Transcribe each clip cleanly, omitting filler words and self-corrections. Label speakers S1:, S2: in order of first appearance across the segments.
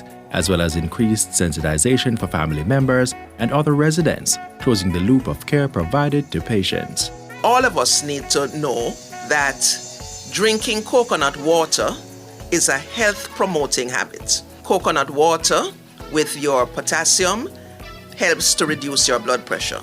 S1: disease, as well as increased sensitization for family members and other residents, closing the loop of care provided to patients.
S2: All of us need to know that drinking coconut water is a health-promoting habit. Coconut water with your potassium helps to reduce your blood pressure.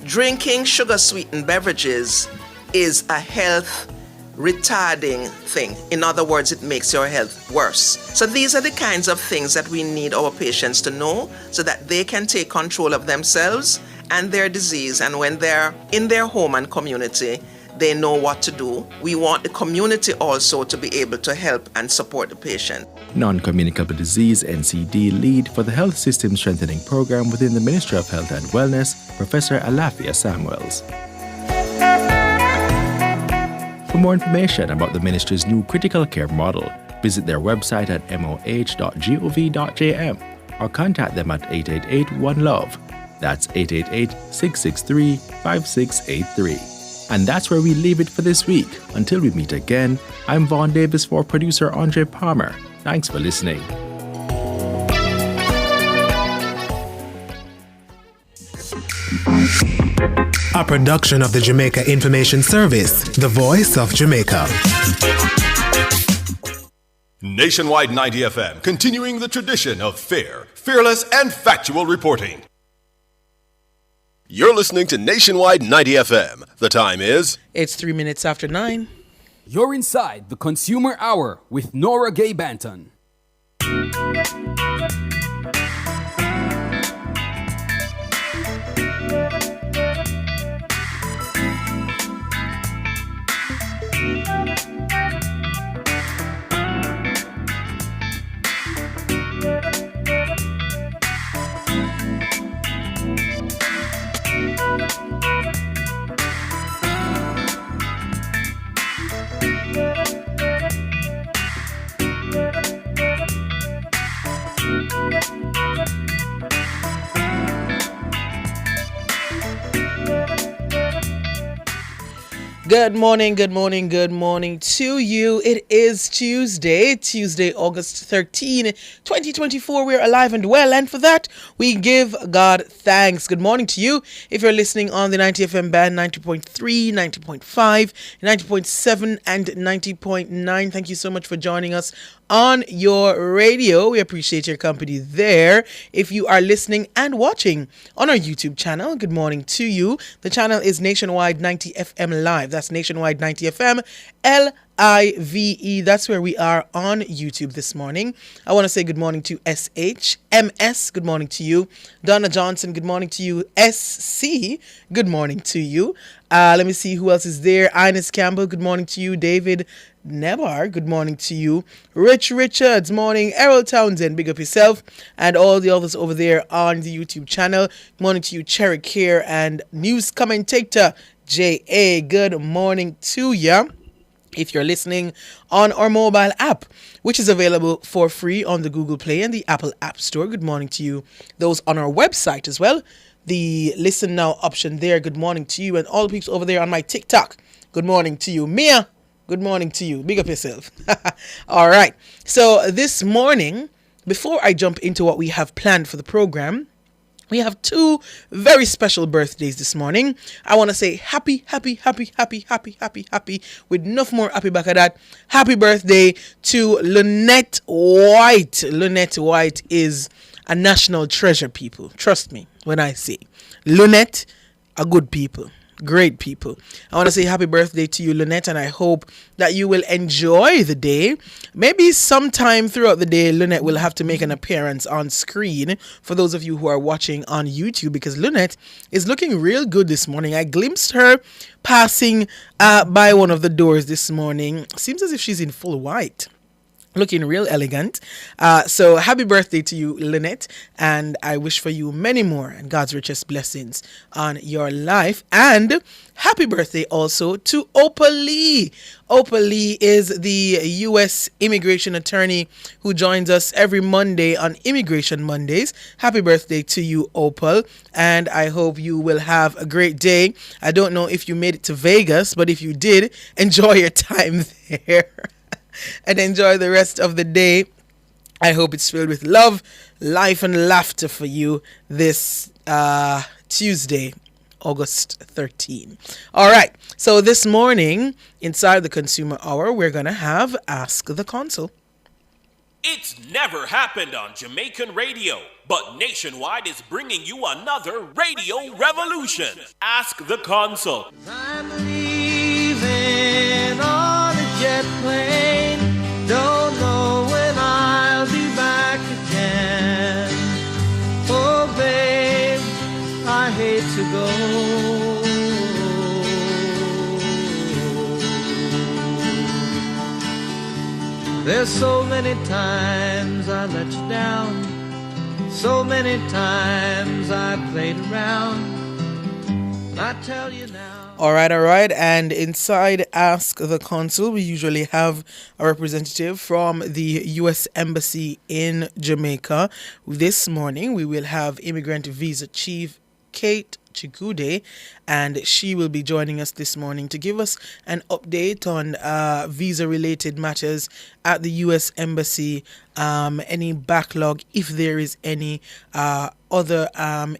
S2: Drinking sugar-sweetened beverages is a health retarding thing. In other words, it makes your health worse. So these are the kinds of things that we need our patients to know so that they can take control of themselves and their disease. And when they're in their home and community, they know what to do. We want the community also to be able to help and support the patient.
S1: Non-communicable disease NCD lead for the Health System Strengthening Program within the Ministry of Health and Wellness, Professor Alafia Samuels. For more information about the ministry's new critical care model, visit their website at moh.gov.jm or contact them at 888-1LOVE. That's 888-663-5683. And that's where we leave it for this week. Until we meet again, I'm Vaughn Davis for producer Andre Palmer. Thanks for listening.
S3: A production of the Jamaica Information Service, the voice of Jamaica.
S4: Nationwide 90 FM, continuing the tradition of fair, fearless, and factual reporting. You're listening to Nationwide 90 FM. The time is...
S5: It's 3 minutes after 9.
S6: You're inside the Consumer Hour with Nora Gay Banton.
S5: Good morning to you. It is Tuesday, August 13, 2024. We're alive and well, and for that, we give God thanks. Good morning to you. If you're listening on the 90 FM band, 90.3, 90.5, 90.7, and 90.9, thank you so much for joining us on your radio. We appreciate your company there. If you are listening and watching on our YouTube channel, good morning to you. The channel is Nationwide 90 FM Live. That's Nationwide 90 FM LIVE. That's where we are on YouTube this morning. I want to say good morning to SHMS. Good morning to you. Donna Johnson, good morning to you. SC, good morning to you. Let me see who else is there. Ines Campbell, good morning to you. David Nebar, good morning to you. Rich Richards, morning. Errol Townsend, big up yourself. And all the others over there on the YouTube channel. Good morning to you, Cherry Care and news commentator J.A. Good morning to ya. If you're listening on our mobile app, which is available for free on the Google Play and the Apple App Store, good morning to you. Those on our website as well, the Listen Now option there, good morning to you. And all the people over there on my TikTok, good morning to you. Mia, good morning to you. Big up yourself. All right. So this morning, before I jump into what we have planned for the program, we have two very special birthdays this morning. I want to say happy, with enough more happy back of that. Happy birthday to Lynette White. Lynette White is a national treasure, people. Trust me when I say Lynette are good people. Great people. I want to say happy birthday to you, Lynette, and I hope that you will enjoy the day. Maybe sometime throughout the day, Lynette will have to make an appearance on screen for those of you who are watching on YouTube, because Lynette is looking real good this morning. I glimpsed her passing by one of the doors this morning. Seems as if she's in full white. Looking real elegant. So happy birthday to you, Lynette. And I wish for you many more and God's richest blessings on your life. And happy birthday also to Opal Lee. Opal Lee is the U.S. immigration attorney who joins us every Monday on Immigration Mondays. Happy birthday to you, Opal. And I hope you will have a great day. I don't know if you made it to Vegas, but if you did, enjoy your time there. And enjoy the rest of the day I hope it's filled with love, life, and laughter for you this Tuesday, August 13. All right. So this morning, inside the Consumer Hour, we're going to have Ask the Consul.
S7: It's never happened on Jamaican radio, but Nationwide is bringing you another radio revolution. Ask the Consul.
S8: I'm leaving on a jet plane. Don't know when I'll be back again. Oh, babe, I hate to go. There's so many times I let you down. So many times I played around. I tell you now.
S5: All right. And inside Ask the Consul, we usually have a representative from the U.S. Embassy in Jamaica. This morning, we will have Immigrant Visa Chief Kate Chikude, and she will be joining us this morning to give us an update on visa-related matters at the U.S. Embassy, any backlog, if there is any other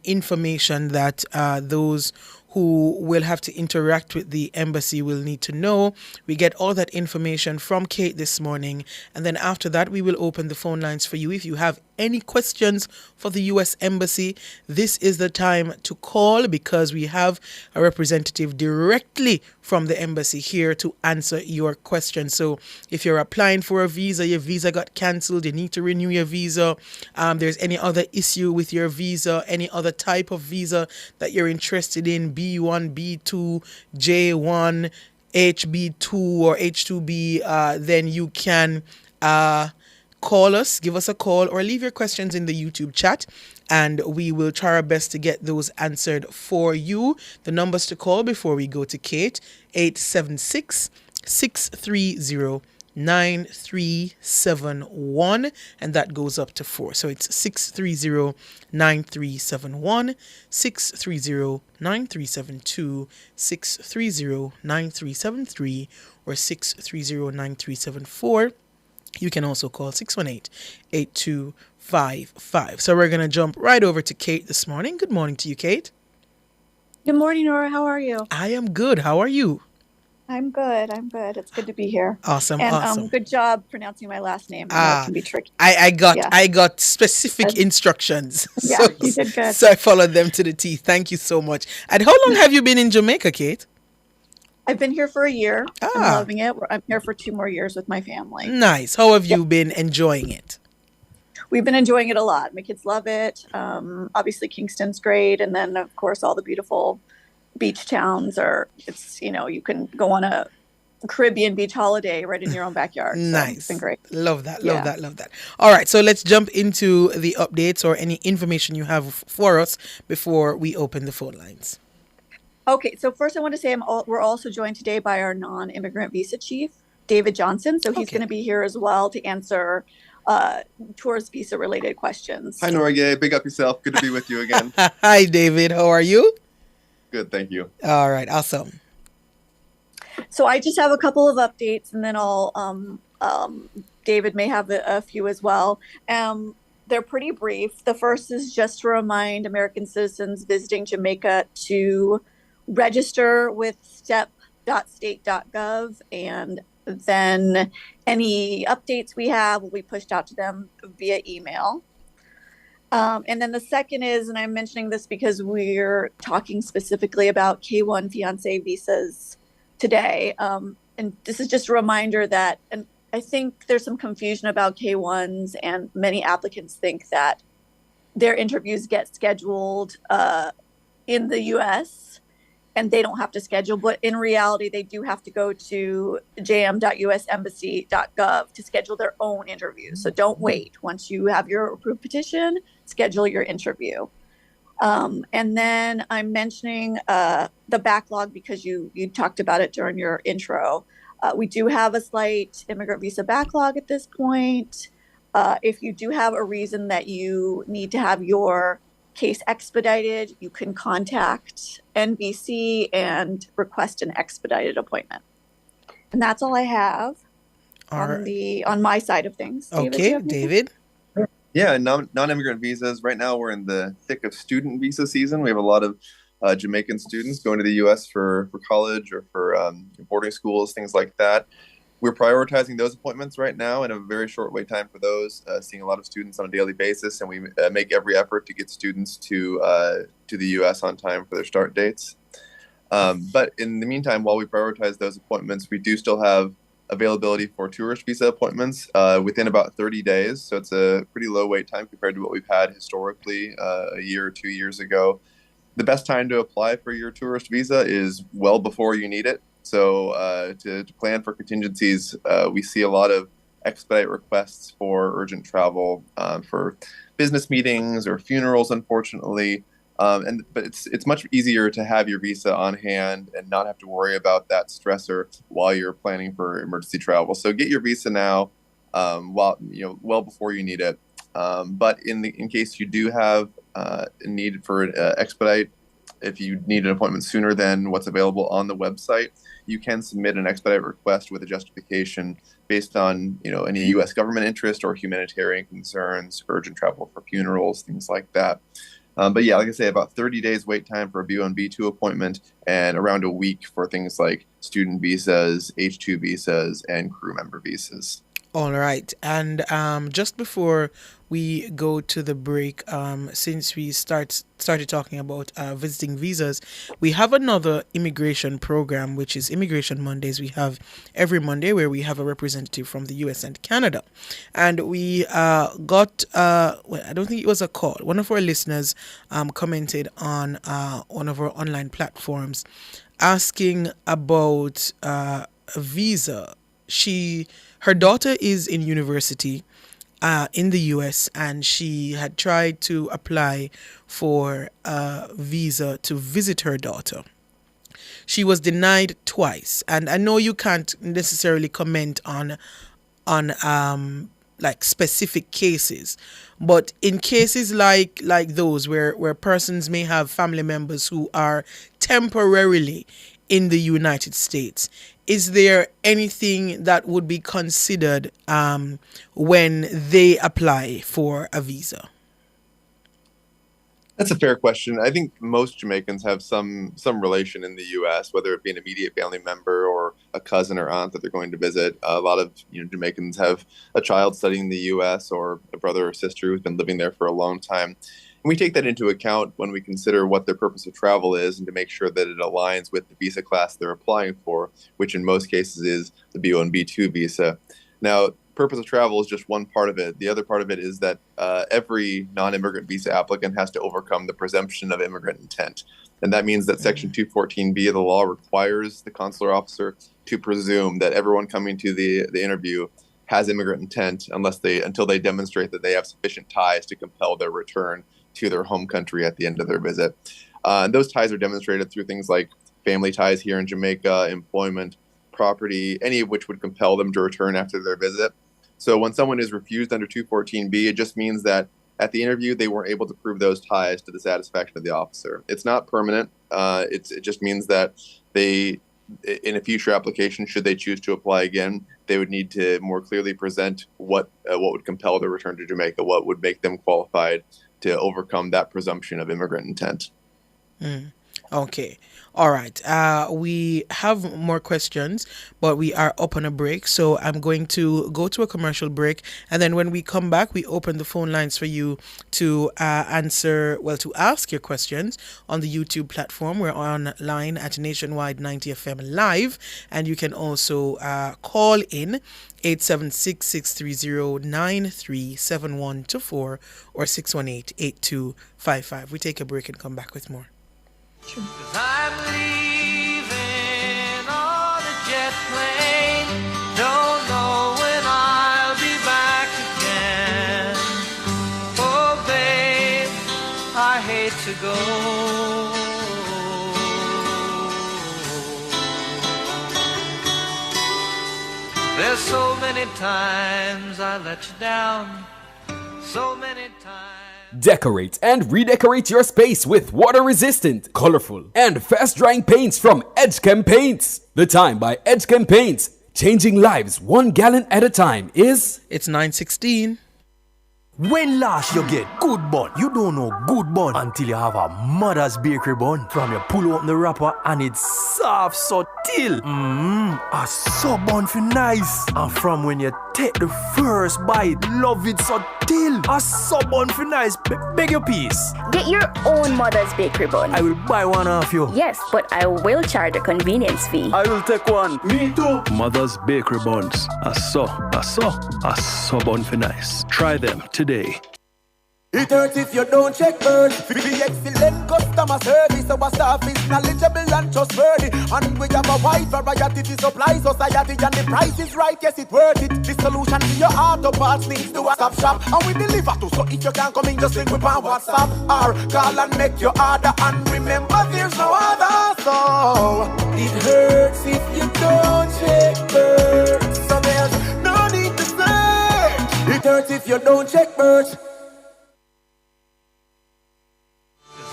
S5: information that those who will have to interact with the embassy will need to know. We get all that information from Kate this morning, and then after that we will open the phone lines for you. If you have any questions for the U.S. Embassy, this is the time to call, because we have a representative directly from the embassy here to answer your questions. So if you're applying for a visa, your visa got cancelled, you need to renew your visa, there's any other issue with your visa, any other type of visa that you're interested in, B1, B2, J1, HB2 or H2B, then you can call us, give us a call, or leave your questions in the YouTube chat, and we will try our best to get those answered for you. The numbers to call before we go to Kate: 876-630-9371, and that goes up to 4. So it's 630-9371, 630-9372, 630-9373, or 630-9374. You can also call 618-8255. So we're going to jump right over to Kate this morning. Good morning to you, Kate.
S9: Good morning, Nora. How are you?
S5: I am good. How are you?
S9: I'm good. It's good to be here.
S5: Awesome.
S9: And good job pronouncing my last name. I know it can be tricky.
S5: I got specific instructions.
S9: Yeah,
S5: so,
S9: you did good.
S5: So I followed them to the T. Thank you so much. And how long have you been in Jamaica, Kate?
S9: I've been here for a year. I'm loving it. I'm here for 2 more years with my family.
S5: Nice. How have you been enjoying it?
S9: We've been enjoying it a lot. My kids love it. Obviously, Kingston's great. And then, of course, all the beautiful beach towns you can go on a Caribbean beach holiday right in your own backyard. So
S5: Nice.
S9: It's been great.
S5: Love that. All right. So let's jump into the updates or any information you have for us before we open the phone lines.
S9: Okay, so first I want to say we're also joined today by our non-immigrant visa chief, David Johnson. So he's going to be here as well to answer tourist visa related questions.
S10: Hi, Nora. Big up yourself. Good to be with you again.
S5: Hi, David. How are you?
S10: Good, thank you.
S5: All right, awesome.
S9: So I just have a couple of updates, and then David may have a few as well. They're pretty brief. The first is just to remind American citizens visiting Jamaica to register with step.state.gov, and then any updates we have will be pushed out to them via email. And then the second is, and I'm mentioning this because we're talking specifically about K1 fiance visas today. And this is just a reminder that, and I think there's some confusion about K1s, and many applicants think that their interviews get scheduled in the U.S. and they don't have to schedule, but in reality, they do have to go to jm.usembassy.gov to schedule their own interviews. So don't wait. Once you have your approved petition, schedule your interview. And then I'm mentioning the backlog because you talked about it during your intro. We do have a slight immigrant visa backlog at this point. If you do have a reason that you need to have your case expedited, you can contact NVC and request an expedited appointment. And that's all I have on my side of things.
S5: Okay, David.
S10: Yeah, non-immigrant visas. Right now, we're in the thick of student visa season. We have a lot of Jamaican students going to the U.S. for college or for boarding schools, things like that. We're prioritizing those appointments right now and a very short wait time for those. Seeing a lot of students on a daily basis, and we make every effort to get students to the U.S. on time for their start dates. But in the meantime, while we prioritize those appointments, we do still have availability for tourist visa appointments within about 30 days. So it's a pretty low wait time compared to what we've had historically a year or 2 years ago. The best time to apply for your tourist visa is well before you need it. So to plan for contingencies, we see a lot of expedite requests for urgent travel for business meetings or funerals, unfortunately. But it's much easier to have your visa on hand and not have to worry about that stressor while you're planning for emergency travel. So get your visa now, while well before you need it. But in case you do have a need for an expedite, if you need an appointment sooner than what's available on the website, you can submit an expedite request with a justification based on any U.S. government interest or humanitarian concerns, urgent travel for funerals, things like that. But yeah, like I say, about 30 days wait time for a B1B2 appointment and around a week for things like student visas, H2 visas, and crew member visas.
S5: All right. And just before we go to the break, since we started talking about visiting visas, we have another immigration program, which is Immigration Mondays. We have every Monday where we have a representative from the US and Canada. And we got, well, I don't think it was a call. One of our listeners commented on one of our online platforms asking about a visa. Her daughter is in university in the US, and she had tried to apply for a visa to visit her daughter. She was denied twice, and I know you can't necessarily comment on like specific cases, but in cases like those where persons may have family members who are temporarily in the United States, is there anything that would be considered when they apply for a visa?
S10: That's a fair question. I think most Jamaicans have some relation in the U.S., whether it be an immediate family member or a cousin or aunt that they're going to visit. A lot of Jamaicans have a child studying in the U.S. or a brother or sister who's been living there for a long time. And we take that into account when we consider what their purpose of travel is and to make sure that it aligns with the visa class they're applying for, which in most cases is the B1, B2 visa. Now, purpose of travel is just one part of it. The other part of it is that every non-immigrant visa applicant has to overcome the presumption of immigrant intent. And that means that Section 214B of the law requires the consular officer to presume that everyone coming to the interview has immigrant intent until they demonstrate that they have sufficient ties to compel their return to their home country at the end of their visit. And those ties are demonstrated through things like family ties here in Jamaica, employment, property, any of which would compel them to return after their visit. So when someone is refused under 214B, it just means that at the interview, they weren't able to prove those ties to the satisfaction of the officer. It's not permanent. It just means that they, in a future application, should they choose to apply again, they would need to more clearly present what would compel their return to Jamaica, what would make them qualified to overcome that presumption of immigrant intent.
S5: Okay. All right. We have more questions, but we are up on a break. So I'm going to go to a commercial break. And then when we come back, we open the phone lines for you to to ask your questions on the YouTube platform. We're online at Nationwide 90 FM Live. And you can also call in 876-630-937124 or 618-8255. We take a break and come back with more.
S8: Sure. 'Cause I'm leaving on a jet plane. Don't know when I'll be back again. Oh, babe, I hate to go. There's so many times I let you down. So many times.
S6: Decorate and redecorate your space with water-resistant, colorful, and fast-drying paints from Edgechem Paints. The Time by Edgechem Paints. Changing lives 1 gallon at a time is...
S5: It's 9:16.
S11: When last you get good bun? You don't know good bun until you have a mother's bakery bun. From you pull open the wrapper and it's soft so till. A sub bun for nice. And from when you take the first bite, love it so till. A sub bun for nice. Beg your piece.
S12: Get your own mother's bakery bun.
S11: I will buy one off you.
S12: Yes, but I will charge a convenience fee.
S11: I will take one.
S13: Me too. Mother's Bakery Buns. A sub bun for nice. Try them today.
S14: It hurts if you don't check birds. For excellent customer service, our staff is knowledgeable and trustworthy. And we have a wide variety of supply society, and the price is right, yes, it's worth it. The solution to your auto parts needs to a stop shop, and we deliver to. So if you can't come in, just link with on WhatsApp or call and make your order. And remember, there's no other. So it hurts if you don't check birds. So there's no need to search. It hurts if you don't check birds.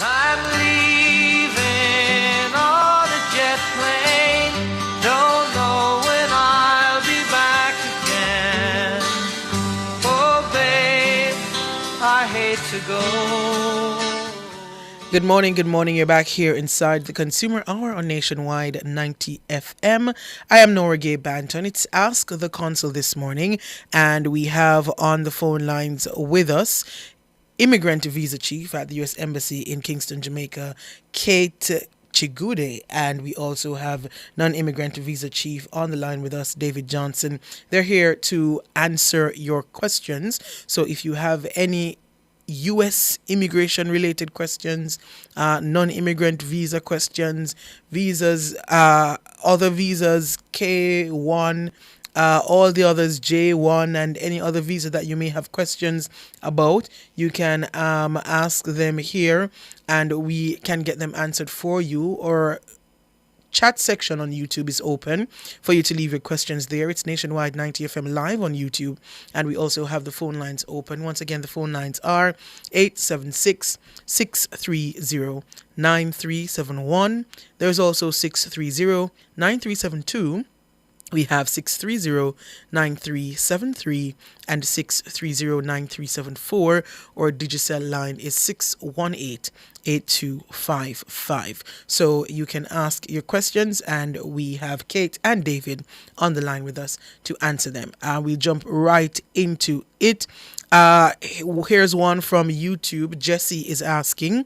S8: I'm leaving on a jet plane. Don't know when I'll be back again. Oh, babe, I hate to go.
S5: Good morning. You're back here inside the Consumer Hour on Nationwide 90 FM. I am Nora Gay Banton. It's Ask the Consul this morning, and we have on the phone lines with us Immigrant Visa Chief at the U.S. Embassy in Kingston, Jamaica, Kate Chigude, and we also have non-immigrant visa chief on the line with us, David Johnson. They're here to answer your questions. So if you have any U.S. immigration related questions, non-immigrant visa questions, visas, other visas, K1, all the others, J1, and any other visa that you may have questions about, you can ask them here and we can get them answered for you. Or chat section on YouTube is open for you to leave your questions there. It's Nationwide 90 FM live on YouTube, and we also have the phone lines open. Once again, the phone lines are 876-630-9371. There's also 630-9372. We have 630-9373 and 630-9374. Or Digicel line is 618-8255. So you can ask your questions, and we have Kate and David on the line with us to answer them. We'll jump right into it. Here's one from YouTube. Jesse is asking,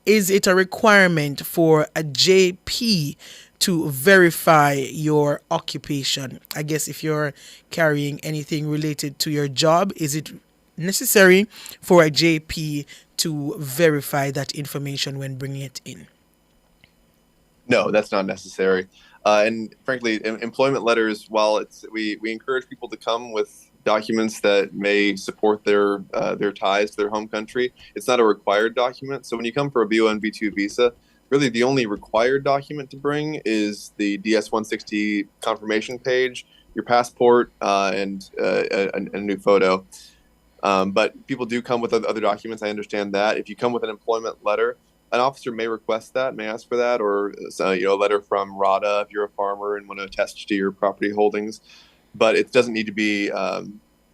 S5: is it a requirement for a JP to verify your occupation? I guess if you're carrying anything related to your job, is it necessary for a JP to verify that information when bringing it in?
S10: No, that's not necessary. And frankly, employment letters, while we encourage people to come with documents that may support their ties to their home country, it's not a required document. So when you come for a B1, B2 visa, really the only required document to bring is the DS-160 confirmation page, your passport, and a new photo. But people do come with other documents. I understand that. If you come with an employment letter, an officer may request that, may ask for that, or a letter from RADA if you're a farmer and want to attest to your property holdings. But it doesn't need to be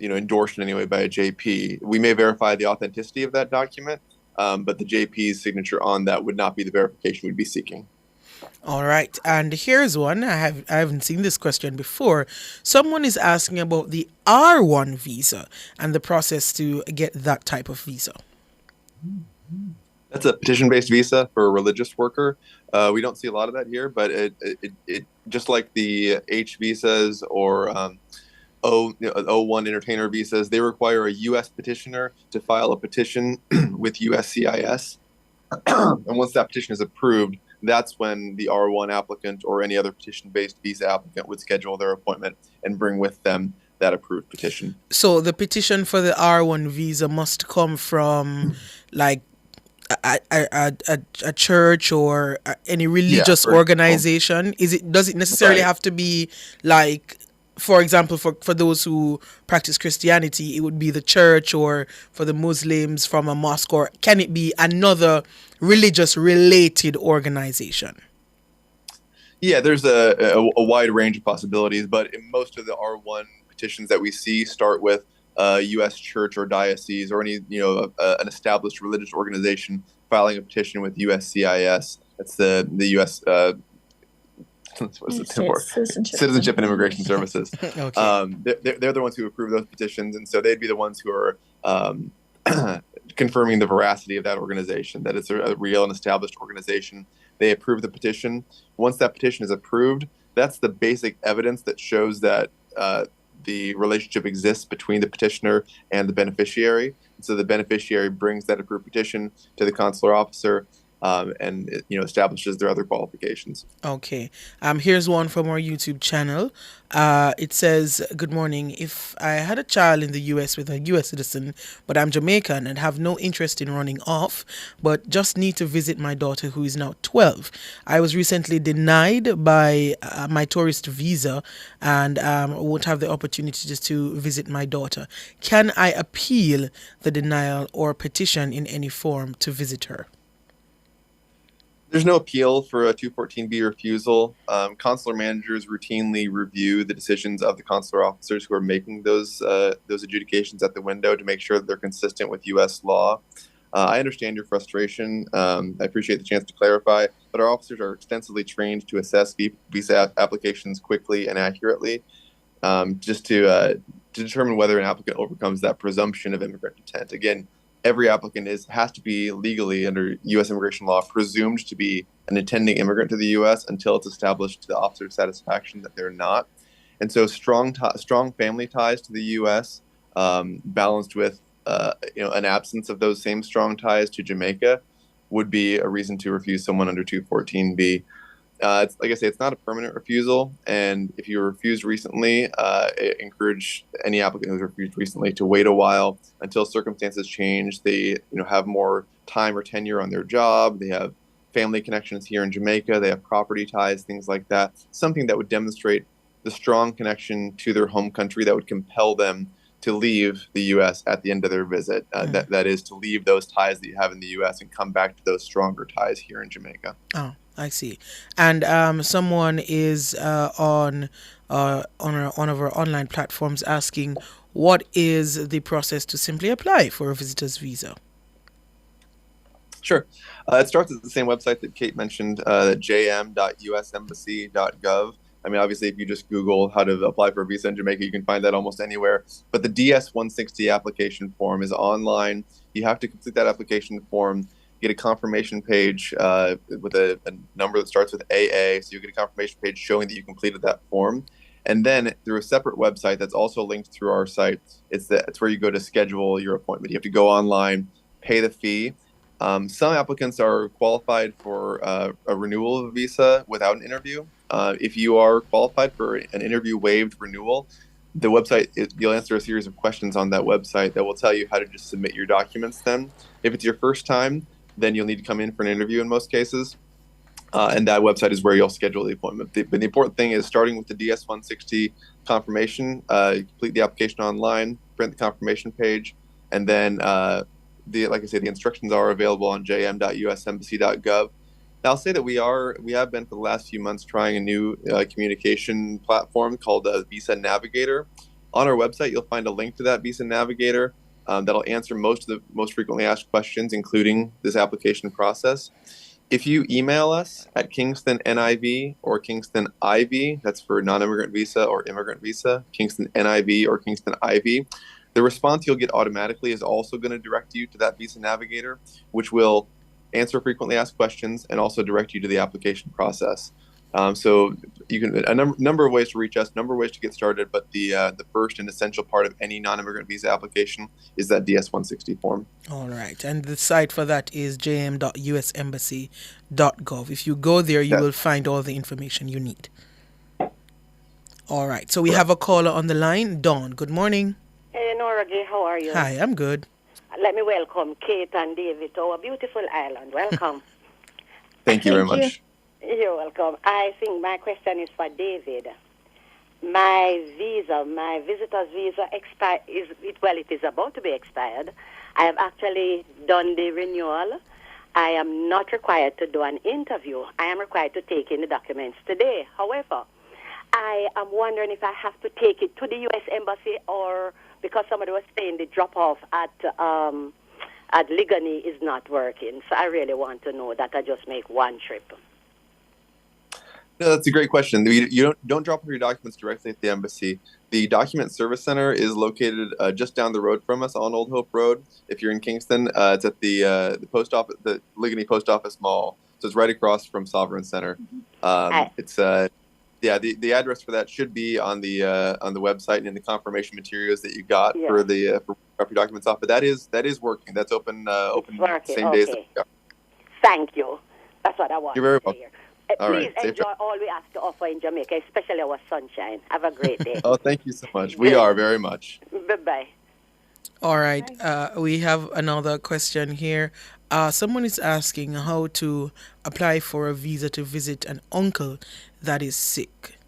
S10: endorsed in any way by a JP. We may verify the authenticity of that document, but the JP's signature on that would not be the verification we'd be seeking.
S5: All right, and here's one. I haven't seen this question before. Someone is asking about the R1 visa and the process to get that type of visa.
S10: That's a petition-based visa for a religious worker. We don't see a lot of that here, but it just like the H visas or O1 entertainer visas, they require a U.S. petitioner to file a petition with USCIS. And once that petition is approved, that's when the R1 applicant or any other petition-based visa applicant would schedule their appointment and bring with them that approved petition.
S5: So the petition for the R1 visa must come from like a church or any religious organization. Does it necessarily have to be like, for example, for those who practice Christianity, it would be the church, or for the Muslims from a mosque, or can it be another religious related organization?
S10: Yeah, there's a wide range of possibilities, but in most of the R1 petitions that we see start with U.S. church or diocese or any an established religious organization filing a petition with USCIS. That's the U.S. What's it stand for? Citizenship and Immigration Services.
S5: Okay.
S10: They're the ones who approve those petitions, and so they'd be the ones who are confirming the veracity of that organization, that it's a real and established organization. They approve the petition. Once that petition is approved, that's the basic evidence that shows that the relationship exists between the petitioner and the beneficiary. So the beneficiary brings that approved petition to the consular officer, and it, establishes their other qualifications.
S5: Okay. Here's one from our YouTube channel. It says, "Good morning. If I had a child in the U.S. with a U.S. citizen, but I'm Jamaican and have no interest in running off, but just need to visit my daughter who is now 12. I was recently denied by my tourist visa and won't have the opportunity just to visit my daughter. Can I appeal the denial or petition in any form to visit her?"
S10: There's no appeal for a 214B refusal. Consular managers routinely review the decisions of the consular officers who are making those adjudications at the window to make sure that they're consistent with U.S. law. I understand your frustration. I appreciate the chance to clarify, but our officers are extensively trained to assess visa applications quickly and accurately, just to determine whether an applicant overcomes that presumption of immigrant intent. Again, every applicant has to be legally, under U.S. immigration law, presumed to be an intending immigrant to the U.S. until it's established to the officer's satisfaction that they're not. And so strong family ties to the U.S., balanced with an absence of those same strong ties to Jamaica, would be a reason to refuse someone under 214B. It's, like I say, it's not a permanent refusal, and if you were refused recently, encourage any applicant who's refused recently to wait a while until circumstances change. They have more time or tenure on their job. They have family connections here in Jamaica. They have property ties, things like that. Something that would demonstrate the strong connection to their home country that would compel them to leave the U.S. at the end of their visit. That is, to leave those ties that you have in the U.S. and come back to those stronger ties here in Jamaica.
S5: Oh, I see. And someone is on one of our online platforms asking, what is the process to simply apply for a visitor's visa?
S10: Sure. It starts at the same website that Kate mentioned, jm.usembassy.gov. I mean, obviously, if you just Google how to apply for a visa in Jamaica, you can find that almost anywhere. But the DS-160 application form is online. You have to complete that application form, get a confirmation page with a number that starts with AA. So you get a confirmation page showing that you completed that form. And then through a separate website that's also linked through our site, it's where you go to schedule your appointment. You have to go online, pay the fee. Some applicants are qualified for a renewal of a visa without an interview. If you are qualified for an interview waived renewal, the website, you'll answer a series of questions on that website that will tell you how to just submit your documents then. If it's your first time, then you'll need to come in for an interview in most cases. And that website is where you'll schedule the appointment. But the important thing is, starting with the DS-160 confirmation, complete the application online, print the confirmation page, and then like I say, the instructions are available on jm.usembassy.gov. Now, I'll say that we have been for the last few months trying a new communication platform called Visa Navigator. On our website, you'll find a link to that Visa Navigator that'll answer most of the most frequently asked questions, including this application process. If you email us at Kingston NIV or Kingston IV, that's for non-immigrant visa or immigrant visa, Kingston NIV or Kingston IV, the response you'll get automatically is also going to direct you to that Visa Navigator, which will answer frequently asked questions and also direct you to the application process. So you can a number of ways to reach us, number of ways to get started, but the first and essential part of any non-immigrant visa application is that DS-160 form.
S5: All right, and the site for that is jm.usembassy.gov. If you go there, you will find all the information you need. All right, so we have a caller on the line, Dawn. Good morning.
S15: Hey, Nora Gay, how are you?
S5: Hi, I'm good.
S15: Let me welcome Kate and David to our beautiful island. Welcome.
S10: Thank you very much.
S15: You're welcome. I think my question is for David. My visitor's visa it is about to be expired. I have actually done the renewal. I am not required to do an interview. I am required to take in the documents today. However, I am wondering if I have to take it to the U.S. Embassy or because somebody was saying the drop-off at Ligony is not working. So I really want to know that I just make one trip.
S10: No, that's a great question. You don't drop off your documents directly at the embassy. The Document Service Center is located just down the road from us on Old Hope Road. If you're in Kingston, it's at the post office, the Ligony Post Office Mall. So it's right across from Sovereign Center. It's the address for that should be on the website and in the confirmation materials that you got for drop your documents off. But that is working. That's open same days.
S15: Thank you. That's what I want.
S10: You're very welcome.
S15: Please enjoy all we have to offer in Jamaica, especially our sunshine. Have a great day.
S10: Oh, thank you so much. We are very much.
S15: Bye-bye.
S5: All right. We have another question here. Someone is asking how to apply for a visa to visit an uncle that is sick.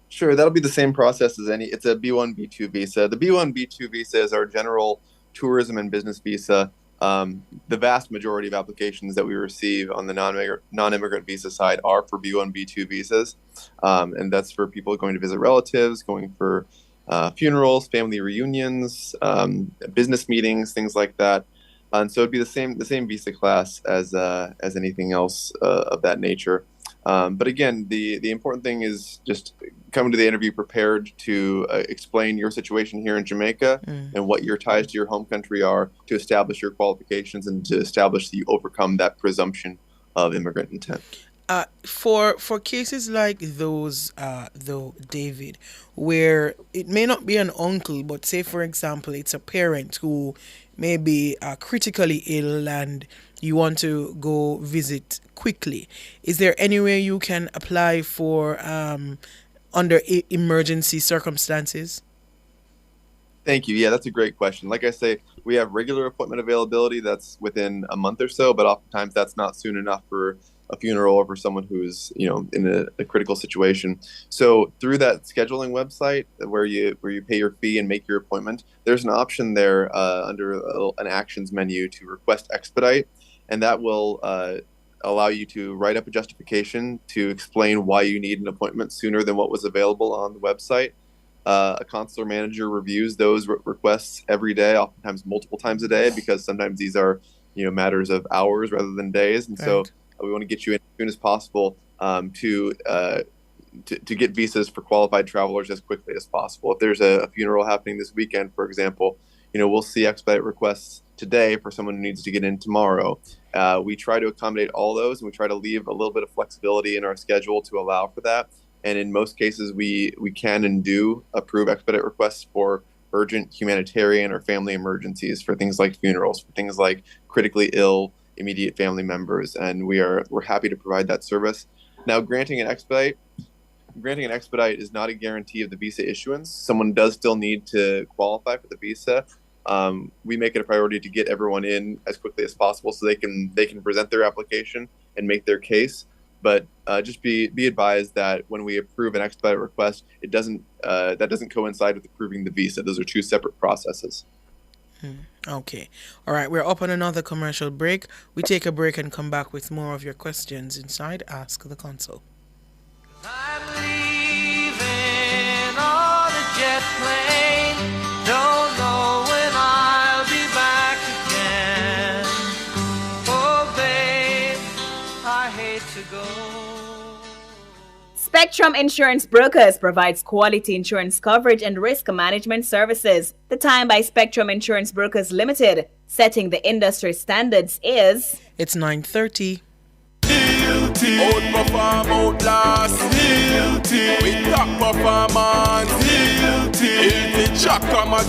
S10: Sure, that'll be the same process as any. It's a B1, B2 visa. The B1, B2 visa is our general tourism and business visa. The vast majority of applications that we receive on the non-immigrant visa side are for B1, B2 visas. And that's for people going to visit relatives, going for funerals, family reunions, business meetings, things like that. And so it'd be the same visa class as anything else of that nature. But again, the important thing is just coming to the interview prepared to explain your situation here in Jamaica and what your ties to your home country are, to establish your qualifications and to establish that you overcome that presumption of immigrant intent.
S5: For cases like those, though, David, where it may not be an uncle, but say, for example, it's a parent who may be critically ill and you want to go visit quickly, is there any way you can apply for under emergency circumstances?
S10: Thank you. Yeah, that's a great question. Like I say, we have regular appointment availability that's within a month or so, but oftentimes that's not soon enough for a funeral or for someone who's in a critical situation. So through that scheduling website where you pay your fee and make your appointment, there's an option there under an actions menu to request expedite, and that will allow you to write up a justification to explain why you need an appointment sooner than what was available on the website. A consular manager reviews those requests every day, oftentimes multiple times a day, because sometimes these are matters of hours rather than days, and so we want to get you in as soon as possible to get visas for qualified travelers as quickly as possible. If there's a funeral happening this weekend, for example, we'll see expedite requests today for someone who needs to get in tomorrow. We try to accommodate all those, and we try to leave a little bit of flexibility in our schedule to allow for that. And in most cases, we can and do approve expedite requests for urgent humanitarian or family emergencies, for things like funerals, for things like critically ill immediate family members, and we're happy to provide that service. Now, granting an expedite is not a guarantee of the visa issuance. Someone does still need to qualify for the visa. We make it a priority to get everyone in as quickly as possible so they can present their application and make their case. But just be advised that when we approve an expedite request, that doesn't coincide with approving the visa. Those are two separate processes.
S5: Okay. All right. We're up on another commercial break. We take a break and come back with more of your questions inside Ask the Consul.
S8: I'm leaving on a jet plane. Don't know when I'll be back again. Oh, babe, I hate to go.
S16: Spectrum Insurance Brokers provides quality insurance coverage and risk management services. The time by Spectrum Insurance Brokers Limited, setting the industry standards, is...
S5: It's 9:30.
S17: Outperform, outlast. With top performance. Chakama.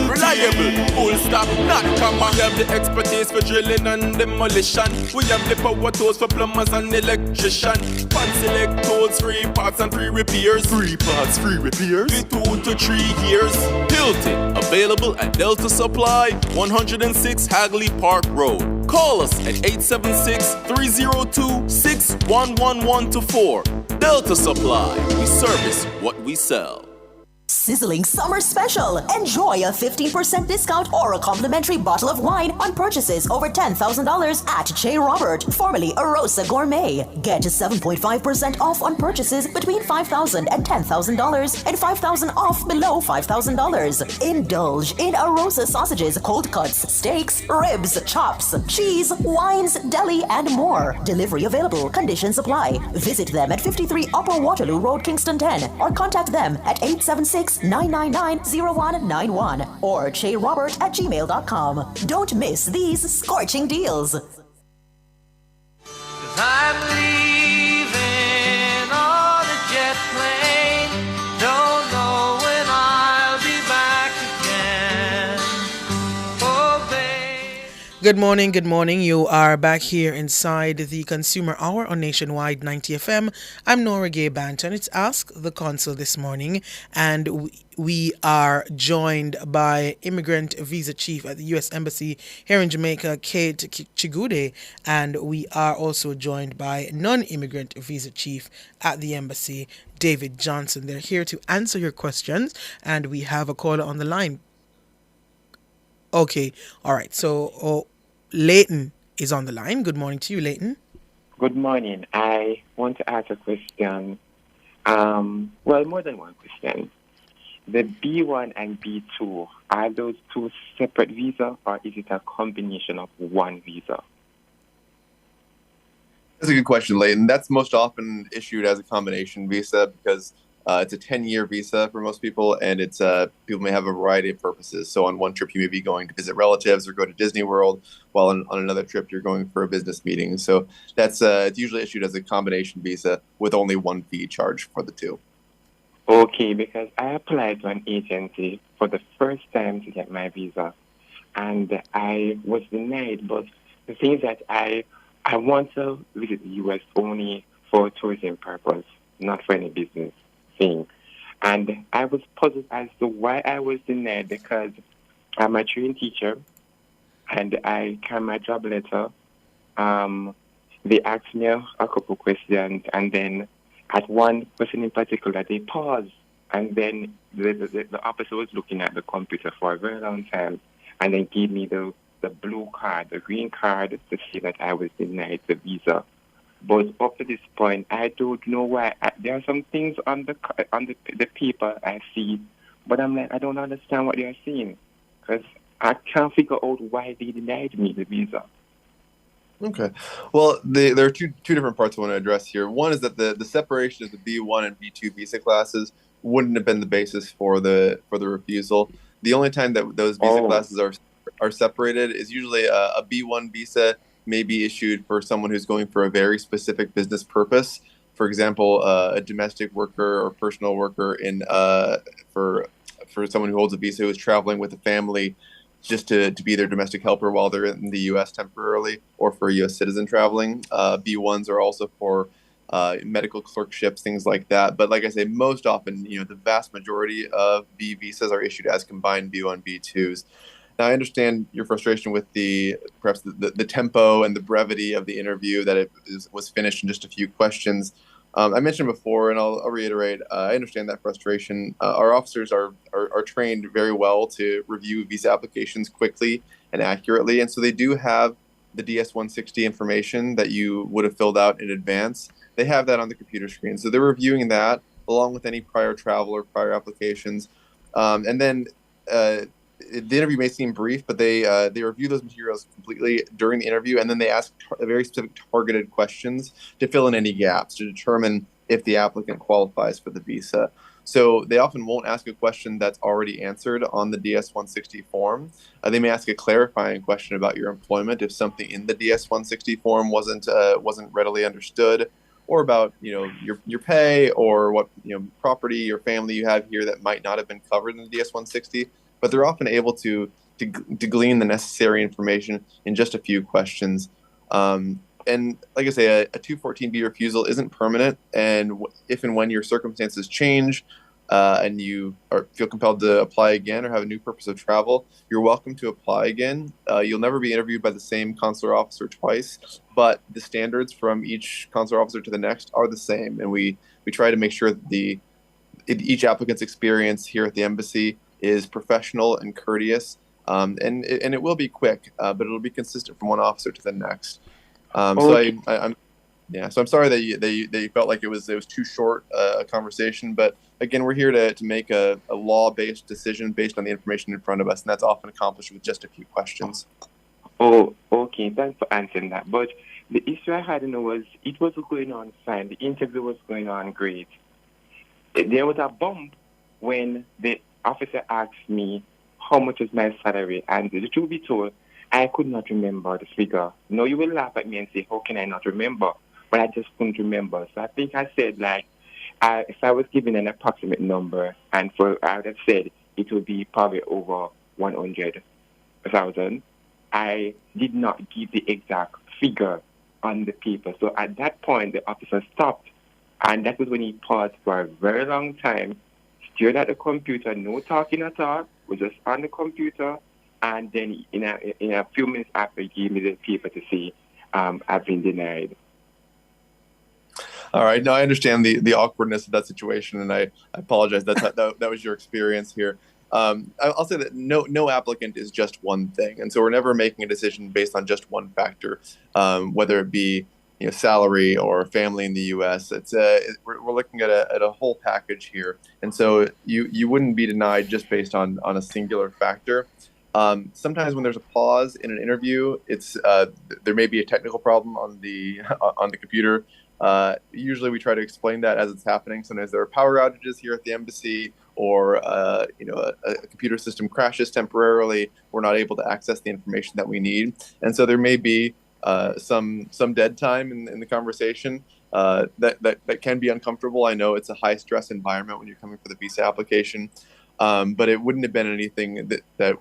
S17: Reliable, full stop, not comma. We have the expertise for drilling and demolition. We have the power tools for plumbers and electrician. Pan select tools, 3 parts and 3 repairs. 3 parts, 3 repairs. 2 to 3 years. Hilton, available at Delta Supply, 106 Hagley Park Road. Call us at 876-302-6111-4. Delta Supply, we service what we sell.
S18: Sizzling summer special. Enjoy a 15% discount or a complimentary bottle of wine on purchases over $10,000 at J. Robert, formerly Arosa Gourmet. Get 7.5% off on purchases between $5,000 and $10,000 and $5,000 off below $5,000. Indulge in Arosa sausages, cold cuts, steaks, ribs, chops, cheese, wines, deli, and more. Delivery available. Conditions apply. Visit them at 53 Upper Waterloo Road, Kingston 10, or contact them at 876-999-0191 or jrobert@gmail.com. Don't miss these scorching deals.
S8: 'Cause I'm leaving on a jet plane. Don't know when I'll be back again. Oh, babe.
S5: Good morning, good morning. You are back here inside the Consumer Hour on Nationwide 90 FM. I'm Nora Gay Banton. It's Ask the Consul this morning, and we are joined by Immigrant Visa Chief at the U.S. Embassy here in Jamaica, Kate Chigude, and we are also joined by Non-Immigrant Visa Chief at the Embassy, David Johnson. They're here to answer your questions, and we have a caller on the line. Okay, all right. So Leighton is on the line. Good morning to you, Leighton.
S19: Good morning. I want to ask a question. Well, more than one question. The B1 and B2, are those two separate visas, or is it a combination of one visa?
S10: That's a good question, Leighton. That's most often issued as a combination visa because it's a 10-year visa for most people, and it's people may have a variety of purposes. So on one trip, you may be going to visit relatives or go to Disney World, while on another trip, you're going for a business meeting. So that's it's usually issued as a combination visa with only one fee charged for the two.
S19: Okay, because I applied to an agency for the first time to get my visa, and I was denied. But the thing is that I want to visit the U.S. only for tourism purpose, not for any business thing. And I was puzzled as to why I was denied, because I'm a trained teacher and I carry my job letter. They asked me a couple questions, and then at one question in particular, they paused, and then the officer was looking at the computer for a very long time, and then gave me the blue card, the green card, to say that I was denied the visa. But up to this point, I don't know why. There are some things on the paper I see, but I'm like, I don't understand what they are saying, because I can't figure out why they denied me the visa.
S10: Okay. Well, there are two different parts I want to address here. One is that the separation of the B1 and B2 visa classes wouldn't have been the basis for the refusal. The only time that those visa classes are separated is usually a B1 visa may be issued for someone who's going for a very specific business purpose. For example, a domestic worker or personal worker for someone who holds a visa who is traveling with a family just to be their domestic helper while they're in the U.S. temporarily, or for a U.S. citizen traveling. B1s are also for medical clerkships, things like that. But like I say, most often, the vast majority of B visas are issued as combined B1, B2s. Now, I understand your frustration with perhaps the tempo and the brevity of the interview, that it was finished in just a few questions. I mentioned before, and I'll reiterate, I understand that frustration. Our officers are trained very well to review visa applications quickly and accurately, and so they do have the DS-160 information that you would have filled out in advance. They have that on the computer screen, so they're reviewing that along with any prior travel or prior applications, and then the interview may seem brief, but they review those materials completely during the interview, and then they ask very specific targeted questions to fill in any gaps to determine if the applicant qualifies for the visa. So they often won't ask a question that's already answered on the DS-160 form. They may ask a clarifying question about your employment if something in the DS-160 form wasn't readily understood, or about your pay, or what property or family you have here that might not have been covered in the DS-160. But they're often able to glean the necessary information in just a few questions. And like I say, a 214B refusal isn't permanent. And if and when your circumstances change and you feel compelled to apply again or have a new purpose of travel, you're welcome to apply again. You'll never be interviewed by the same consular officer twice, but the standards from each consular officer to the next are the same. And we try to make sure that each applicant's experience here at the embassy is professional and courteous, and it will be quick, but it'll be consistent from one officer to the next.
S19: Okay.
S10: So I'm sorry that you felt like it was too short a conversation, but again, we're here to make a law-based decision based on the information in front of us, and that's often accomplished with just a few questions.
S19: Oh, okay. Thanks for answering that. But the issue I had was it was going on fine. The interview was going on great. There was a bump when the officer asked me how much is my salary, and the truth be told, I could not remember the figure. No, you will laugh at me and say, how can I not remember? But I just couldn't remember. So I think I said, if I was given an approximate number, I would have said it would be probably over 100,000. I did not give the exact figure on the paper. So at that point, the officer stopped. And that was when he paused for a very long time, stared at the computer, no talking at all, was just on the computer. And then in a few minutes after, he gave me the paper to say, I've been denied.
S10: All right. No, I understand the awkwardness of that situation, and I apologize. That was your experience here. I'll say that no applicant is just one thing, and so we're never making a decision based on just one factor, whether it be salary or family in the U.S. We're looking at a whole package here, and so you wouldn't be denied just based on a singular factor. Sometimes when there's a pause in an interview, there may be a technical problem on the computer. Usually we try to explain that as it's happening. Sometimes there are power outages here at the embassy, or a computer system crashes temporarily. We're not able to access the information that we need, and so there may be some dead time in the conversation. That can be uncomfortable. I know it's a high stress environment when you're coming for the visa application, but it wouldn't have been anything that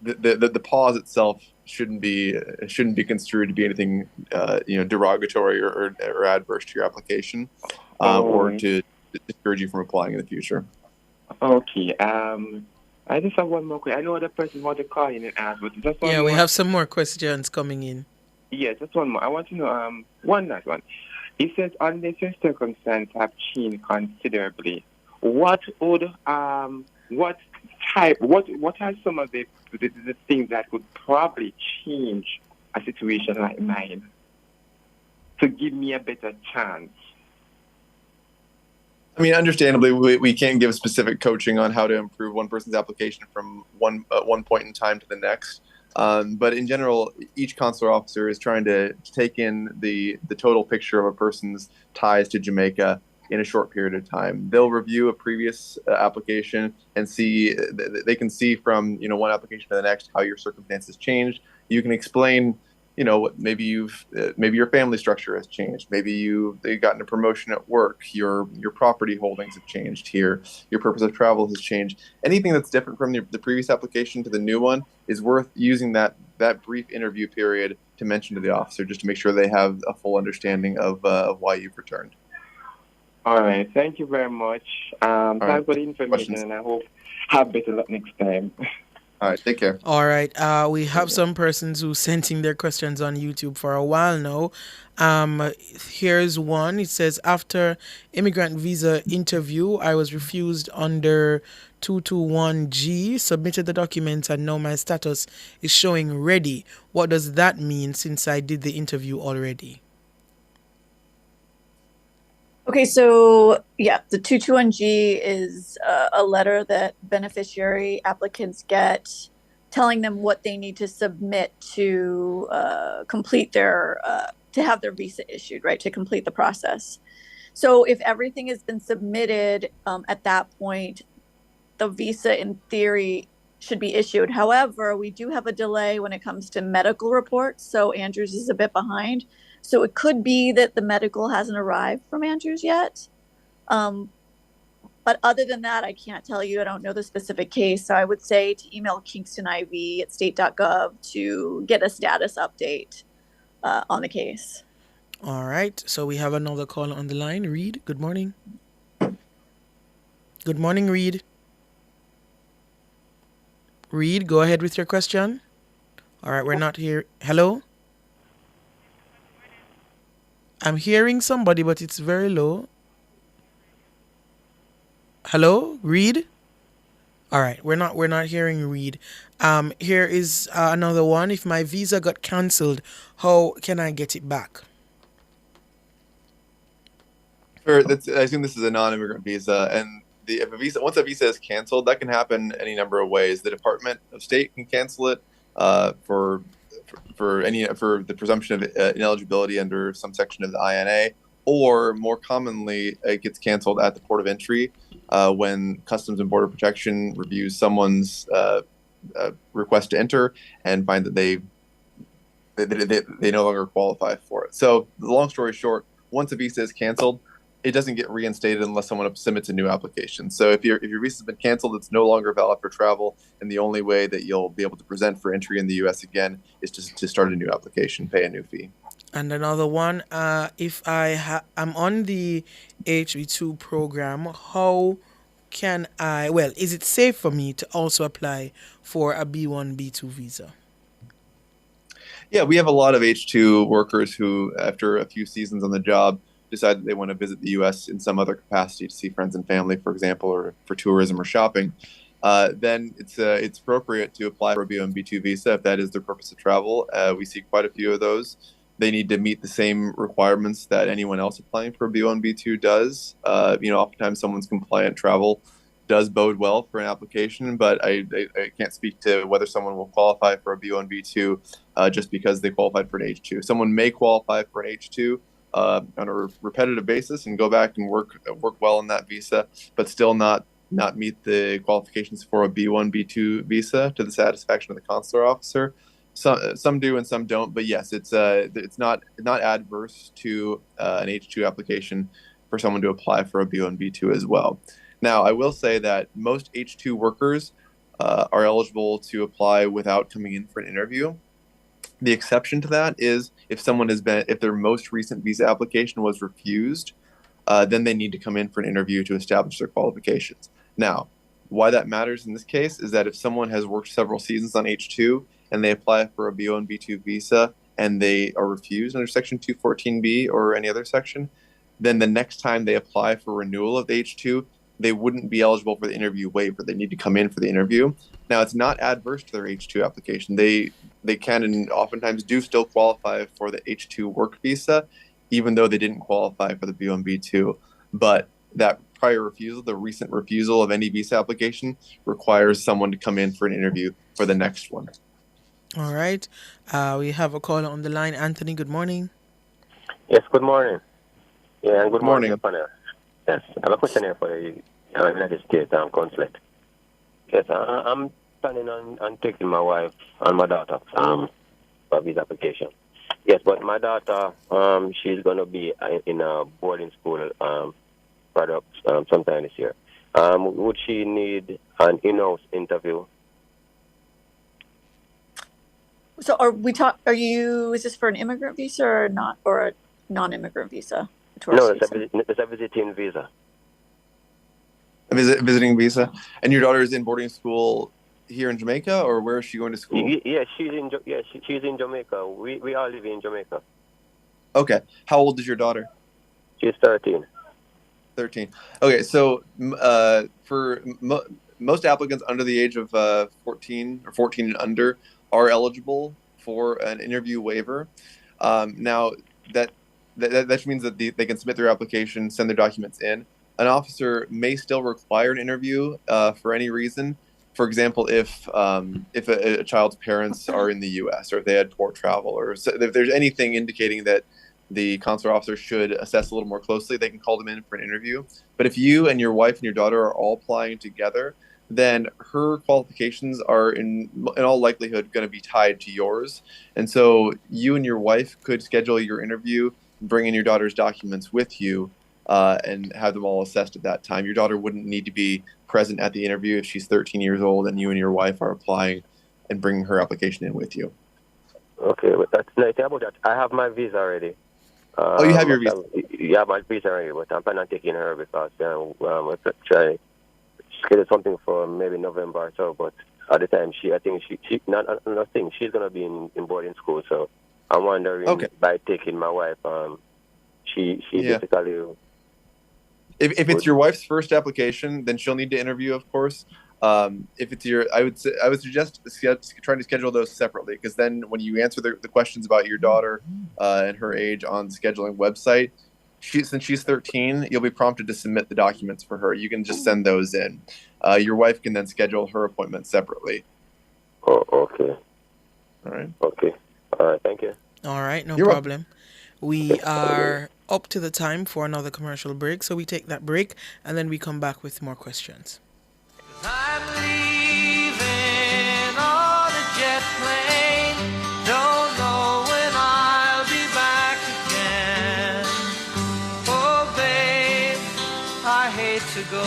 S10: the pause itself shouldn't be construed to be anything derogatory or adverse to your application, or to discourage you from applying in the future.
S19: Okay. I just have one more question. I know other persons want to call in and ask, but just one more.
S5: We have some more questions coming in.
S19: Yeah, just one more. I want to know one last one. It says, unless your circumstances have changed considerably, what are some of the things that could probably change a situation like mine to give me a better chance?
S10: I mean, understandably, we can't give specific coaching on how to improve one person's application from one point in time to the next. But in general, each consular officer is trying to take in the total picture of a person's ties to Jamaica in a short period of time. They'll review a previous application and see, they can see from one application to the next how your circumstances changed. You can explain, maybe your family structure has changed. Maybe you've gotten a promotion at work. Your property holdings have changed here. Your purpose of travel has changed. Anything that's different from the previous application to the new one is worth using that brief interview period to mention to the officer, just to make sure they have a full understanding of why you've returned.
S19: All right. Thank you very much. Thanks for the information,
S10: Questions?
S19: and I hope have better luck next time.
S10: All right. Take care.
S5: All right. We have some persons who sent in their questions on YouTube for a while now. Here's one. It says, after immigrant visa interview, I was refused under 221G, submitted the documents, and now my status is showing ready. What does that mean since I did the interview already?
S9: Okay, so the 221G is a letter that beneficiary applicants get telling them what they need to submit to complete their, to have their visa issued, right, to complete the process. So if everything has been submitted at that point, the visa in theory should be issued. However, we do have a delay when it comes to medical reports, so Andrews is a bit behind. So it could be that the medical hasn't arrived from Andrews yet. But other than that, I can't tell you. I don't know the specific case. So I would say to email KingstoNIV@state.gov to get a status update on the case.
S5: All right. So we have another call on the line. Reed, good morning. Good morning, Reed. Reed, go ahead with your question. All right, we're not here. Hello? I'm hearing somebody, but it's very low. Hello, Reed. All right, we're not hearing Reed. Here is another one. If my visa got cancelled, how can I get it back?
S10: I assume this is a non-immigrant visa, and if a visa once a visa is canceled, that can happen any number of ways. The Department of State can cancel it for the presumption of ineligibility under some section of the INA, or more commonly, it gets canceled at the port of entry when Customs and Border Protection reviews someone's request to enter and find that they no longer qualify for it. So, the long story short, once a visa is canceled, it doesn't get reinstated unless someone submits a new application. So if your visa's been canceled, it's no longer valid for travel, and the only way that you'll be able to present for entry in the U.S. again is to start a new application, pay a new fee.
S5: And another one, if I'm on the HB2 program, how can is it safe for me to also apply for a B1, B2 visa?
S10: Yeah, we have a lot of H2 workers who, after a few seasons on the job, decide that they want to visit the U.S. in some other capacity to see friends and family, for example, or for tourism or shopping. Then it's appropriate to apply for a B1, B2 visa if that is their purpose of travel. We see quite a few of those. They need to meet the same requirements that anyone else applying for a B1, B2 does. Oftentimes someone's compliant travel does bode well for an application, but I can't speak to whether someone will qualify for a B1, B2 just because they qualified for an H2. Someone may qualify for an H2 on a repetitive basis and go back and work well in that visa, but still not meet the qualifications for a B1, B2 visa to the satisfaction of the consular officer. Some do and some don't, but yes, it's not adverse to an H2 application for someone to apply for a B1, B2 as well. Now, I will say that most H2 workers are eligible to apply without coming in for an interview. The exception to that is if their most recent visa application was refused, then they need to come in for an interview to establish their qualifications. Now, why that matters in this case is that if someone has worked several seasons on H2 and they apply for a B1, B2 visa and they are refused under Section 214B or any other section, then the next time they apply for renewal of the H2, they wouldn't be eligible for the interview waiver. They need to come in for the interview. Now, it's not adverse to their H2 application. They can and oftentimes do still qualify for the H2 work visa, even though they didn't qualify for the B1, B2. But that prior refusal, the recent refusal of any visa application, requires someone to come in for an interview for the next one.
S5: All right. We have a caller on the line. Anthony, good morning.
S20: Yes, good morning. Yeah, and good morning. Yes, I have a question here for the United States Consulate. Yes, I'm planning on taking my wife and my daughter for a visa application. Yes, but my daughter, she's going to be in a boarding school product sometime this year. Would she need an in-house interview?
S9: So is this for an immigrant visa or not, or a non-immigrant visa?
S20: No, it's a visiting visa.
S10: A visiting visa. And your daughter is in boarding school here in Jamaica, or where is she going to school?
S20: Yeah, she's in Jamaica. We all live in Jamaica.
S10: Okay. How old is your daughter?
S20: She's 13.
S10: 13. Okay, so for most applicants under the age of 14 or 14 and under are eligible for an interview waiver. Now, that means that they can submit their application, send their documents in. An officer may still require an interview for any reason. For example, if a child's parents are in the U.S. or if they had poor travel, or if there's anything indicating that the consular officer should assess a little more closely, they can call them in for an interview. But if you and your wife and your daughter are all applying together, then her qualifications are in all likelihood going to be tied to yours. And so you and your wife could schedule your interview, bring in your daughter's documents with you, and have them all assessed at that time. Your daughter wouldn't need to be present at the interview if she's 13 years old and you and your wife are applying and bringing her application in with you.
S20: Okay, but that's nice about that. I have my visa already.
S10: You have your visa?
S20: Yeah, my visa already, but I'm planning on taking her because we're trying to schedule something for maybe November or so, but at the time, she's going to be in boarding school, so I'm wondering by taking my wife, she basically...
S10: If it's your wife's first application, then she'll need to interview, of course. If it's I would suggest trying to schedule those separately, because then when you answer the questions about your daughter and her age on the scheduling website, since she's 13, you'll be prompted to submit the documents for her. You can just send those in. Your wife can then schedule her appointment separately.
S20: Oh, okay.
S10: All right.
S20: Okay. All right. Thank you.
S5: All right, no problem. We are up to the time for another commercial break, so we take that break and then we come back with more questions.
S8: I'm leaving on a jet plane. Don't know when I'll be back again. Oh, babe, I hate to go.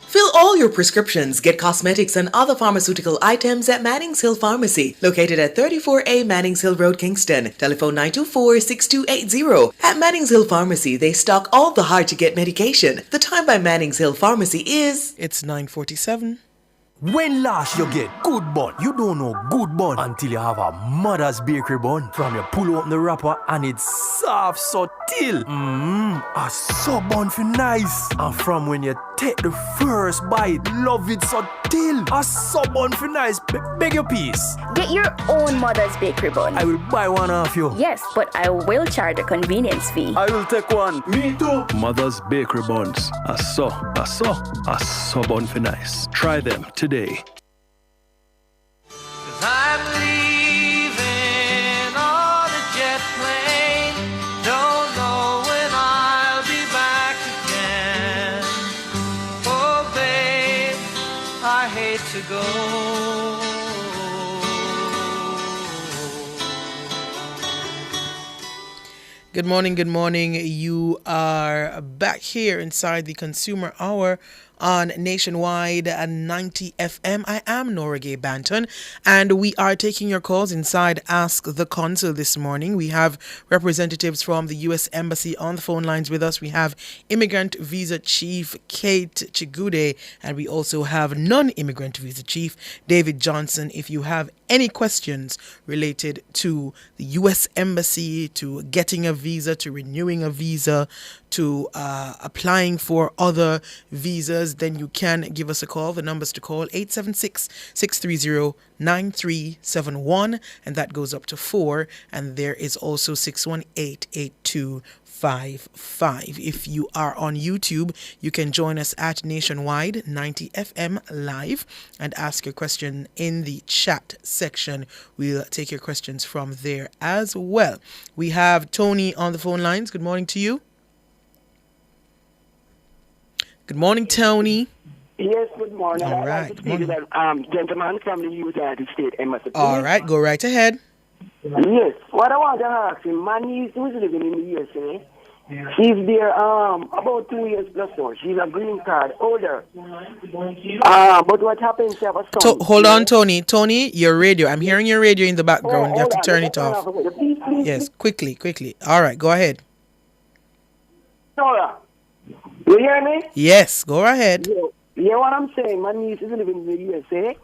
S21: Fill all your prescriptions, get cosmetics and other pharmaceutical items at Mannings Hill Pharmacy, located at 34A Mannings Hill Road, Kingston. Telephone 924-6280. At Mannings Hill Pharmacy, they stock all the hard-to-get medication. The time by Mannings Hill Pharmacy is...
S5: It's 9:47.
S11: When last you get good bun, you don't know good bun until you have a mother's bakery bun. From you pull open the wrapper and it's soft so till. A so bun for nice. And from when you take the first bite, love it so till. A so bun for nice. Beg your piece.
S12: Get your own mother's bakery bun.
S11: I will buy one off you.
S12: Yes, but I will charge a convenience fee.
S11: I will take one. Me too. Mother's bakery buns. A so bun for nice. Try them today.
S8: I'm leaving on a jet plane. Don't know when I'll be back again. Oh, babe, I hate to go.
S5: Good morning, good morning. You are back here inside the Consumer Hour on Nationwide 90 FM. I am Nora Gay Banton, and we are taking your calls inside Ask the Consul this morning. We have representatives from the U.S. Embassy on the phone lines with us. We have Immigrant Visa Chief Kate Chigude, and we also have Non-Immigrant Visa Chief David Johnson. If you have any questions related to the U.S. Embassy, to getting a visa, to renewing a visa, to applying for other visas, then you can give us a call. The numbers to call 876-630-9371, and that goes up to 4. And there is also 618-8255. If you are on YouTube, you can join us at Nationwide 90 FM live and ask your question in the chat section. We'll take your questions from there as well. We have Tony on the phone lines. Good morning to you. Good morning, Tony.
S22: Yes, good morning.
S5: All right.
S22: I'd like to speak to that gentleman from the United States Embassy.
S5: All right, go right ahead.
S22: Yes. What I want to ask him, my niece who's living in the USA, she's there about 2 years plus now. She's a green card holder. But what happens, she have a son.
S5: Hold on, Tony. Tony, your radio. I'm hearing your radio in the background. You have to turn it off.
S22: Please.
S5: Yes, quickly. All right, go ahead.
S22: Nora, you hear me?
S5: Yes, go ahead.
S22: You hear what I'm saying? My niece is living in the USA.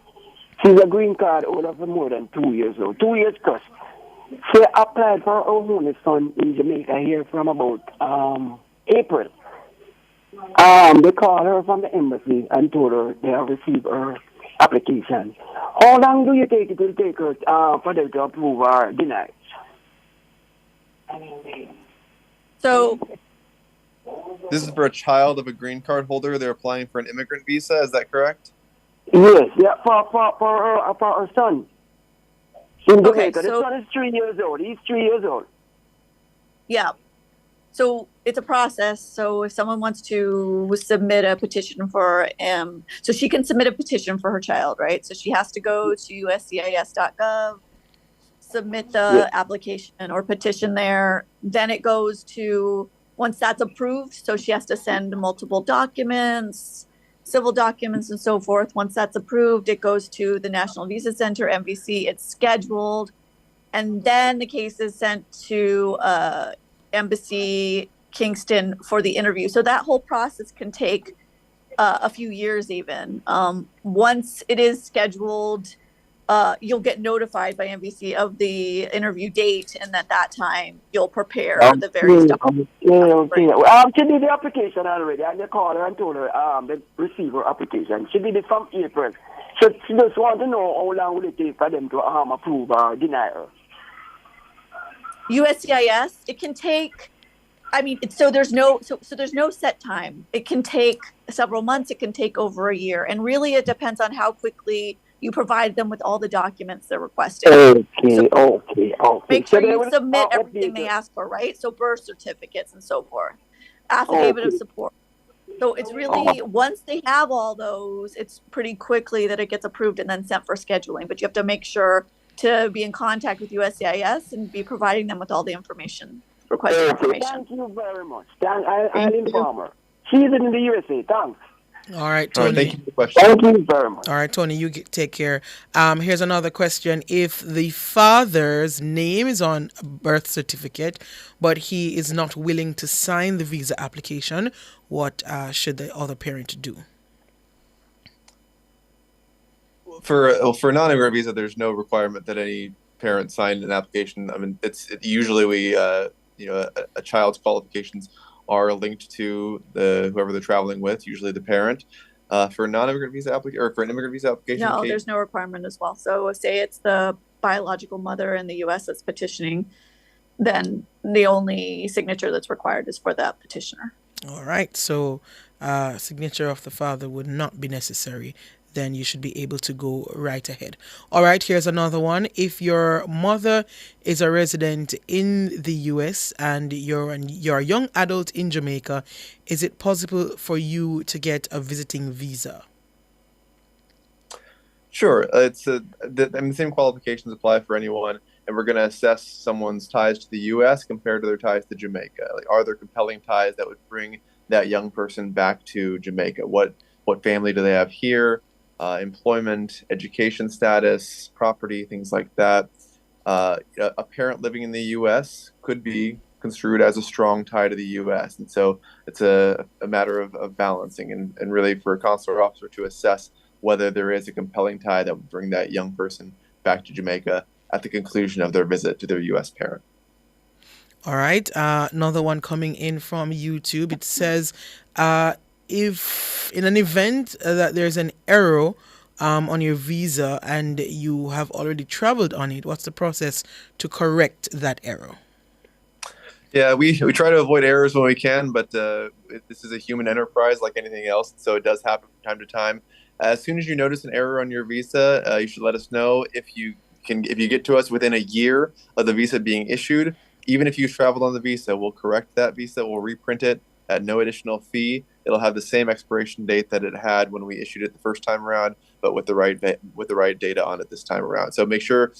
S22: She's a green card holder for more than 2 years now. 2 years plus. She applied for her only son in Jamaica here from about April. They called her from the embassy and told her they have received her application. How long do you think it will take her for them to approve or deny?
S9: So
S10: This is for a child of a green card holder. They're applying for an immigrant visa. Is that correct?
S22: Yes, for her son. In Jamaica.
S9: Okay,
S22: The son is 3 years old. He's 3 years old.
S9: yeah. So it's a process. So if someone wants to submit a petition for so she can submit a petition for her child, right? So she has to go to uscis.gov, submit the application or petition there. Then it goes to, once that's approved, so she has to send multiple documents, civil documents and so forth. Once that's approved, it goes to the National Visa Center, MVC. It's scheduled. And then the case is sent to Embassy Kingston for the interview. So that whole process can take a few years even. Once it is scheduled, you'll get notified by NBC of the interview date, and at that time you'll prepare the various documents.
S22: Okay. She did the application already, and they called her and told her they received her application. She did it from April. So she just want to know how long will it take for them to approve or deny her.
S9: USCIS, it can take. I mean, there's no set time. It can take several months. It can take over a year, and really, it depends on how quickly you provide them with all the documents they're requesting.
S22: Okay.
S9: Make sure you submit everything they ask for, right? So birth certificates and so forth, affidavit of support. So it's really, once they have all those, it's pretty quickly that it gets approved and then sent for scheduling. But you have to make sure to be in contact with USCIS and be providing them with all the information, requested information.
S22: Thank you very much. I'll inform her. She's in the USA. Thanks.
S5: All right, Tony.
S10: Thank you for the question.
S22: Thank you very much.
S5: All right, Tony, you take care. Here's another question. If the father's name is on a birth certificate, but he is not willing to sign the visa application, what should the other parent do?
S10: For a non-immigrant visa, there's no requirement that any parent sign an application. I mean, usually a child's qualifications are linked to whoever they're traveling with, usually the parent. For a non-immigrant visa application or for an immigrant visa application,
S9: No, there's no requirement as well. So say it's the biological mother in the U.S. that's petitioning, then the only signature that's required is for that petitioner.
S5: All right, so signature of the father would not be necessary. Then you should be able to go right ahead. All right, here's another one. If your mother is a resident in the U.S. and you're a young adult in Jamaica, is it possible for you to get a visiting visa?
S10: Sure. The same qualifications apply for anyone, and we're going to assess someone's ties to the U.S. compared to their ties to Jamaica. Like, are there compelling ties that would bring that young person back to Jamaica? What family do they have here? Employment, education status, property, things like that. A parent living in the U.S. could be construed as a strong tie to the U.S. And so it's a matter of balancing and really for a consular officer to assess whether there is a compelling tie that would bring that young person back to Jamaica at the conclusion of their visit to their U.S. parent.
S5: All right. Another one coming in from YouTube. It says, if in an event that there's an error on your visa and you have already traveled on it, what's the process to correct that error?
S10: Yeah, we try to avoid errors when we can, but this is a human enterprise like anything else, so it does happen from time to time. As soon as you notice an error on your visa, you should let us know. If you get to us within a year of the visa being issued, even if you traveled on the visa, we'll correct that visa, we'll reprint it at no additional fee. It'll have the same expiration date that it had when we issued it the first time around, but with the right data on it this time around. So make sure,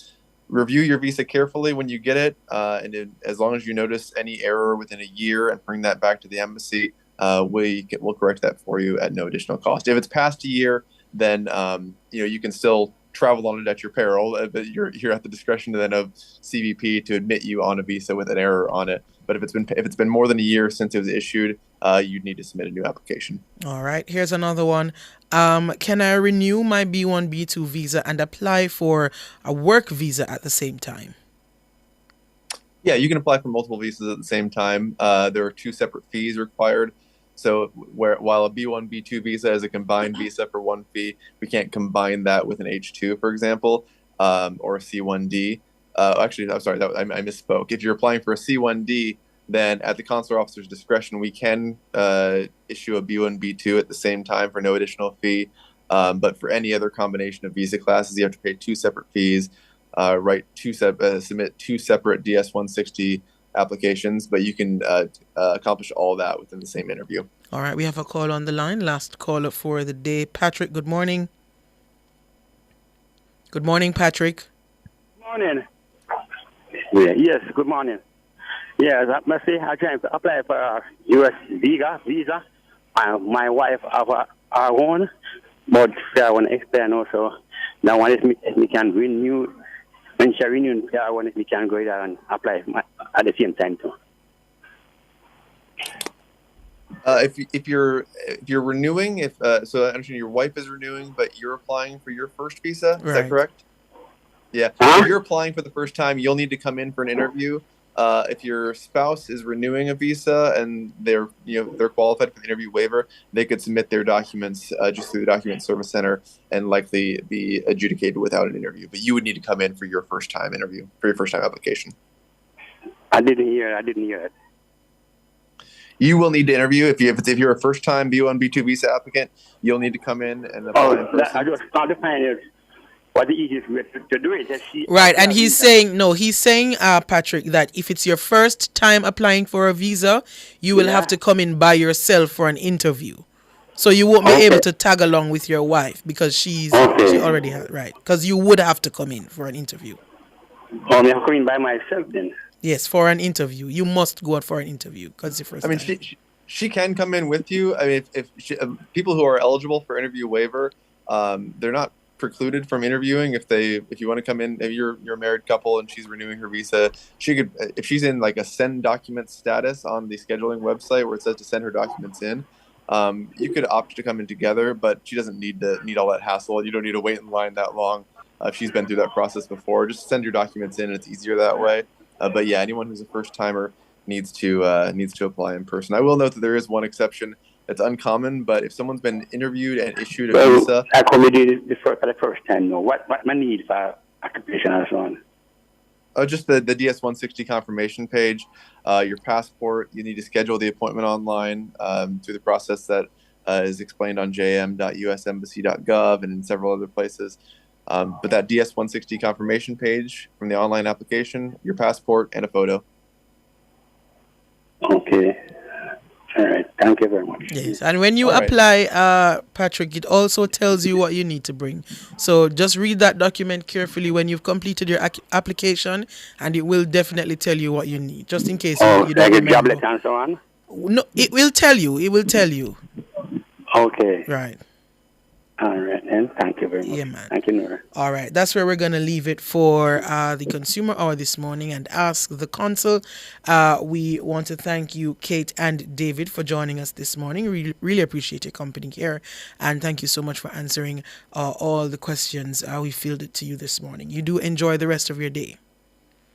S10: review your visa carefully when you get it, and as long as you notice any error within a year and bring that back to the embassy, we'll correct that for you at no additional cost. If it's past a year, then you can still travel on it at your peril, but you're at the discretion then of CBP to admit you on a visa with an error on it. But if it's been more than a year since it was issued, you'd need to submit a new application.
S5: All right. Here's another one. Can I renew my B1, B2 visa and apply for a work visa at the same time?
S10: Yeah, you can apply for multiple visas at the same time. There are 2 separate fees required. So while a B1, B2 visa is a combined visa for one fee, we can't combine that with an H2, for example, or a C1D. Actually, I'm sorry, I misspoke. If you're applying for a C1D, then at the consular officer's discretion, we can issue a B1, B2 at the same time for no additional fee. But for any other combination of visa classes, you have to pay 2 separate fees, submit 2 separate DS-160 applications, but you can accomplish all that within the same interview.
S5: All right, we have a call on the line. Last caller for the day. Patrick, good morning. Good morning, Patrick.
S1: Good morning. Yeah, yes, good morning. Yes, I must say I'm trying to apply for a U.S. visa. My wife have our own, but I want to expand also. Now, one is we can renew. When she renews, I want we can go there and apply at the same time too.
S10: If you're renewing, so I understand your wife is renewing, but you're applying for your first visa. Is that correct? Yeah. If you're applying for the first time, you'll need to come in for an interview. If your spouse is renewing a visa and they're qualified for the interview waiver, they could submit their documents just through the Document Service Center and likely be adjudicated without an interview. But you would need to come in for your first time interview, for your first time application.
S1: I didn't hear it.
S10: You will need to interview if you're a first time B1 B2 visa applicant. You'll need to come in and apply in person.
S1: I just found to find out what the easiest way to do it.
S5: Right, and he's saying, Patrick, that if it's your first time applying for a visa, you will have to come in by yourself for an interview. So you won't be able to tag along with your wife because she already had, right? Because you would have to come in for an interview.
S1: Oh, I'm coming by myself then.
S5: Yes, for an interview. You must go out for an interview because it's the first time.
S10: She can come in with you. I mean, if people who are eligible for interview waiver, they're not precluded from interviewing. If you want to come in, if you're a married couple and she's renewing her visa, she could, if she's in like a send documents status on the scheduling website where it says to send her documents in, you could opt to come in together, but she doesn't need all that hassle. You don't need to wait in line that long. If she's been through that process before, just send your documents in and it's easier that way. But yeah, anyone who's a first timer needs to apply in person. I will note that there is one exception that's uncommon, but if someone's been interviewed and issued a visa,
S1: accommodated for the first time. No, what my need for occupation and so on.
S10: Oh, just the DS-160 confirmation page, your passport. You need to schedule the appointment online through the process that is explained on jm.usembassy.gov and in several other places. But that DS-160 confirmation page from the online application, your passport, and a photo.
S1: Okay. All right. Thank you very much.
S5: Yes. And when you apply, Patrick, it also tells you what you need to bring. So just read that document carefully when you've completed your application, and it will definitely tell you what you need, just in case you don't remember.
S1: Job and so on?
S5: No, it will tell you. It will tell you.
S1: Okay.
S5: Right.
S1: All right, and thank you very much.
S5: Yeah, man.
S1: Thank you, Nora.
S5: All right, that's where we're going to leave it for the Consumer Hour this morning and Ask the Consul. We want to thank you, Kate and David, for joining us this morning. Really appreciate your company here, and thank you so much for answering all the questions we fielded to you this morning. You do enjoy the rest of your day.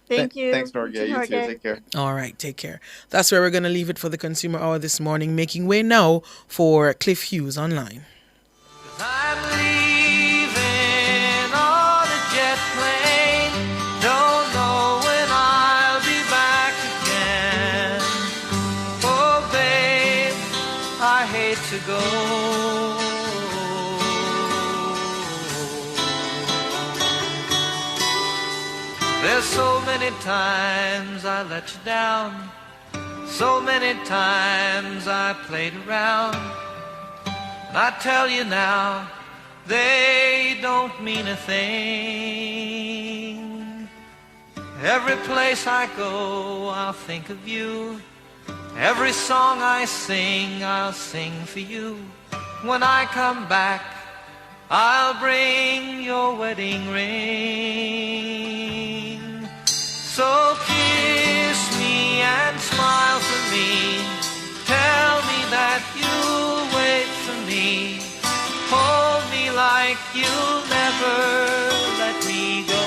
S9: Thank you.
S10: Thanks, Nora. Yeah, you too. Take care.
S5: All right, take care. That's where we're going to leave it for the Consumer Hour this morning, making way now for Cliff Hughes Online.
S8: I'm leaving on a jet plane. Don't know when I'll be back again. Oh, babe, I hate to go. There's so many times I let you down. So many times I played around. I tell you now, they don't mean a thing. Every place I go, I'll think of you. Every song I sing, I'll sing for you. When I come back, I'll bring your wedding ring. So kiss me and smile for me. Tell me that you'll wait for me. Hold me like you'll never let me go.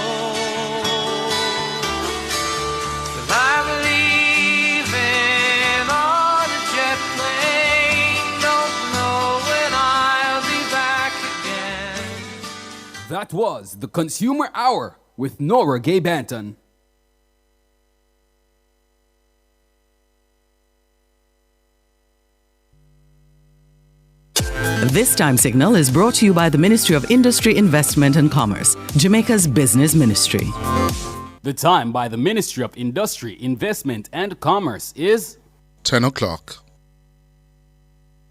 S8: 'Cause I'm leaving on a jet plane. Don't know when I'll be back again.
S6: That was the Consumer Hour with Nora Gay Banton.
S2: This time signal is brought to you by the Ministry of Industry, Investment and Commerce, Jamaica's business ministry.
S6: The time by the Ministry of Industry, Investment and Commerce is
S3: 10 o'clock.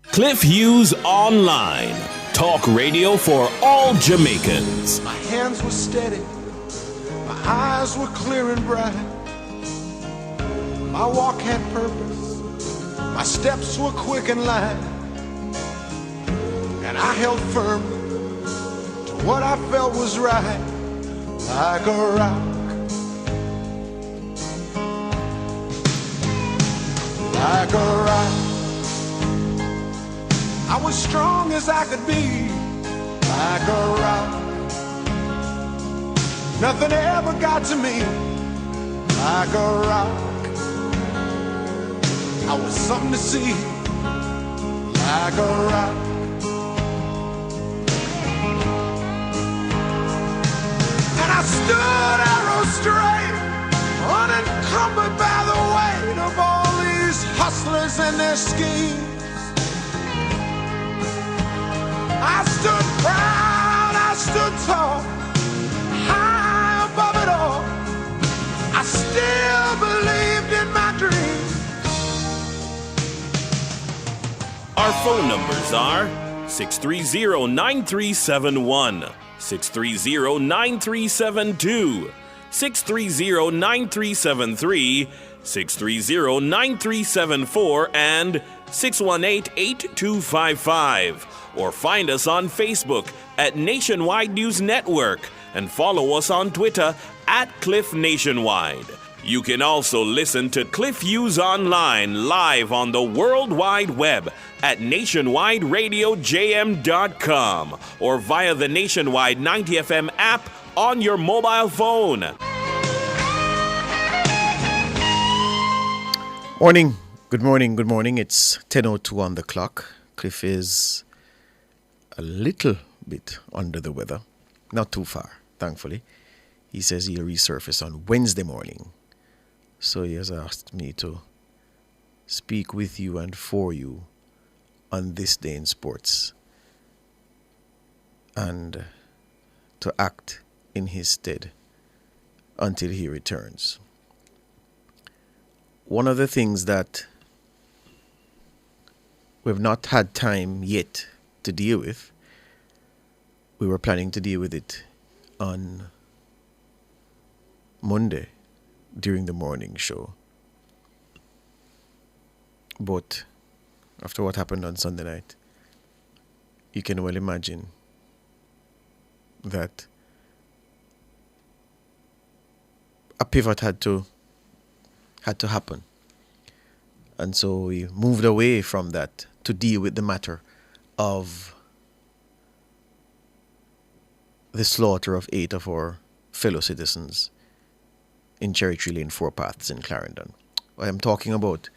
S7: Cliff Hughes Online. Talk radio for all Jamaicans.
S14: My hands were steady, my eyes were clear and bright. My walk had purpose, my steps were quick and light. And I held firm to what I felt was right, like a rock. Like a rock. I was strong as I could be, like a rock.
S3: Nothing ever got to me like a rock. I was something to see like a rock. And I stood arrow straight, unencumbered by the weight of all these hustlers and their schemes. I stood proud, I stood tall, high above it all. I still believed in my dreams.
S7: Our phone numbers are 630-9371, 630-9372, 630-9373, 630-9374, and 618-8255. Or find us on Facebook at Nationwide News Network and follow us on Twitter at Cliff Nationwide. You can also listen to Cliff Hughes online live on the World Wide Web at nationwideradiojm.com or via the Nationwide 90 FM app on your mobile phone.
S4: Morning. Good morning. Good morning. It's 10:02 on the clock. Cliff is a little bit under the weather. Not too far, thankfully. He says he'll resurface on Wednesday morning. So he has asked me to speak with you and for you on this day in sports and to act in his stead until he returns. One of the things that we've not had time yet to deal with, we were planning to deal with it on Monday during the morning show. But after what happened on Sunday night, you can well imagine that a pivot had to happen. And so we moved away from that to deal with the matter of the slaughter of 8 of our fellow citizens in Cherry Tree Lane 4 Paths in Clarendon. I am talking about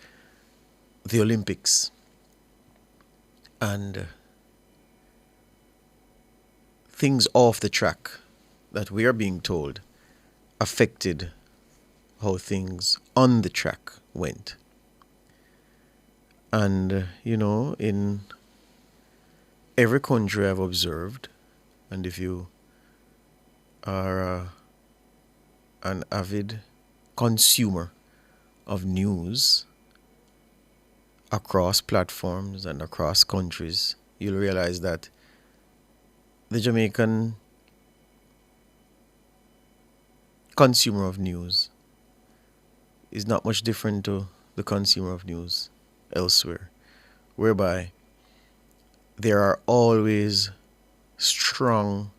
S4: the Olympics and things off the track that we are being told affected how things on the track went. And, in every country I've observed, and if you are an avid consumer of news across platforms and across countries, you'll realize that the Jamaican consumer of news is not much different to the consumer of news elsewhere, whereby there are always strong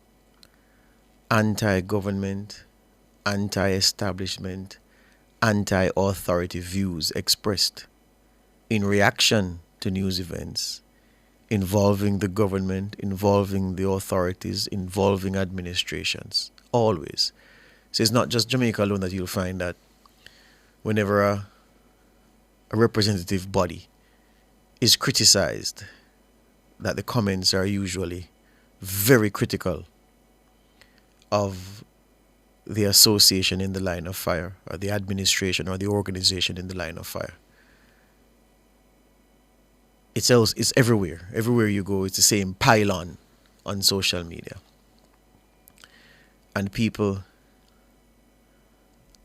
S4: anti-government, anti-establishment, anti-authority views expressed in reaction to news events involving the government, involving the authorities, involving administrations. Always. So it's not just Jamaica alone that you'll find that whenever a representative body is criticized, that the comments are usually very critical of the association in the line of fire, or the administration or the organization in the line of fire. It's everywhere. Everywhere you go, it's the same pile on social media. And people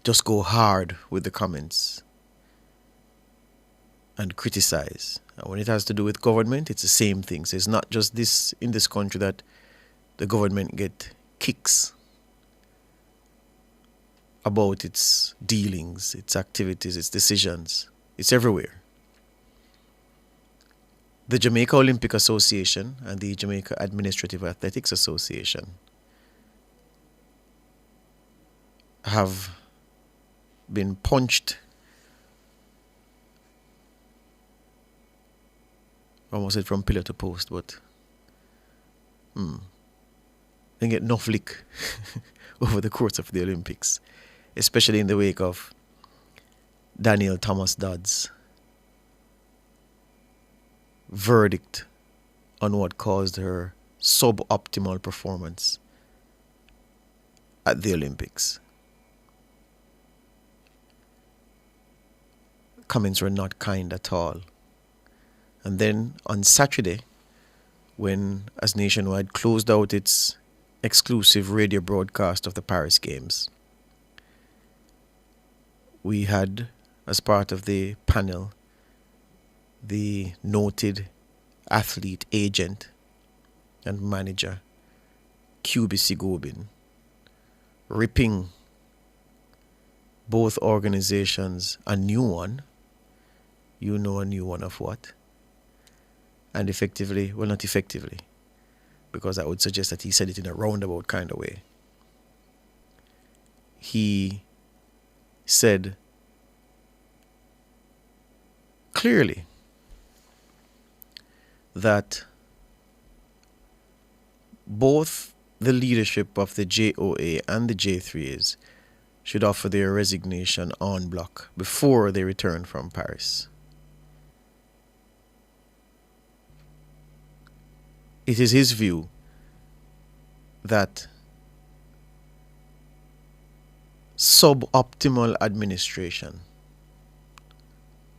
S4: just go hard with the comments and criticize. And when it has to do with government, it's the same thing. So it's not just this in this country that the government get kicks about its dealings, its activities, its decisions. It's everywhere. The Jamaica Olympic Association and the Jamaica Administrative Athletics Association have been punched, almost said from pillar to post, but didn't get enough lick over the course of the Olympics, especially in the wake of Daniel Thomas Dodd's verdict on what caused her suboptimal performance at the Olympics. Comments were not kind at all. And then on Saturday, when as Nationwide closed out its exclusive radio broadcast of the Paris Games, we had, as part of the panel, the noted athlete agent and manager Hughes ripping both organizations a new one. You know, a new one of what? And effectively, well, not effectively, because I would suggest that he said it in a roundabout kind of way. He said clearly that both the leadership of the JOA and the J3s should offer their resignation en bloc before they return from Paris. It is his view that suboptimal administration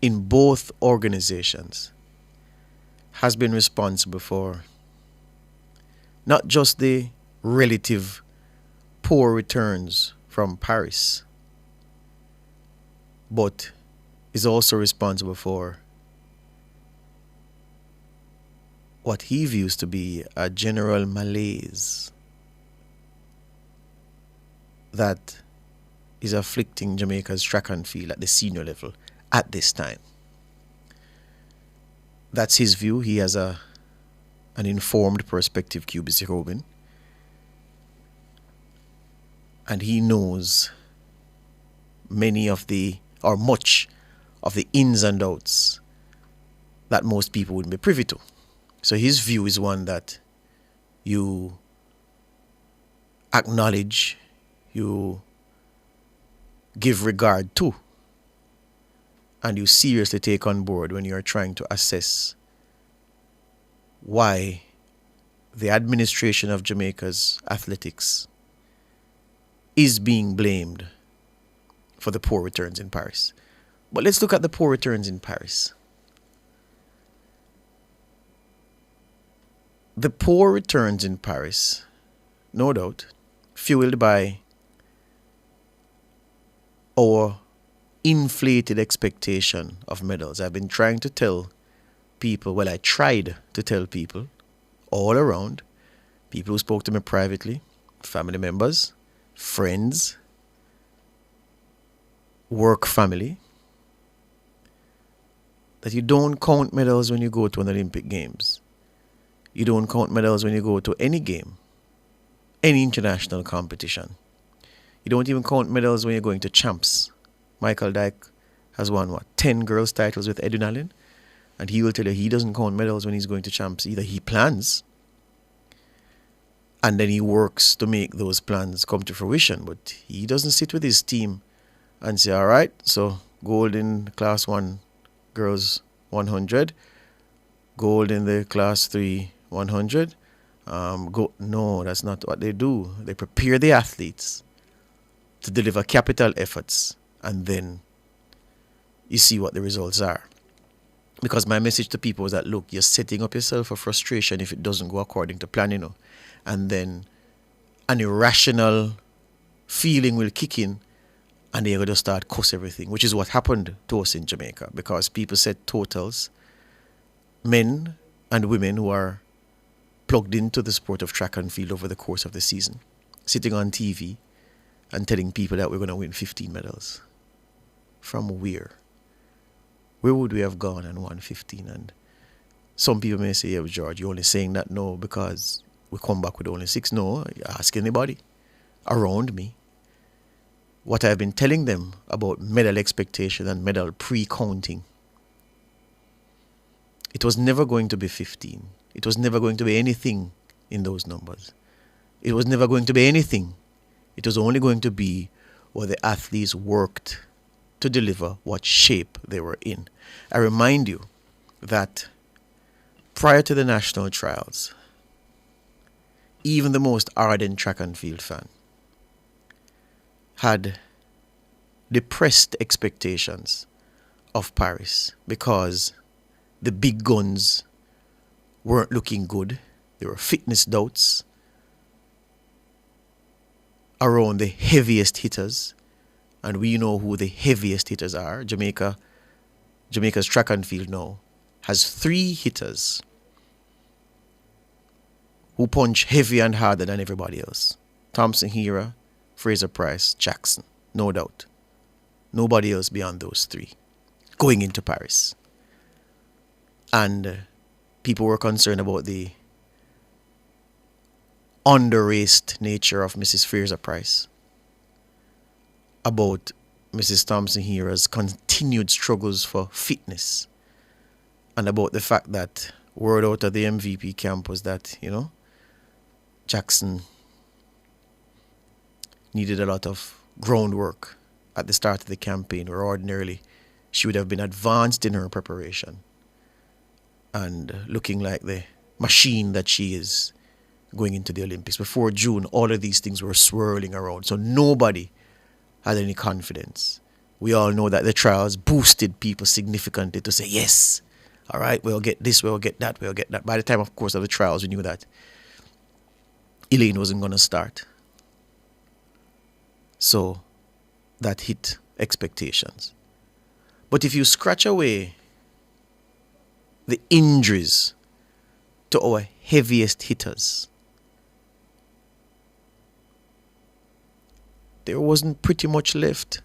S4: in both organizations has been responsible for not just the relative poor returns from Paris, but is also responsible for what he views to be a general malaise that is afflicting Jamaica's track and field at the senior level at this time. That's his view. He has an informed perspective, QBC Robin. And he knows much of the ins and outs that most people wouldn't be privy to. So his view is one that you acknowledge, you give regard to, and you seriously take on board when you're trying to assess why the administration of Jamaica's athletics is being blamed for the poor returns in Paris. But let's look at the poor returns in Paris. The poor returns in Paris, no doubt, fueled by our inflated expectation of medals. I've been trying to tell people, well, I tried to tell people all around, people who spoke to me privately, family members, friends, work family, that you don't count medals when you go to an Olympic Games. You don't count medals when you go to any game, any international competition. You don't even count medals when you're going to champs. Michael Dyke has won, 10 girls' titles with Edwin Allen? And he will tell you he doesn't count medals when he's going to champs either. He plans, and then he works to make those plans come to fruition. But he doesn't sit with his team and say, all right, so gold in Class 1 girls 100, gold in the Class 3 100. No, that's not what they do. They prepare the athletes to deliver capital efforts, and then you see what the results are. Because my message to people was that, look, you're setting up yourself for frustration if it doesn't go according to plan, and then an irrational feeling will kick in, and they're going to start cuss everything, which is what happened to us in Jamaica, because people set totals, men and women who are plugged into the sport of track and field over the course of the season, sitting on TV and telling people that we're going to win 15 medals. From where? Where would we have gone and won 15? And some people may say, yeah, George, you're only saying that now because we come back with only 6. No, ask anybody around me what I've been telling them about medal expectation and medal pre-counting. It was never going to be 15. It was never going to be anything in those numbers. It was never going to be anything. It was only going to be what the athletes worked to deliver, what shape they were in. I remind you that prior to the national trials, even the most ardent track and field fan had depressed expectations of Paris because the big guns weren't looking good. There were fitness doubts around the heaviest hitters, and we know who the heaviest hitters are. Jamaica's track and field now has 3 hitters who punch heavier and harder than everybody else. Thompson Hera, Fraser Price, Jackson, no doubt. Nobody else beyond those 3 going into Paris. And people were concerned about the under-raced nature of Mrs. Fraser Price, about Mrs. Thompson Hera's continued struggles for fitness, and about the fact that word out of the MVP camp was that, Jackson needed a lot of groundwork at the start of the campaign, where ordinarily she would have been advanced in her preparation and looking like the machine that she is going into the Olympics. Before June, all of these things were swirling around, so nobody had any confidence. We all know that the trials boosted people significantly to say, yes, all right, we'll get this, we'll get that, we'll get that. By the time, of course, of the trials, we knew that Elaine wasn't going to start. So that hit expectations. But if you scratch away the injuries to our heaviest hitters, there wasn't pretty much left.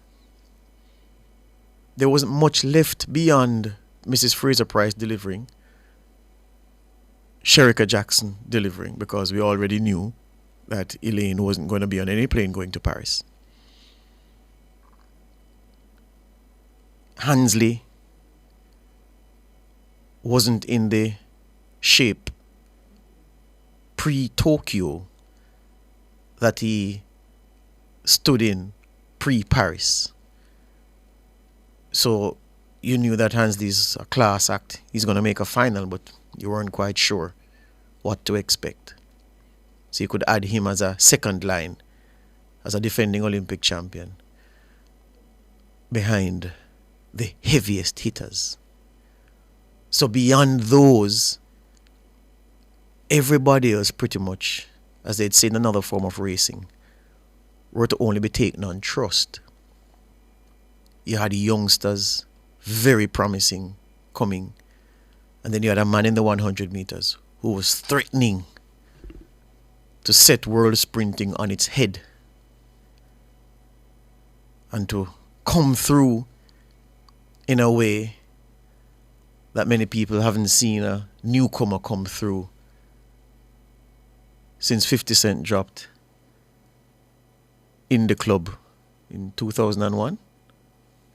S4: There wasn't much left beyond Mrs. Fraser Price delivering, Shericka Jackson delivering, because we already knew that Elaine wasn't going to be on any plane going to Paris. Hansley wasn't in the shape pre-Tokyo that he stood in pre-Paris. So you knew that Hansley's a class act. He's going to make a final, but you weren't quite sure what to expect. So you could add him as a second line, as a defending Olympic champion, behind the heaviest hitters. So beyond those, everybody else pretty much, as they'd say in another form of racing, were to only be taken on trust. You had youngsters, very promising, coming. And then you had a man in the 100 meters who was threatening to set world sprinting on its head and to come through in a way that many people haven't seen a newcomer come through since 50 Cent dropped in the club in 2001.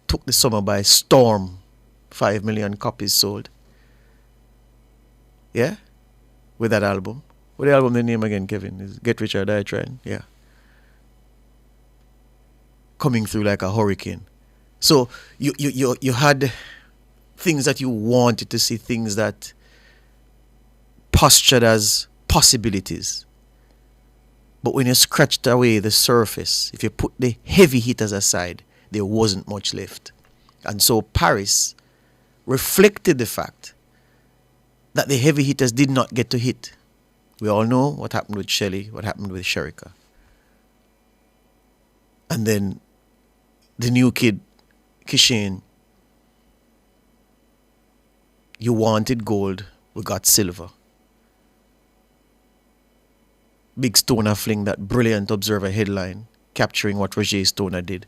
S4: Took the summer by storm. 5 million copies sold. Yeah? With that album. What the album the name again, Kevin? Is Get Rich or Die Trying? Yeah. Coming through like a hurricane. So you had things that you wanted to see, things that postured as possibilities. But when you scratched away the surface, if you put the heavy hitters aside, there wasn't much left. And so Paris reflected the fact that the heavy hitters did not get to hit. We all know what happened with Shelley, what happened with Shericka. And then the new kid, Kishane, you wanted gold, we got silver. Big Stoner fling that brilliant Observer headline, capturing what Roger Stoner did.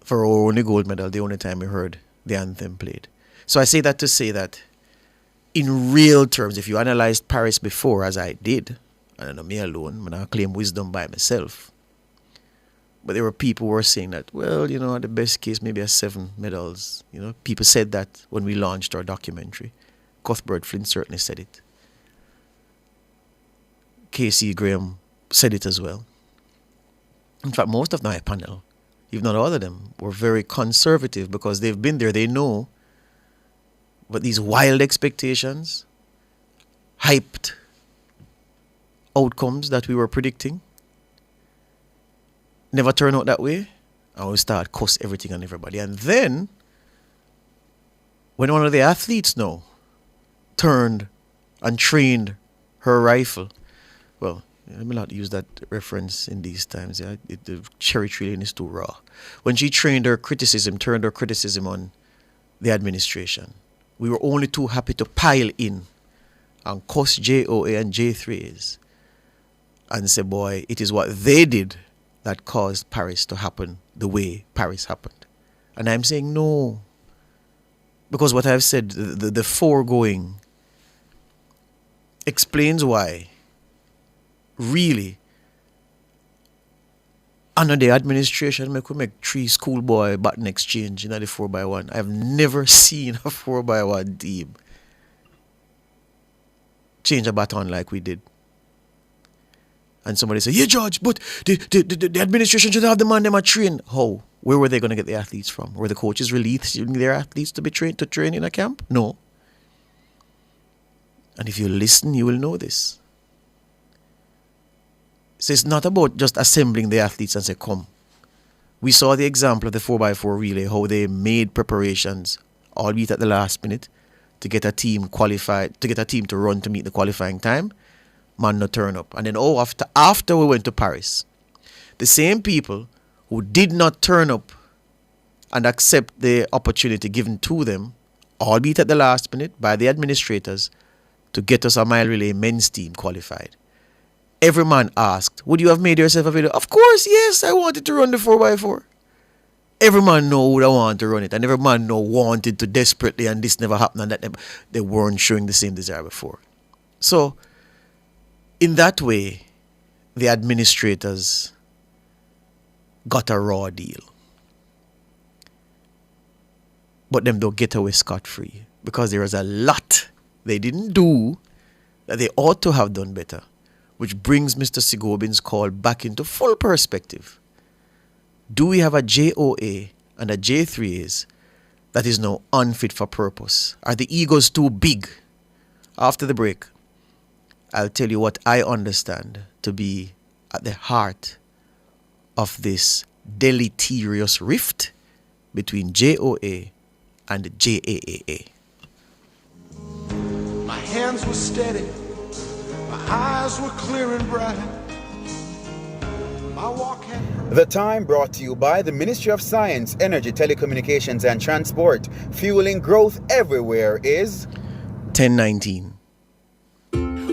S4: For our only gold medal, the only time we heard the anthem played. So I say that to say that in real terms, if you analyzed Paris before, as I did, and I know me alone, I claim wisdom by myself, but there were people who were saying that, well, at the best case, maybe a 7 medals. People said that when we launched our documentary. Cuthbert Flynn certainly said it. Casey Graham said it as well. In fact, most of my panel, if not all of them, were very conservative because they've been there, they know. But these wild expectations, hyped outcomes that we were predicting, never turn out that way. And we start cuss everything and everybody. And then, when one of the athletes now turned and trained her rifle, well, let me not use that reference in these times. Yeah, the cherry tree is too raw. When she turned her criticism on the administration, we were only too happy to pile in and cuss JOA and J3s and say, boy, it is what they did that caused Paris to happen the way Paris happened. And I'm saying no. Because what I've said, the foregoing explains why, really, under the administration, we could make 3 schoolboy baton exchange in the 4x1. I've never seen a 4x1 team change a baton like we did. And somebody say, yeah, George, but the administration should have the man them a train. How? Where were they going to get the athletes from? Were the coaches releasing their athletes to train in a camp? No. And if you listen, you will know this. So it's not about just assembling the athletes and say, come. We saw the example of the 4x4 relay, how they made preparations, albeit at the last minute, to get a team qualified, to get a team to run to meet the qualifying time. Man no turn up. And then after we went to Paris, the same people who did not turn up and accept the opportunity given to them, albeit at the last minute, by the administrators, to get us a mile relay men's team qualified. Every man asked, would you have made yourself available? Of course, yes, I wanted to run the 4x4. Every man know would I want to run it, and every man know wanted to desperately, and this never happened, and that they weren't showing the same desire before. So, in that way, the administrators got a raw deal. But them don't get away scot-free because there is a lot they didn't do that they ought to have done better, which brings Mr. Sigobin's call back into full perspective. Do we have a JOA and a J3s that is now unfit for purpose? Are the egos too big? After the break, I'll tell you what I understand to be at the heart of this deleterious rift between JOA and JAAA.
S3: My hands were steady, my eyes were clear and bright. My walk had...
S13: The Time brought to you by the Ministry of Science, Energy, Telecommunications and Transport. Fueling growth everywhere is
S4: 10:19.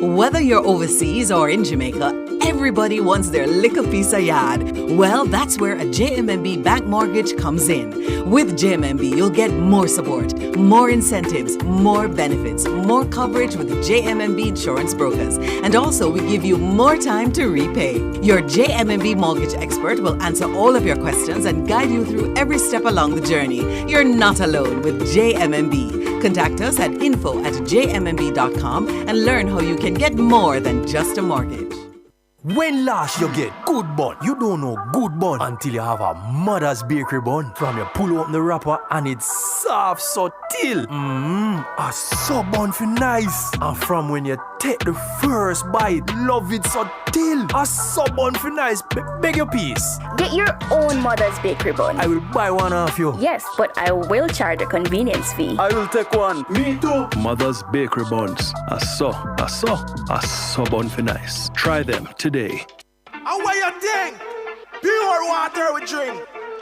S2: Whether you're overseas or in Jamaica, everybody wants their little piece of yard. Well, that's where a JMMB bank mortgage comes in. With JMMB, you'll get more support, more incentives, more benefits, more coverage with JMMB insurance brokers. And also, we give you more time to repay. Your JMMB mortgage expert will answer all of your questions and guide you through every step along the journey. You're not alone with JMMB. Contact us at info@jmmb.com and learn how you can get more than just a mortgage.
S11: When last you get good bun, you don't know good bun until you have a mother's bakery bun. From you pull open the wrapper and it's soft so till. A so bun for nice. And from when you take the first bite, love it so till. A so bun for nice. Beg your piece.
S12: Get your own mother's bakery bun.
S11: I will buy one off you.
S12: Yes, but I will charge a convenience fee.
S11: I will take one. Me too.
S15: Mother's bakery buns. A so bun for nice. Try them today.
S3: And what you think? Pure water we drink.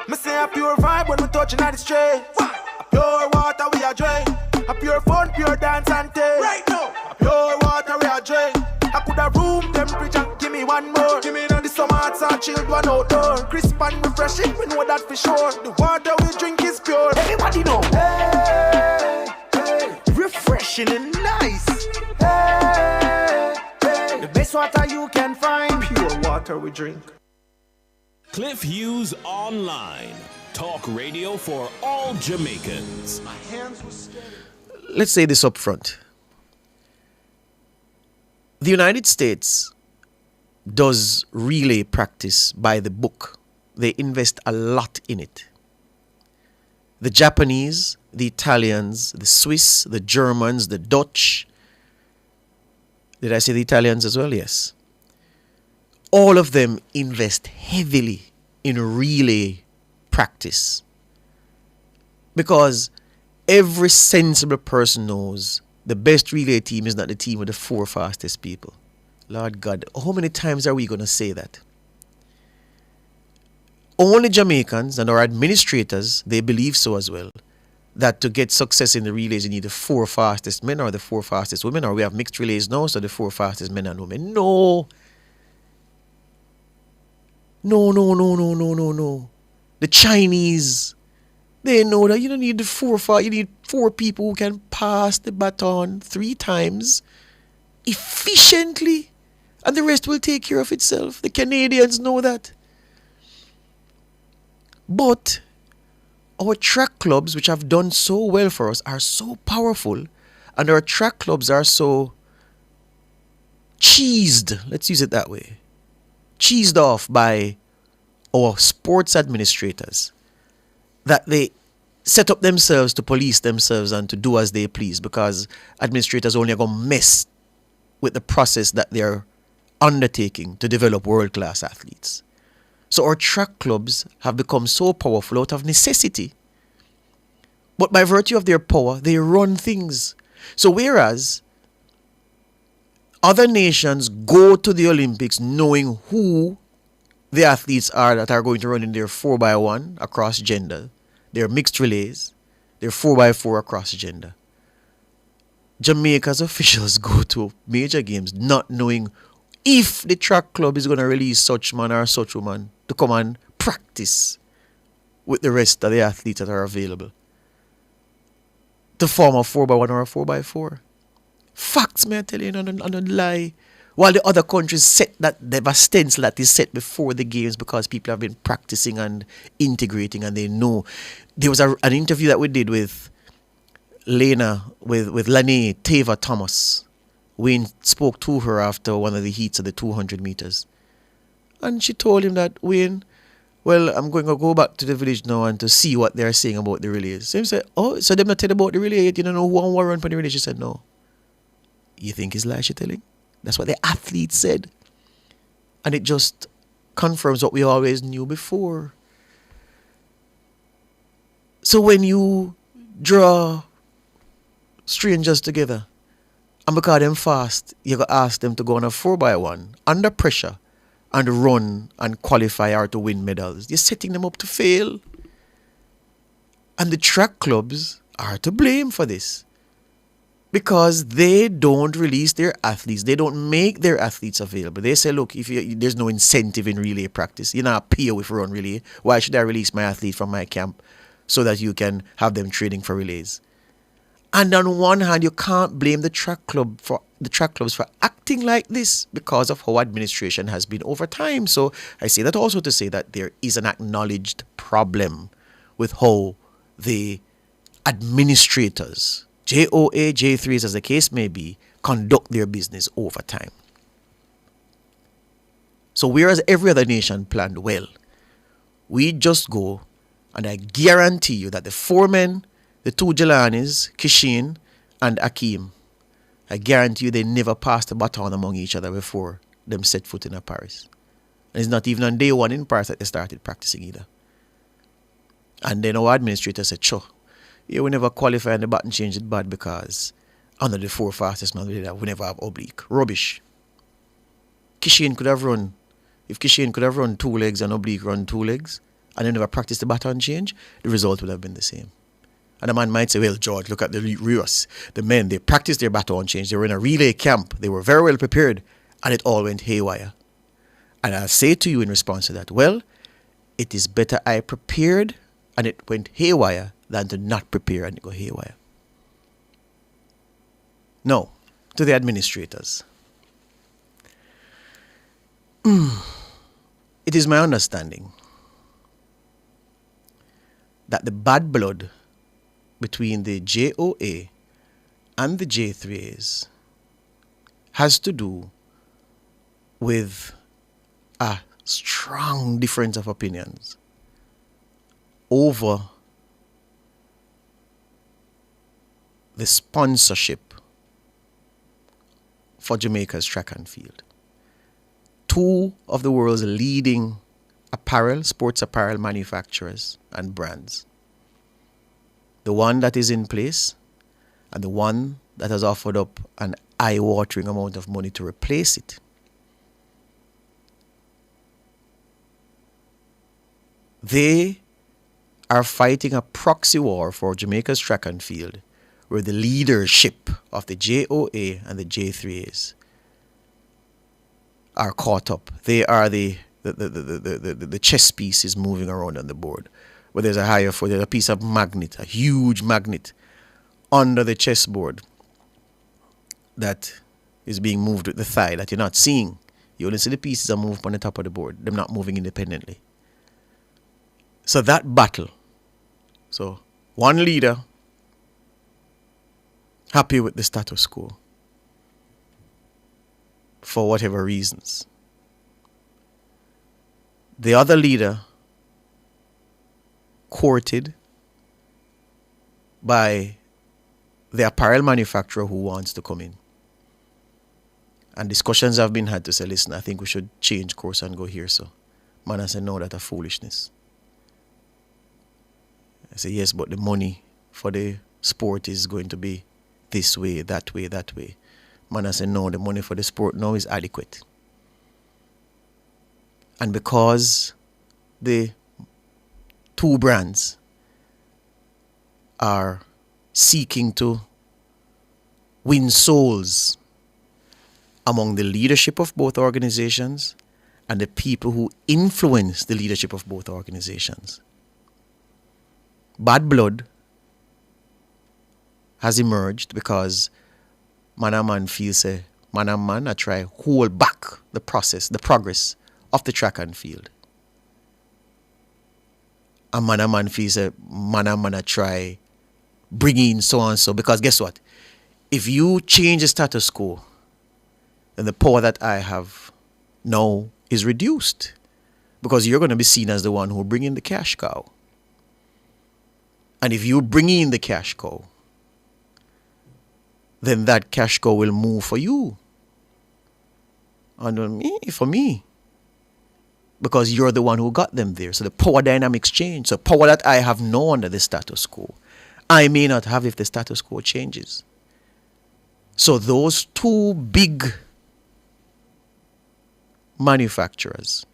S3: Me say a pure vibe when we touching on the street. A pure water we a drink. A pure fun, pure dance and take. Right now. A pure water we a drink. I could have room temperature. Give me one more. Give me the summer hearts are chilled one outdoor. Crisp and refreshing. We know that for sure. The water we drink is pure. Everybody know. Hey, hey. Refreshing and nice. Hey, hey. The best water you can find. Pure water we drink.
S7: Cliff Hughes Online. Talk radio for all Jamaicans.
S3: My hands were steady.
S4: Let's say this up front. The United States does relay practice by the book. They invest a lot in it. The Japanese, the Italians, the Swiss, the Germans, the Dutch. Did I say the Italians as well? Yes. All of them invest heavily in relay practice. Because every sensible person knows the best relay team is not the team with the 4 fastest people. Lord God, how many times are we going to say that? Only Jamaicans and our administrators, they believe so as well, that to get success in the relays, you need the 4 fastest men or the 4 fastest women, or we have mixed relays now, so the 4 fastest men and women. No. No. The Chinese, they know that you don't need the 4 you need 4 people who can pass the baton 3 times efficiently, and the rest will take care of itself. The Canadians know that. But our track clubs, which have done so well for us, are so powerful, and our track clubs are so cheesed, let's use it that way, cheesed off by our sports administrators, that they set up themselves to police themselves and to do as they please, because administrators only are going to mess with the process that they're undertaking to develop world-class athletes. So our track clubs have become so powerful out of necessity. But by virtue of their power, they run things. So whereas other nations go to the Olympics knowing who the athletes are that are going to run in their 4x1 across gender, their mixed relays, their 4x4 across gender, Jamaica's officials go to major games not knowing if the track club is going to release such man or such woman to come and practice with the rest of the athletes that are available to form a 4x1 or a 4x4. Facts, may I tell you, and don't lie. While the other countries set that, they have a stencil that is set before the games because people have been practicing and integrating, and they know. There was an interview that we did with Lena, with Lane Tava Thomas. Wayne spoke to her after one of the heats of the 200 meters. And she told him that, Wayne, well, I'm going to go back to the village now and to see what they're saying about the relays. So he said, oh, so they're not telling about the relay yet? You don't know who won run for the relay? She said, no. You think it's lies she's telling? That's what the athlete said. And it just confirms what we always knew before. So when you draw strangers together, and because them fast, you got to ask them to go on a 4x1 under pressure and run and qualify or to win medals. You're setting them up to fail. And the track clubs are to blame for this, because they don't release their athletes. They don't make their athletes available. They say, look, if there's no incentive in relay practice, you're not pay if you run relay. Why should I release my athlete from my camp so that you can have them training for relays? And on one hand, you can't blame the track clubs for acting like this because of how administration has been over time. So I say that also to say that there is an acknowledged problem with how the administrators, JOA, J3s as the case may be, conduct their business over time. So whereas every other nation planned well, we just go, and I guarantee you that the 4 men, the 2 Jelanis, Kishin and Akeem, I guarantee you they never passed the baton among each other before them set foot in Paris. And it's not even on day 1 in Paris that they started practicing either. And then our administrator said, sure, you will never qualify and the baton change it bad because under the 4 fastest man we never have oblique. Rubbish. Kishin could have run, if Kishin could have run 2 legs and oblique run 2 legs and they never practiced the baton change, the result would have been the same. And a man might say, well, George, look at the Rios. The men, they practiced their baton change. They were in a relay camp. They were very well prepared. And it all went haywire. And I'll say to you in response to that, well, it is better I prepared and it went haywire than to not prepare and it go haywire. No, to the administrators. It is my understanding that the bad blood between the JOA and the J3As has to do with a strong difference of opinions over the sponsorship for Jamaica's track and field. Two of the world's leading sports apparel manufacturers and brands. The one that is in place and the one that has offered up an eye-watering amount of money to replace it. They are fighting a proxy war for Jamaica's track and field, where the leadership of the JOA and the J3As are caught up. They are the chess pieces moving around on the board. Where there's there's a piece of magnet, a huge magnet under the chessboard that is being moved with the thigh that you're not seeing. You only see the pieces that move on the top of the board. They're not moving independently. So that battle. So one leader happy with the status quo for whatever reasons. The other leader courted by the apparel manufacturer who wants to come in. And discussions have been had to say, listen, I think we should change course and go here. So man, I said, no, that's a foolishness. I say, yes, but the money for the sport is going to be this way, that way, that way. Man, I said, no, the money for the sport now is adequate. And because the two brands are seeking to win souls among the leadership of both organizations and the people who influence the leadership of both organizations, bad blood has emerged because man and man feels man and man are try hold back the progress of the track and field. And man feels man and man are try bring in so and so, because guess what? If you change the status quo, then the power that I have now is reduced, because you're going to be seen as the one who bring in the cash cow. And if you bring in the cash cow, then that cash cow will move for you. And for me. Because you're the one who got them there. So the power dynamics change. So power that I have now under the status quo, I may not have if the status quo changes. So those two big manufacturers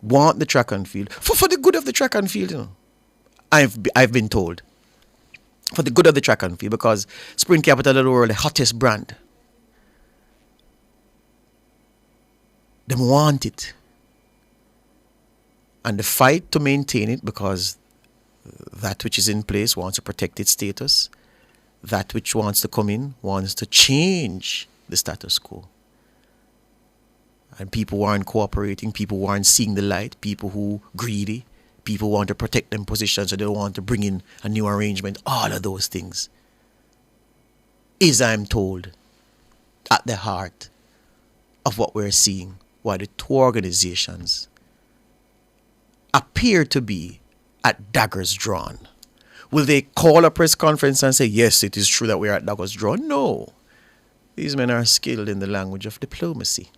S4: want the track and field for the good of the track and field, you know. I've been told, for the good of the track and field, because Sprint Capital of the world, the hottest brand, them want it, and the fight to maintain it, because that which is in place wants to protect its status, that which wants to come in wants to change the status quo. And people who aren't cooperating, people who aren't seeing the light, people who greedy, people who want to protect them positions, so they don't want to bring in a new arrangement. All of those things is, I'm told, at the heart of what we're seeing, why the two organizations appear to be at daggers drawn. Will they call a press conference and say, yes, it is true that we are at daggers drawn? No. These men are skilled in the language of diplomacy.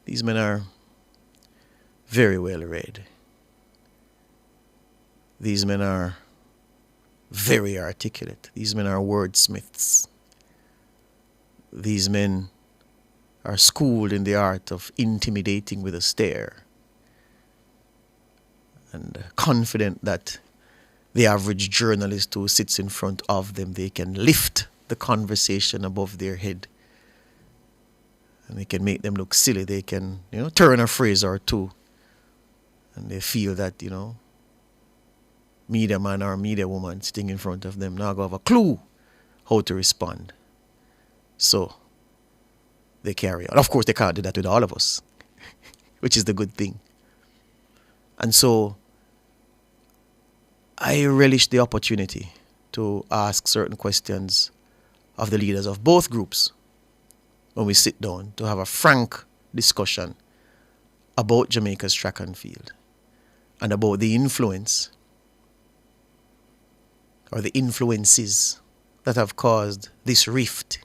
S4: These men are very well read. These men are very articulate. These men are wordsmiths. These men are schooled in the art of intimidating with a stare, and confident that the average journalist who sits in front of them, they can lift the conversation above their head, and they can make them look silly. They can, turn a phrase or two, and they feel that, media man or media woman sitting in front of them now go have a clue how to respond. So they carry on. Of course, they can't do that with all of us, which is the good thing. And so I relish the opportunity to ask certain questions of the leaders of both groups when we sit down, to have a frank discussion about Jamaica's track and field and about the influence or the influences that have caused this rift,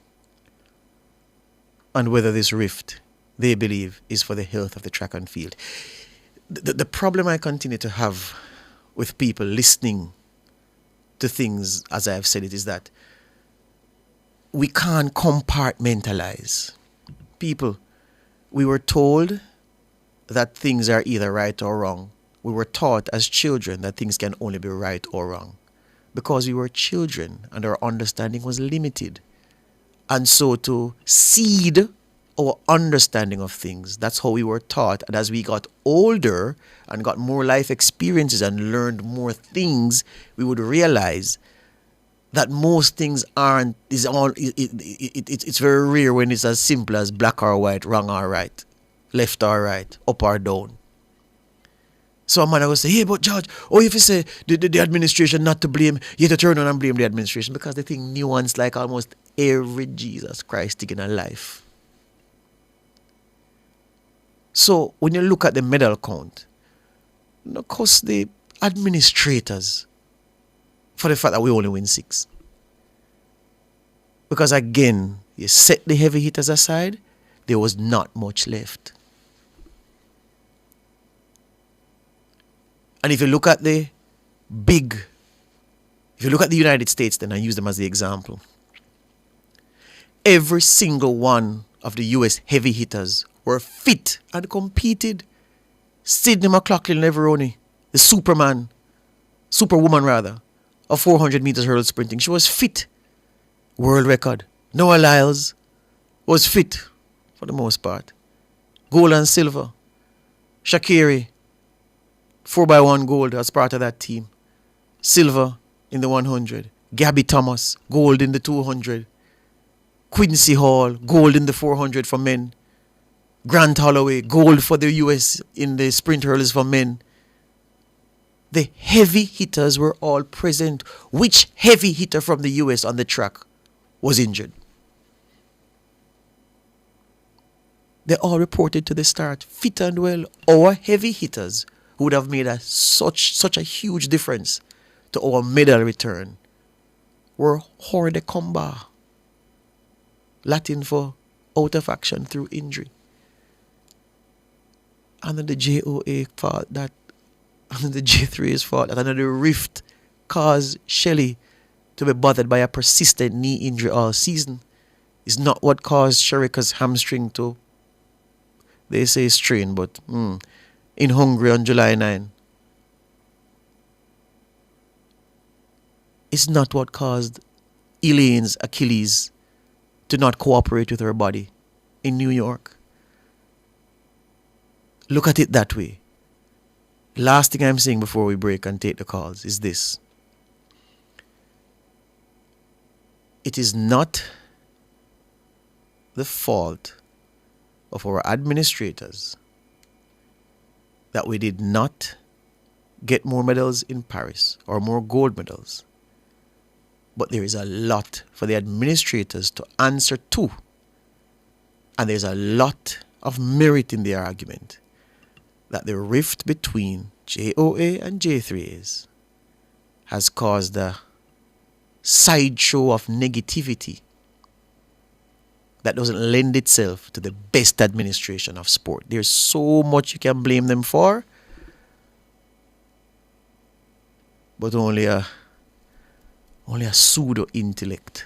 S4: and whether this rift, they believe, is for the health of the track and field. The problem I continue to have with people listening to things, as I have said it, is that we can't compartmentalize. People, we were told that things are either right or wrong. We were taught as children that things can only be right or wrong because we were children and our understanding was limited. And so to seed our understanding of things, that's how we were taught. And as we got older and got more life experiences and learned more things, we would realize that most things aren't, it's very rare when it's as simple as black or white, wrong or right, left or right, up or down. So a man will say, hey, but George, if you say the administration not to blame, you have to turn on and blame the administration, because they think nuance like almost every Jesus Christ thing in a life. So when you look at the medal count, of course the administrators for the fact that we only win 6. Because again, you set the heavy hitters aside, there was not much left. And if you look at the United States, then I use them as the example. Every single one of the US heavy hitters were fit and competed. Sidney McLaughlin Leveroni, the superwoman of 400 meters hurdle sprinting, she was fit. World record. Noah Lyles was fit for the most part. Gold and silver. Shaqiri, 4x1 gold as part of that team. Silver in the 100. Gabby Thomas, gold in the 200. Quincy Hall, gold in the 400 for men. Grant Holloway, gold for the US in the sprint hurlers for men. The heavy hitters were all present. Which heavy hitter from the US on the track was injured? They all reported to the start fit and well. Our heavy hitters who would have made such a huge difference to our medal return were hors de combat. Latin for out of action through injury. And then the JOA fault that, and then the J3's fault that another rift caused Shelley to be bothered by a persistent knee injury all season is not what caused Sherika's hamstring to, they say strain, but in Hungary on July 9. It's not what caused Elaine's Achilles to not cooperate with her body in New York. Look at it that way. Last thing I'm saying before we break and take the calls is this. It is not the fault of our administrators that we did not get more medals in Paris or more gold medals. But there is a lot for the administrators to answer to. And there's a lot of merit in their argument that the rift between JOA and J3As has caused a sideshow of negativity that doesn't lend itself to the best administration of sport. There's so much you can blame them for, but only a pseudo intellect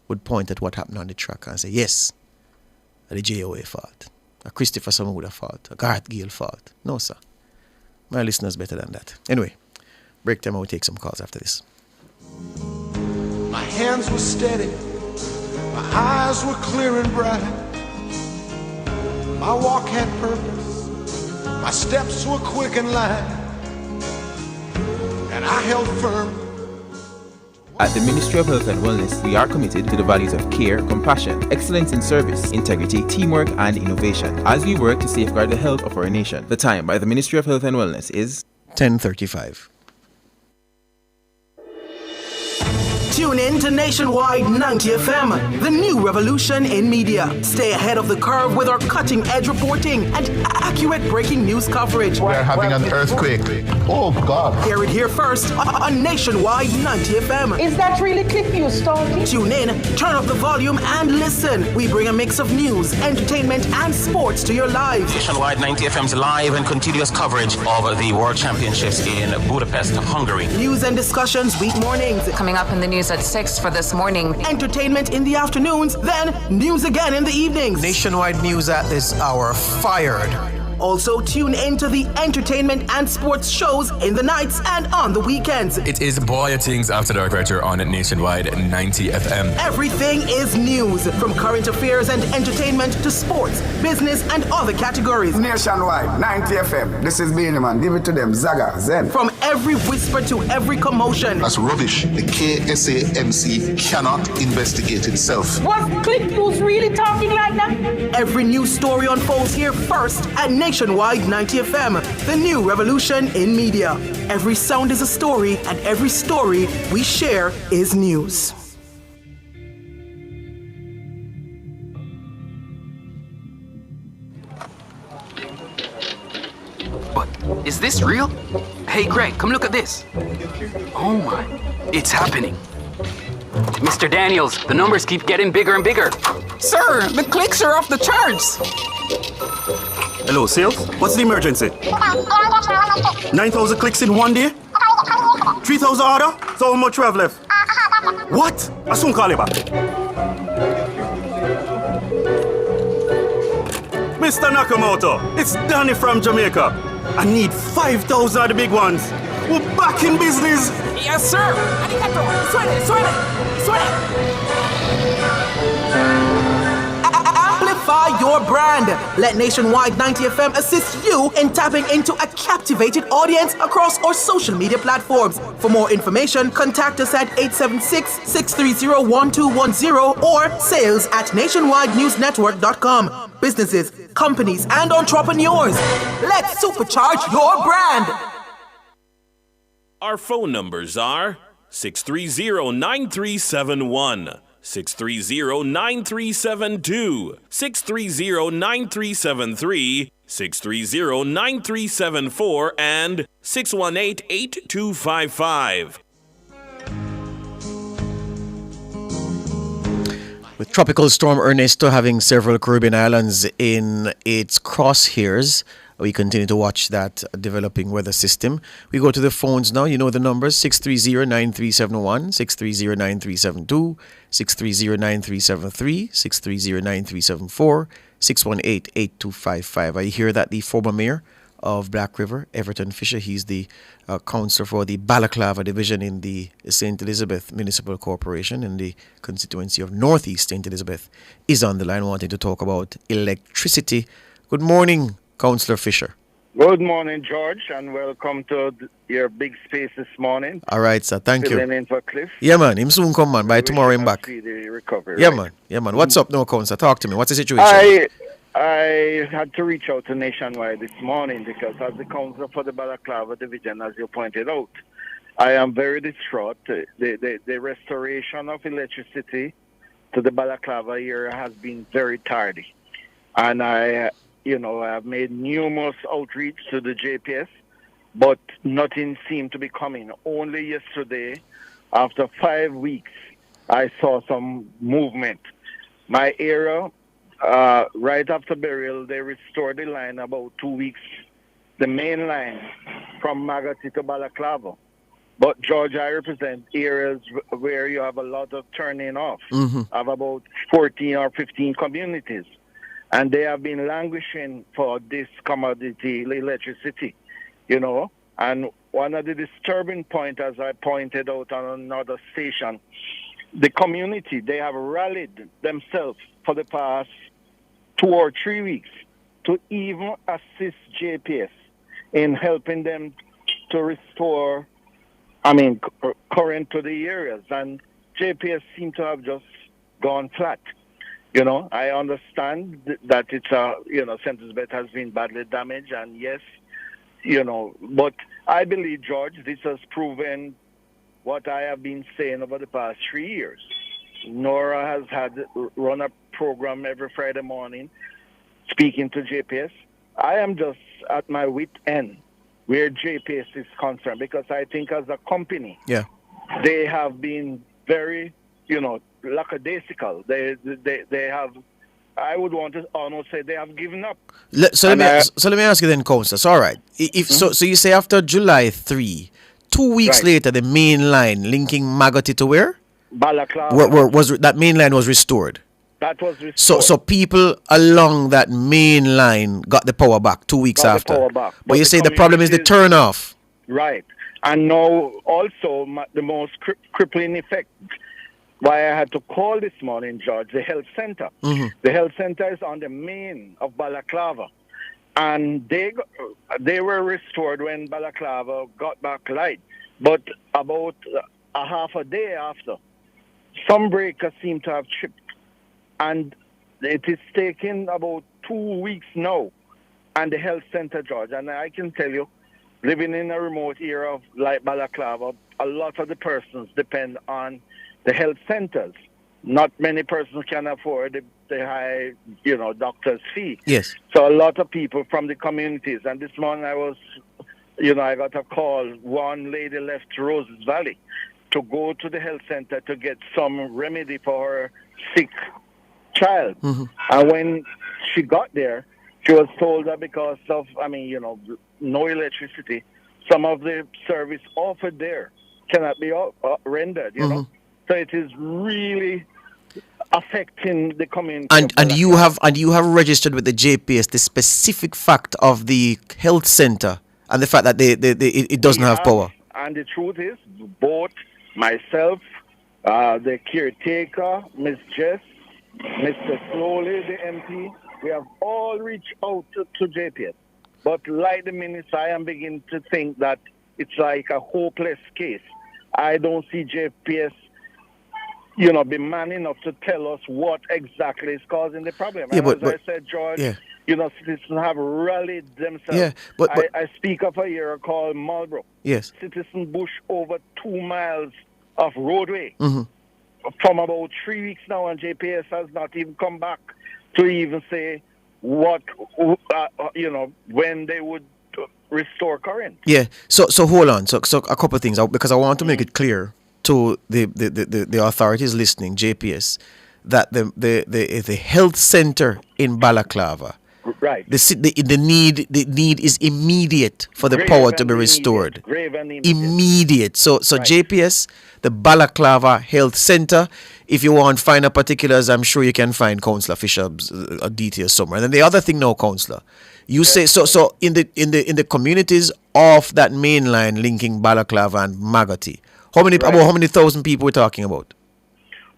S4: would point at what happened on the track and say, yes, the JOA fault, a Christopher Samuda fault, a Garth Gale fault. No, sir. My listeners better than that. Anyway, break time. I will take some calls after this.
S3: My hands were steady, my eyes were clear and bright. My walk had purpose, my steps were quick and light, and I held firm.
S16: At the Ministry of Health and Wellness, we are committed to the values of care, compassion, excellence in service, integrity, teamwork, and innovation as we work to safeguard the health of our nation. The time by the Ministry of Health and Wellness is
S4: 10:35.
S3: Tune in to Nationwide 90 FM, the new revolution in media. Stay ahead of the curve with our cutting-edge reporting and accurate breaking news coverage.
S17: We're having an earthquake. Oh, God.
S3: Hear it here first on Nationwide 90 FM.
S18: Is that really Cliff Hughes talking?
S3: Tune in, turn up the volume, and listen. We bring a mix of news, entertainment, and sports to your lives.
S23: Nationwide 90 FM's live and continuous coverage of the World Championships in Budapest, Hungary.
S3: News and discussions week mornings.
S24: Coming up in the news at 6 for this morning.
S3: Entertainment in the afternoons, then news again in the evenings.
S25: Nationwide news at this hour. Fired.
S3: Also, tune in to the entertainment and sports shows in the nights and on the weekends.
S26: It is Boy Things After Dark right here on Nationwide 90 FM.
S3: Everything is news, from current affairs and entertainment to sports, business, and other categories.
S27: Nationwide 90 FM. This is Beanie Man. Give it to them. Zaga, Zen.
S3: From every whisper to every commotion.
S17: That's rubbish. The KSAMC cannot investigate itself.
S18: Was Cliff Hughes really talking like that?
S3: Every news story unfolds here first at Nationwide 90 FM, the new revolution in media. Every sound is a story, and every story we share is news.
S28: But is this real? Hey Greg, come look at this. Oh my, it's happening. Mr. Daniels, the numbers keep getting bigger and bigger.
S29: Sir, the clicks are off the charts.
S30: Hello, sales? What's the emergency? 9,000 clicks in one day? 3,000 order? So how much we have left? What? I soon call you back. Mr. Nakamoto, it's Danny from Jamaica. I need 5,000 of the big ones. We're back in business.
S18: Yes, sir. Arigato. Suene.
S3: Amplify your brand. Let Nationwide 90 FM assist you in tapping into a captivated audience across our social media platforms. For more information, contact us at 876-630-1210 or sales@nationwidenewsnetwork.com. Businesses, companies, and entrepreneurs, let's supercharge your brand.
S7: Our phone numbers are 630-9371, 630-9372, 630-9373, 630-9374, and 618-8255.
S4: With Tropical Storm Ernesto having several Caribbean islands in its crosshairs, we continue to watch that developing weather system. We go to the phones now. You know the numbers: 630-9371, 630-9372, 630-9373, 630-9374, 618-8255. I hear that the former mayor of Black River, Everton Fisher, he's the councillor for the Balaclava division in the St. Elizabeth Municipal Corporation in the constituency of Northeast St. Elizabeth, is on the line wanting to talk about electricity. Good morning, Councillor Fisher.
S31: Good morning, George, and welcome to your big space this morning.
S4: All right, sir. Thank you.
S31: Filling in for Cliff.
S4: Yeah, man. Him soon come, man. By tomorrow, him back.
S31: Recovery,
S4: Yeah,
S31: right?
S4: man. Yeah, man. What's up now, Councillor? Talk to me. What's the situation?
S31: I had to reach out to Nationwide this morning because as the councillor for the Balaclava division, as you pointed out, I am very distraught. The restoration of electricity to the Balaclava area has been very tardy. And I've made numerous outreach to the JPS, but nothing seemed to be coming. Only yesterday, after 5 weeks, I saw some movement. My area, right after burial, they restored the line about 2 weeks, the main line from Magati to Balaclava. But, George, I represent areas where you have a lot of turning off. I have about 14 or 15 communities. And they have been languishing for this commodity, electricity, And one of the disturbing points, as I pointed out on another station, the community, they have rallied themselves for the past 2 or 3 weeks to even assist JPS in helping them to restore, current to the areas. And JPS seem to have just gone flat. I understand that it's St. Elizabeth has been badly damaged, and yes, but I believe, George, this has proven what I have been saying over the past 3 years. Nora has run a program every Friday morning speaking to JPS. I am just at my wit end where JPS is concerned, because I think as a company, they have been very, lackadaisical. They have, I would want to almost say they have given up.
S4: So let me ask you then, Councillor. So, all right. So you say after July 3, 2 weeks later, the main line linking Magoti to where?
S31: Balaclava.
S4: Was that main line was restored?
S31: That was restored.
S4: So people along that main line got the power back 2 weeks after.
S31: The power back.
S4: But you say the problem is the turn off.
S31: Right. And now also the most crippling effect, why I had to call this morning, George, the health center.
S4: Mm-hmm.
S31: The health center is on the main of Balaclava. And they were restored when Balaclava got back light. But about a half a day after, some breakers seem to have tripped. And it is taking about 2 weeks now. And the health center, George, and I can tell you, living in a remote area like Balaclava, a lot of the persons depend on the health centers. Not many persons can afford the high, doctor's fee.
S4: Yes.
S31: So a lot of people from the communities. And this morning I got a call. One lady left Roses Valley to go to the health center to get some remedy for her sick child.
S4: Mm-hmm.
S31: And when she got there, she was told that because of, no electricity, some of the service offered there cannot be rendered, know. So it is really affecting the community.
S4: And you have registered with the JPS the specific fact of the health center and the fact that it doesn't have power.
S31: And the truth is, both myself, the caretaker, Miss Jess, Mr. Slowly, the MP, we have all reached out to JPS. But like the minister, I am beginning to think that it's like a hopeless case. I don't see JPS, be man enough to tell us what exactly is causing the problem.
S4: Yeah,
S31: and
S4: but
S31: I said, George,
S4: yeah.
S31: Citizens have rallied themselves.
S4: Yeah, but
S31: I speak of a area called Marlborough.
S4: Yes.
S31: Citizen bush over 2 miles of roadway.
S4: Mm-hmm.
S31: From about 3 weeks now, and JPS has not even come back to even say what, when they would restore current.
S4: Yeah. So hold on. So a couple of things, because I want to make it clear to the authorities listening, JPS, that the health center in Balaclava,
S31: right,
S4: the need is immediate for the power to be restored.
S31: Grave and
S4: immediate. So
S31: right.
S4: JPS, the Balaclava Health Center. If you want finer particulars, I'm sure you can find Councillor Fisher's details somewhere. And then the other thing now, Councillor, you say so in the communities off that main line linking Balaclava and Magoti, how many thousand people we're talking about?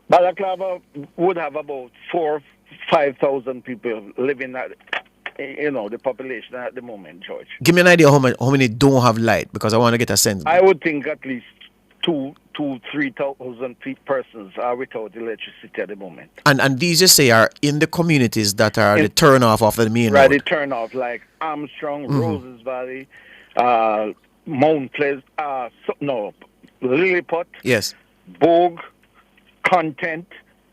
S31: Balaclava would have about 4,000-5,000 people living at, the population at the moment, George.
S4: Give me an idea how many don't have light, because I want to get a sense.
S31: I would think at least 3,000 persons are without electricity at the moment.
S4: And these you say are in the communities that are the turn off of the main road.
S31: Right, the turn off like Armstrong, Roses Valley, Mount Pleasant, Lilliput,
S4: yes,
S31: Bogue, Content,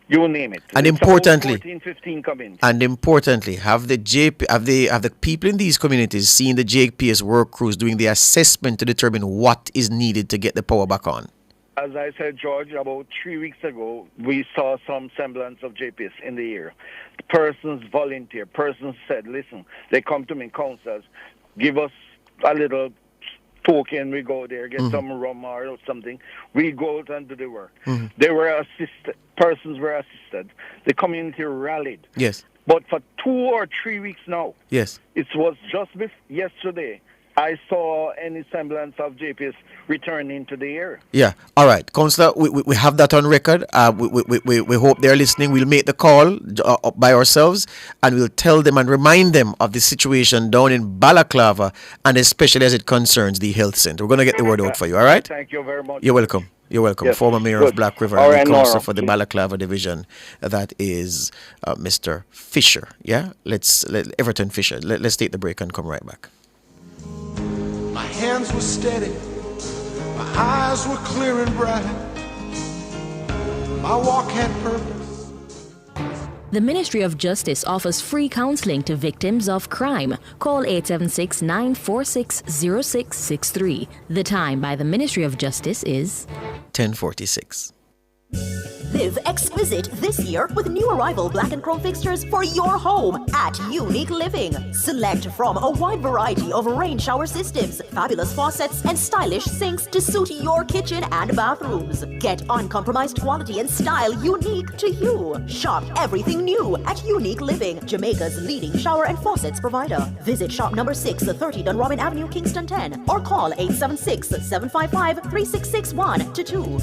S31: you name it.
S4: And
S31: it's
S4: importantly,
S31: 14-15 communities.
S4: And importantly, have the people in these communities seen the JPS work crews doing the assessment to determine what is needed to get the power back on?
S31: As I said, George, about 3 weeks ago, we saw some semblance of JPS in the area. Persons volunteer. Persons said, listen, they come to me, councillors, give us a little token, we go there, get some rum or something. We go out and do the work. They were assisted. Persons were assisted. The community rallied.
S4: Yes.
S31: But for 2 or 3 weeks now,
S4: yes,
S31: it was just yesterday I saw any semblance of JPS returning to the area.
S4: Yeah. All right, Councillor, we have that on record. We hope they're listening. We'll make the call by ourselves, and we'll tell them and remind them of the situation down in Balaclava, and especially as it concerns the health center. We're going to get the word out for you, all right?
S31: Thank you very much.
S4: You're welcome. You're welcome.
S31: Yes.
S4: Former Mayor of Black River
S31: All
S4: and
S31: right,
S4: the Councillor
S31: Nora,
S4: for the Balaclava Division. That is Mr. Fisher. Yeah? Everton Fisher. Let's take the break and come right back.
S3: My hands were steady, my
S17: eyes were clear and bright. My walk had purpose.
S1: The Ministry of Justice offers free counseling to victims of crime. Call 876-946-0663. The time by the Ministry of Justice is
S4: 10:46.
S5: Live exquisite this year with new arrival Black & Chrome fixtures for your home at Unique Living. Select from a wide variety of rain shower systems, fabulous faucets, and stylish sinks to suit your kitchen and bathrooms. Get uncompromised quality and style unique to you. Shop everything new at Unique Living, Jamaica's leading shower and faucets provider. Visit shop number 6, 30 Dunrobin Avenue, Kingston 10, or call 876-755-3661 to 2.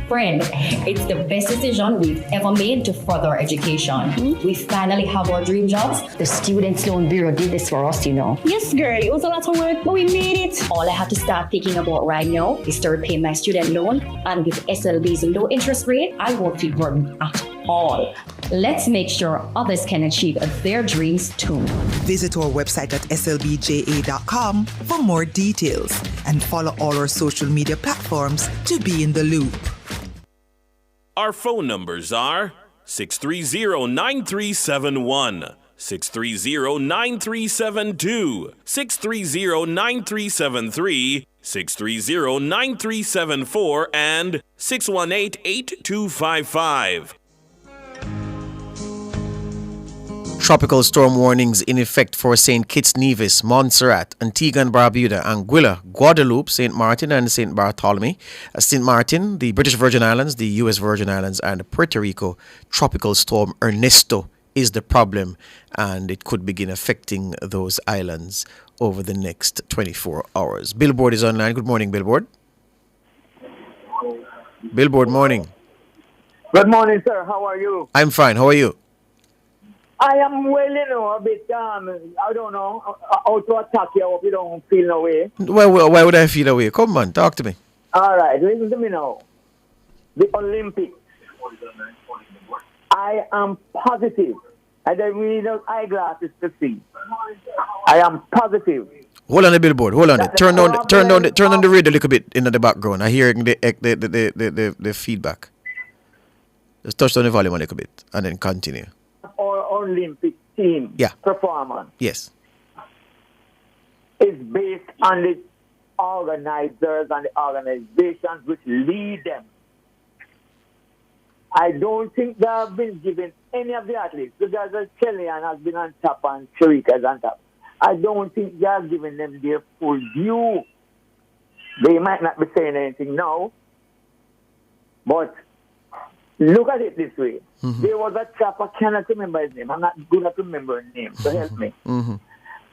S6: Friend, it's the best decision we've ever made to further our education. We finally have our dream jobs.
S12: The Students' Loan Bureau did this for us, you know.
S6: Yes, girl, it was a lot of work, but we made it. All I have to start thinking about right now is to repay my student loan, and with SLB's low interest rate, I won't feel burdened at all. Let's make sure others can achieve their dreams too.
S8: Visit our website at slbja.com for more details and follow all our social media platforms to be in the loop.
S7: Our phone numbers are 630-9371, 630-9372, 630-9373, 630-9374, and 618-8255.
S4: Tropical storm warnings in effect for St. Kitts, Nevis, Montserrat, Antigua and Barbuda, Anguilla, Guadeloupe, St. Martin and St. Bartholomew. St. Martin, the British Virgin Islands, the U.S. Virgin Islands, and Puerto Rico. Tropical storm Ernesto is the problem, and it could begin affecting those islands over the next 24 hours. Billboard is online. Good morning, Billboard. Billboard, morning.
S9: Good morning, sir. How are you?
S4: I'm fine. How are you?
S9: I am well, a bit, I don't know, how to attack you if you don't feel no way.
S4: Well, why would I feel away? Come on, talk to me.
S9: All right, listen to me now. The Olympics. I am positive. I don't need those eyeglasses to see. I am positive.
S4: Hold on the billboard. Hold on it. Turn on the radio a little bit in the background. I hear the feedback. Just touch on the volume a little bit and then continue.
S9: Our Olympic team performance is based on the organizers and the organizations which lead them. I don't think they have been given any of the athletes, because Kellyanne has been on top and Sharika is on top. I don't think they have given them their full due. They might not be saying anything now, but look at it this way. Mm-hmm. There was a chap, I cannot remember his name. I'm not good at remembering names, so help me.
S4: Mm-hmm.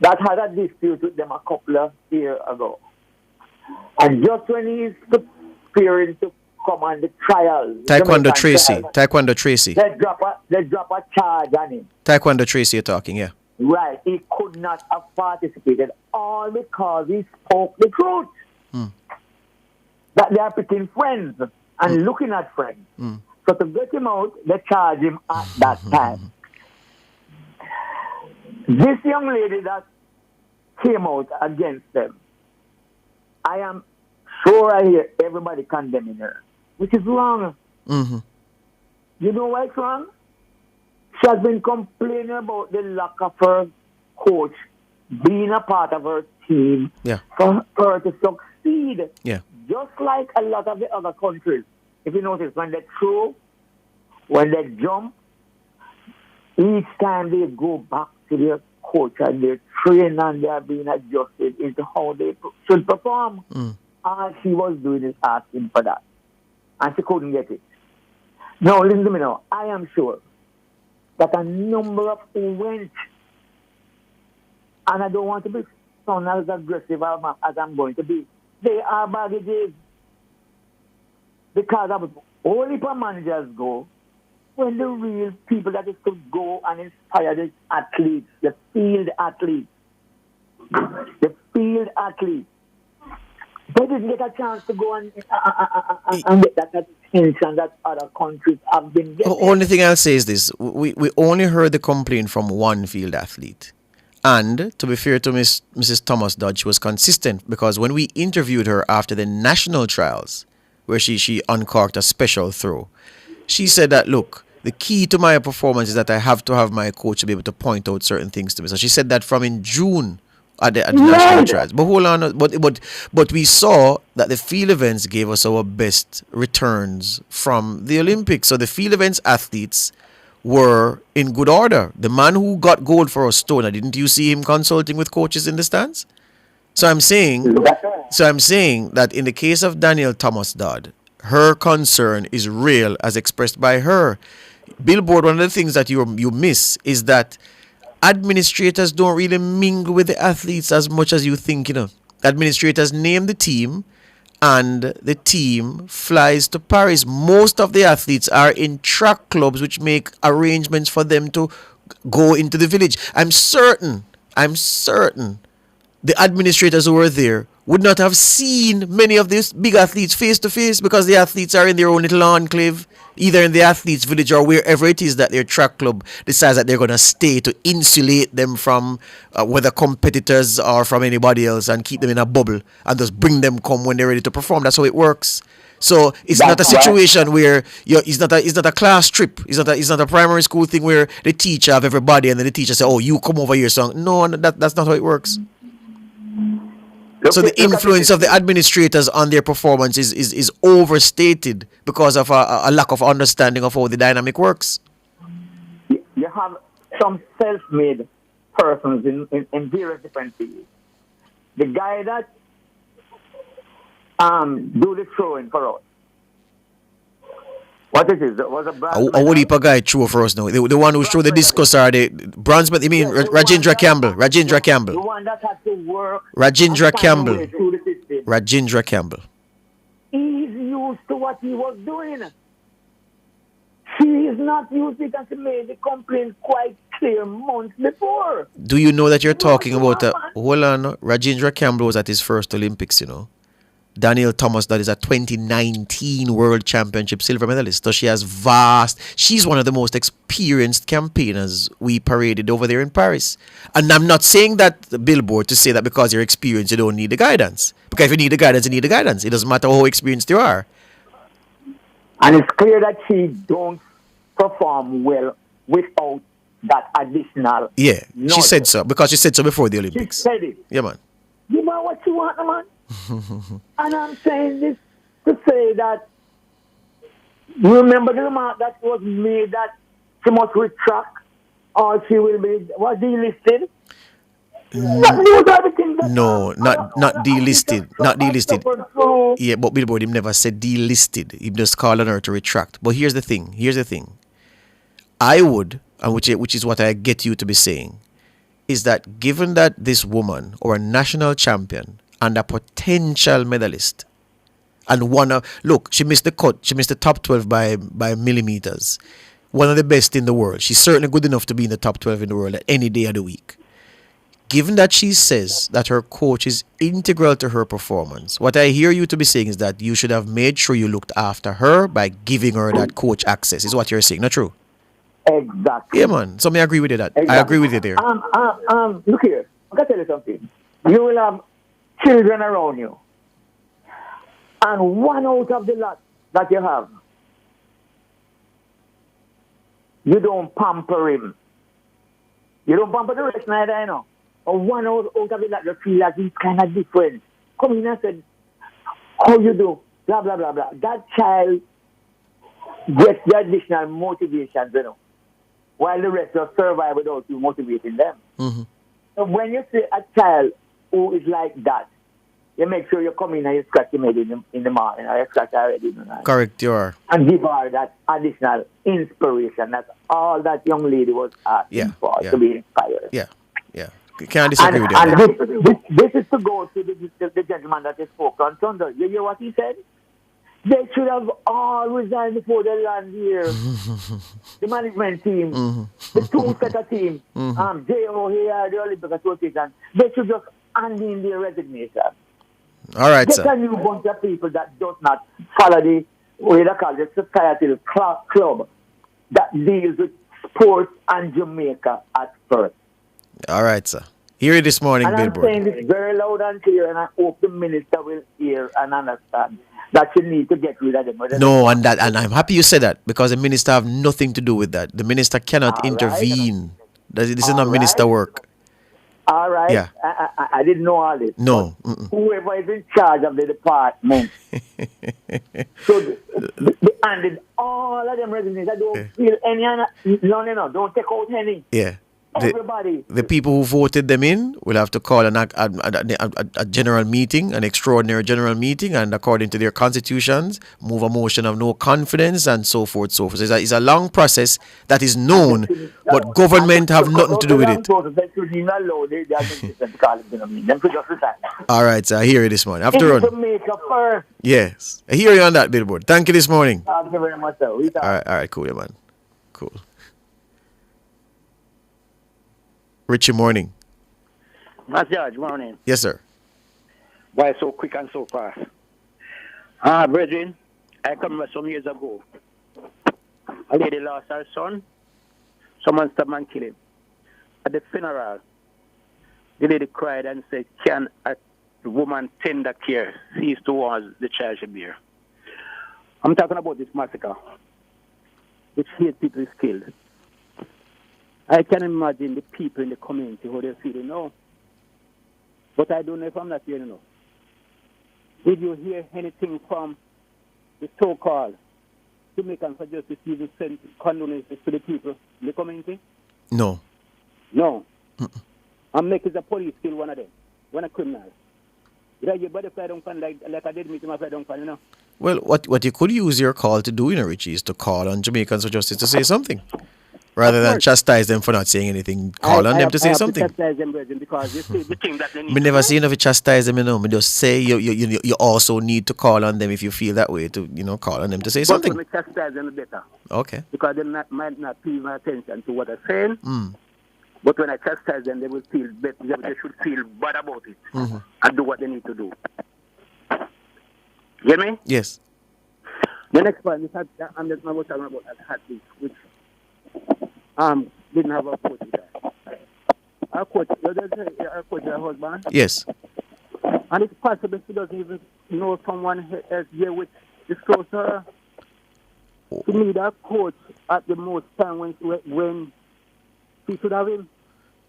S9: That had a dispute with them a couple of years ago. And just when he's preparing to come on the trials.
S4: Taekwondo Tracy.
S9: They drop a charge on him.
S4: Taekwondo Tracy you're talking, yeah.
S9: Right. He could not have participated, all because he spoke the truth. That they are picking friends and looking at friends. So to get him out, they charge him at that time. This young lady that came out against them, I am sure I hear everybody condemning her, which is wrong.
S4: Mm-hmm.
S9: You know why it's wrong? She has been complaining about the lack of her coach being a part of her team for her to succeed.
S4: Yeah.
S9: Just like a lot of the other countries. If you notice, when they throw, when they jump, each time they go back to their coach and their trainer and they are being adjusted into how they should perform. All she was doing is asking for that. And she couldn't get it. Now, listen to me now. I am sure that a number of who went, and I don't want to be sound as aggressive as I'm going to be, they are baggages. Because only for managers go when the real people that is to go and inspire the athletes, the field athletes. They didn't get a chance to go and get that attention that other countries have been getting.
S4: The only thing I'll say is this. We only heard the complaint from one field athlete. And to be fair to Mrs. Thomas Dodd, she was consistent because when we interviewed her after the national trials, where she uncorked a special throw, she said that, look, the key to my performance is that I have to have my coach to be able to point out certain things to me. So she said that from in June at the national trials. But hold on, but we saw that the field events gave us our best returns from the Olympics. So the field events athletes were in good order. The man who got gold for us, Stoner, didn't you see him consulting with coaches in the stands? So I'm saying that in the case of Danielle Thomas Dodd, her concern is real as expressed by her. Billboard, one of the things that you miss is that administrators don't really mingle with the athletes as much as you think, Administrators name the team and the team flies to Paris. Most of the athletes are in track clubs which make arrangements for them to go into the village. I'm certain the administrators who were there would not have seen many of these big athletes face to face because the athletes are in their own little enclave, either in the athletes' village or wherever it is that their track club decides that they're going to stay to insulate them from whether competitors or from anybody else and keep them in a bubble and just bring them come when they're ready to perform. That's how it works. So it's not a situation where it's not a class trip. It's not a primary school thing where the teacher have everybody and then the teacher say, "Oh, you come over here." So no, that's not how it works. So the influence of the administrators on their performance is overstated because of a lack of understanding of how the dynamic works.
S9: You have some self-made persons in various different fields. The guy that do the throwing for us. What is it? Was a
S4: what heap of guy throw for us now? The one who threw the discus or the bronze medal? You mean Rajendra Campbell? Rajendra Campbell.
S9: The one that had to work.
S4: Rajendra Campbell.
S9: Through the system.
S4: Rajendra Campbell.
S9: He's used to what he was doing. She is not used because she made the complaint quite clear months before.
S4: Do you know that you're talking about hold on, Rajendra Campbell was at his first Olympics, Danielle Thomas, that is a 2019 World Championship silver medalist. So she's one of the most experienced campaigners we paraded over there in Paris. And I'm not saying that, Billboard, to say that because you're experienced, you don't need the guidance. Because if you need the guidance, you need the guidance. It doesn't matter how experienced you are.
S9: And it's clear that she don't perform well without that additional.
S4: Yeah, knowledge. She said so. Because she said so before the Olympics.
S9: She said it.
S4: Yeah, man.
S9: You know what you want, man? And I'm saying this to say that remember the remark that was made that she must retract or she will be delisted.
S4: No, not delisted. Not delisted. Yeah, but Billboard him never said delisted. He just called on her to retract. But here's the thing. I would, and which is what I get you to be saying, is that given that this woman or a national champion and a potential medalist and she missed the cut, she missed the top 12 by millimeters, one of the best in the world, she's certainly good enough to be in the top 12 in the world at any day of the week. Given that she says that her coach is integral to her performance, what I hear you to be saying is that you should have made sure you looked after her by giving her that coach access, is what you're saying, not true?
S9: Exactly.
S4: Yeah, man. So I agree with you that.
S9: Exactly.
S4: I agree with you there.
S9: Look here. I'm going to tell you something. You will have children around you. And one out of the lot that you have, you don't pamper him. You don't pamper the rest neither, Or one out of the lot, you feel like he's kind of different. Come in and said, how you do? Blah, blah, blah, blah. That child gets the additional motivation, while the rest will survive without you motivating them.
S4: Mm-hmm.
S9: So when you see a child who is like that, you make sure you come in and you scratch him head in the morning, or you scratch her head in the night.
S4: Correct, you are.
S9: And give her that additional inspiration. That's all that young lady was asking for, to be inspired.
S4: Yeah. Can't disagree with you.
S9: And this is to go to the gentleman that spoke on Sunday. You hear what he said? They should have all resigned before they land here. The management team, the two-setter team, J.O. here, the Olympic Association, they should just hand in their resignation.
S4: All right,
S9: sir. There's a new bunch of people that does not follow the societal club that deals with sports and Jamaica at first.
S4: All right, sir. Hear it this morning,
S9: And I'm
S4: Billboard.
S9: saying this very loud and clear, and I hope the minister will hear and understand that you need to get rid of them.
S4: No, and I'm happy you said that, because the minister have nothing to do with that. The minister cannot intervene. This is not minister work.
S9: All right.
S4: Yeah.
S9: I didn't know all this.
S4: No.
S9: Whoever is in charge of the department should handle all of them resumes. I don't feel any. No. Don't take out any.
S4: Yeah.
S9: Everybody.
S4: The people who voted them in will have to call a general meeting, an extraordinary general meeting, and according to their constitutions, move a motion of no confidence and so forth, so forth. It's a long process that is known, but government have nothing to do with it. All right, so I hear you this morning. After on. Yes, I hear you on that, Billboard. Thank you this morning.
S9: Thank you very much, sir.
S4: All right, cool, yeah, man. Cool. Richie, morning.
S2: Mas George, morning.
S4: Yes, sir.
S2: Why so quick and so fast? Brethren, I come some years ago. A lady lost her son. Someone stabbed and killed him. At the funeral, the lady cried and said, can a woman tender care cease towards the child she bear? I'm talking about this massacre, which 8 people is killed. I can imagine the people in the community who they're feeling now. But I don't know if I'm not hearing enough. Did you hear anything from the so-called Jamaicans for Justice even send condolences to the people in the community?
S4: No.
S2: No. And make the police kill one of them, one a criminal. Did you body fly down like I did meet him fly down, you know?
S4: Well, what you could use your call to do, Richie, is to call on Jamaicans for Justice to say something. Rather than chastise them for not saying anything, call on them to say something.
S2: Chastise them, because you see the thing that they need.
S4: Me never seen if you chastise them, Me just say you also need to call on them if you feel that way to call on them to say something.
S2: But when I chastise them better.
S4: Okay.
S2: Because they might not pay my attention to what I'm saying. But when I chastise them, they will feel better. They should feel bad about it and do what they need to do. Get me?
S4: Yes.
S2: The next point is I'm just talking about that which didn't have a coach with that. Our coach, her husband?
S4: Yes.
S2: And it's possible she doesn't even know someone else here which is close to her. She need a coach at the most time when she should have him.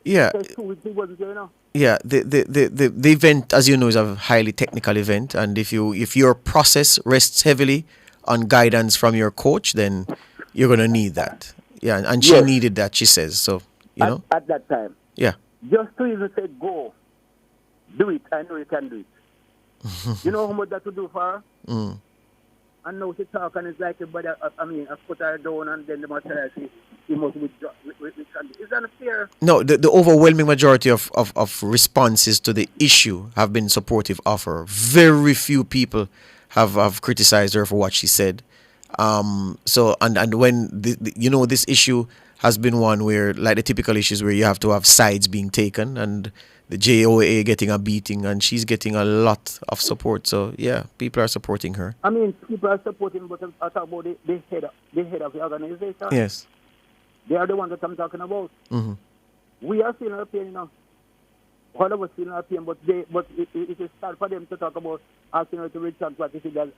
S4: Yeah.
S2: He wasn't there,
S4: Yeah, the event, as you know, is a highly technical event, and if your process rests heavily on guidance from your coach, then you're gonna need that. Yeah, and she needed that, she says. So, know.
S2: At that time.
S4: Yeah.
S2: Just to even say, go, do it. I know you can do it. You know how much that would do for her? And now she talk and it's like, but I put her down and then the matter she must withdraw. Is that fair?
S4: No, the overwhelming majority of responses to the issue have been supportive of her. Very few people have criticized her for what she said. So when this issue has been one where, like the typical issues where you have to have sides being taken, and the JOA getting a beating, and she's getting a lot of support. So yeah, people are supporting her.
S2: I mean, people are supporting, but I talk about the head of the organization.
S4: Yes,
S2: they are the ones that I'm talking about. We are feeling our pain now. All of us feeling our pain, but it is hard for them to talk about asking her to retract what she did as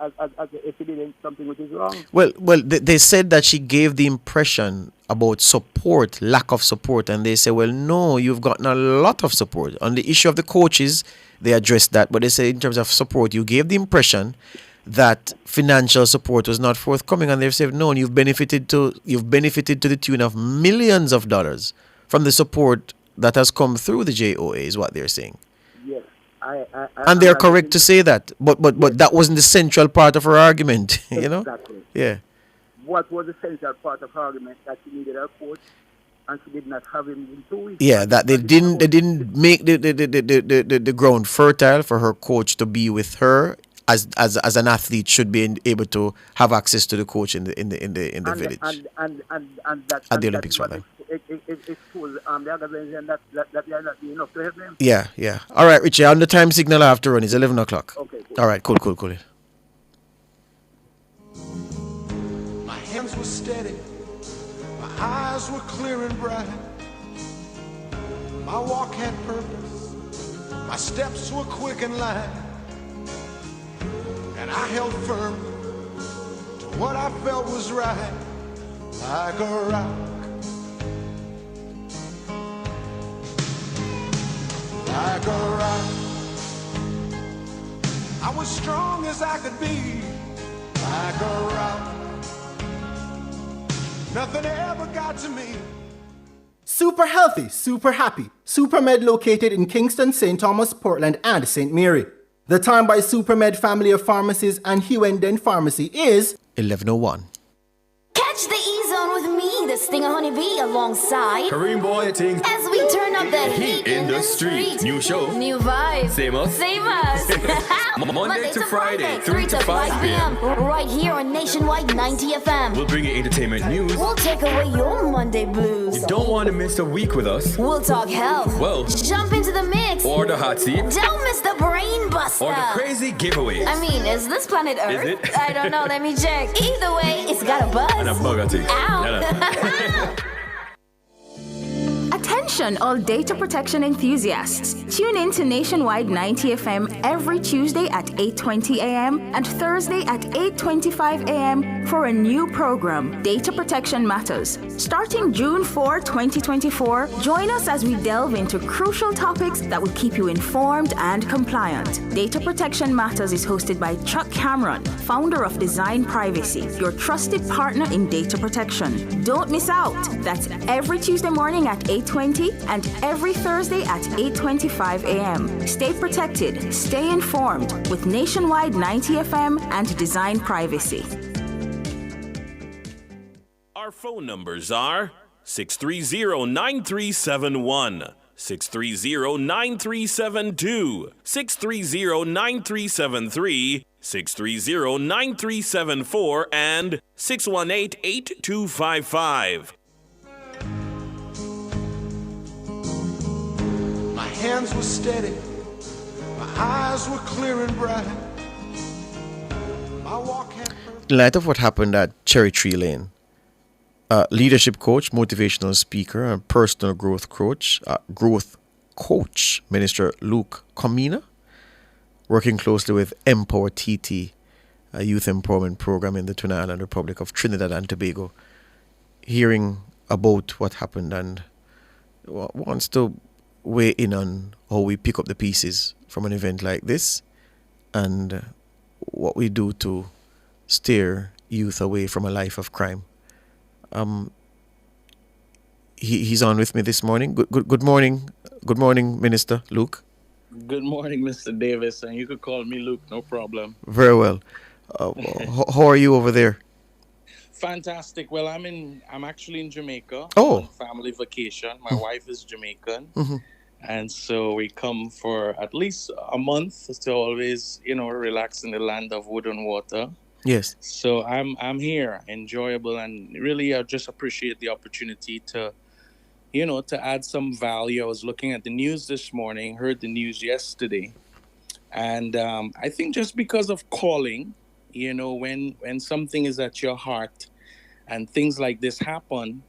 S2: if she did something which is wrong.
S4: Well, they said that she gave the impression about support, lack of support, and they say, well, no, you've gotten a lot of support. On the issue of the coaches, they addressed that, but they say in terms of support, you gave the impression that financial support was not forthcoming, and they've said no, and you've benefited to the tune of millions of dollars from the support that has come through the JOA, is what they're saying.
S2: Yes,
S4: and they're correct to say that, but that wasn't the central part of her argument,
S2: Exactly.
S4: Yeah.
S2: What was the central part of her argument? That she needed her coach, and she did not have him in 2 weeks.
S4: Yeah, that they didn't make the ground fertile for her coach to be with her as an athlete should be able to have access to the coach in the village at the Olympics rather.
S2: It shows the organization that they are not doing enough to help them.
S4: Yeah. All right, Richie, on the time signal I have to run. It's 11 o'clock.
S2: Okay, cool.
S4: All right, cool.
S3: My hands were steady, my eyes were clear and bright.
S10: My walk had purpose. My steps were quick and light. And I held firm to what I felt was right. Like a rock. Like a rock. I was strong as I could be. Like a rock. Nothing ever got to me.
S11: Super healthy, super happy. SuperMed located in Kingston, St. Thomas, Portland, and St. Mary. The time by SuperMed family of pharmacies and Hughes Den Pharmacy is
S4: 11:01.
S13: Catch the E-Zone with me, the Stinger Honeybee, alongside
S26: Kareem Boy Ting.
S13: as we turn up the heat
S26: in the street. New show.
S13: New vibe.
S26: Same us.
S13: Same us.
S26: Monday to Friday, 3 to 5 p.m.
S13: Right here on Nationwide 90 FM.
S26: We'll bring you entertainment news.
S13: We'll take away your Monday blues.
S26: You don't want to miss a week with us.
S13: We'll talk health.
S26: Well,
S13: jump into the mix.
S26: Or the hot seat.
S13: Don't miss the brain buster.
S26: Or the crazy giveaways.
S13: I mean, is this planet Earth?
S26: Is it?
S13: I don't know. Let me check. Either way, it's got a buzz.
S26: And a bugatti.
S13: Ow.
S14: Attention all data protection enthusiasts. Tune in to Nationwide 90 FM every Tuesday at 8:20 a.m. and Thursday at 8:25 a.m. for a new program, Data Protection Matters. Starting June 4, 2024, join us as we delve into crucial topics that will keep you informed and compliant. Data Protection Matters is hosted by Chuck Cameron, founder of Design Privacy, your trusted partner in data protection. Don't miss out. That's every Tuesday morning at 8:20 and every Thursday at 8:25 a.m. Stay protected, stay informed with Nationwide 90 FM and Design Privacy.
S7: Our phone numbers are 630-9371, 630-9372, 630-9373, 630-9374, and 618-8255.
S10: My hands were steady, my eyes were clear and bright. My walk had
S4: In light of what happened at Cherry Tree Lane, leadership coach, motivational speaker, and personal growth coach, Minister Luke Comina, working closely with Empower TT, a youth empowerment program in the Twin Island Republic of Trinidad and Tobago, hearing about what happened and wants to weigh in on how we pick up the pieces from an event like this and what we do to steer youth away from a life of crime. He's on with me this morning. Good morning. Good morning, Minister Luke.
S15: Good morning, Mr. Davis, and you could call me Luke, no problem.
S4: Very well. How are you over there?
S15: Fantastic. Well, I'm actually in Jamaica.
S4: Oh.
S15: On family vacation. My wife is Jamaican.
S4: Mm-hmm.
S15: And so we come for at least a month to always, relax in the land of wood and water.
S4: Yes.
S15: So I'm here, enjoyable, and really I just appreciate the opportunity to add some value. I was looking at the news this morning, heard the news yesterday. And I think just because of calling, when something is at your heart and things like this happen,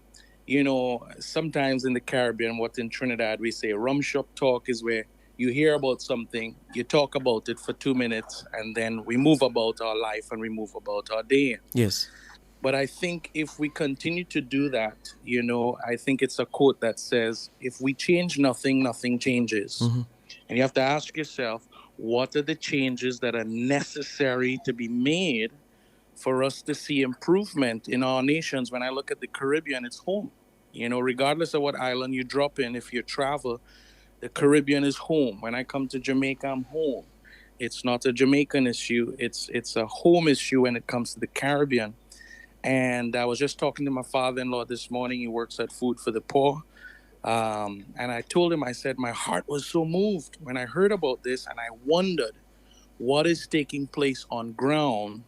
S15: sometimes in the Caribbean, what in Trinidad we say rum shop talk is where you hear about something, you talk about it for 2 minutes, and then we move about our life and we move about our day.
S4: Yes.
S15: But I think if we continue to do that, I think it's a quote that says, if we change nothing, nothing changes.
S4: Mm-hmm.
S15: And you have to ask yourself, what are the changes that are necessary to be made for us to see improvement in our nations? When I look at the Caribbean, it's home. Regardless of what island you drop in, if you travel, the Caribbean is home. When I come to Jamaica, I'm home. It's not a Jamaican issue. It's a home issue when it comes to the Caribbean. And I was just talking to my father-in-law this morning. He works at Food for the Poor. And I told him, I said, my heart was so moved when I heard about this. And I wondered what is taking place on ground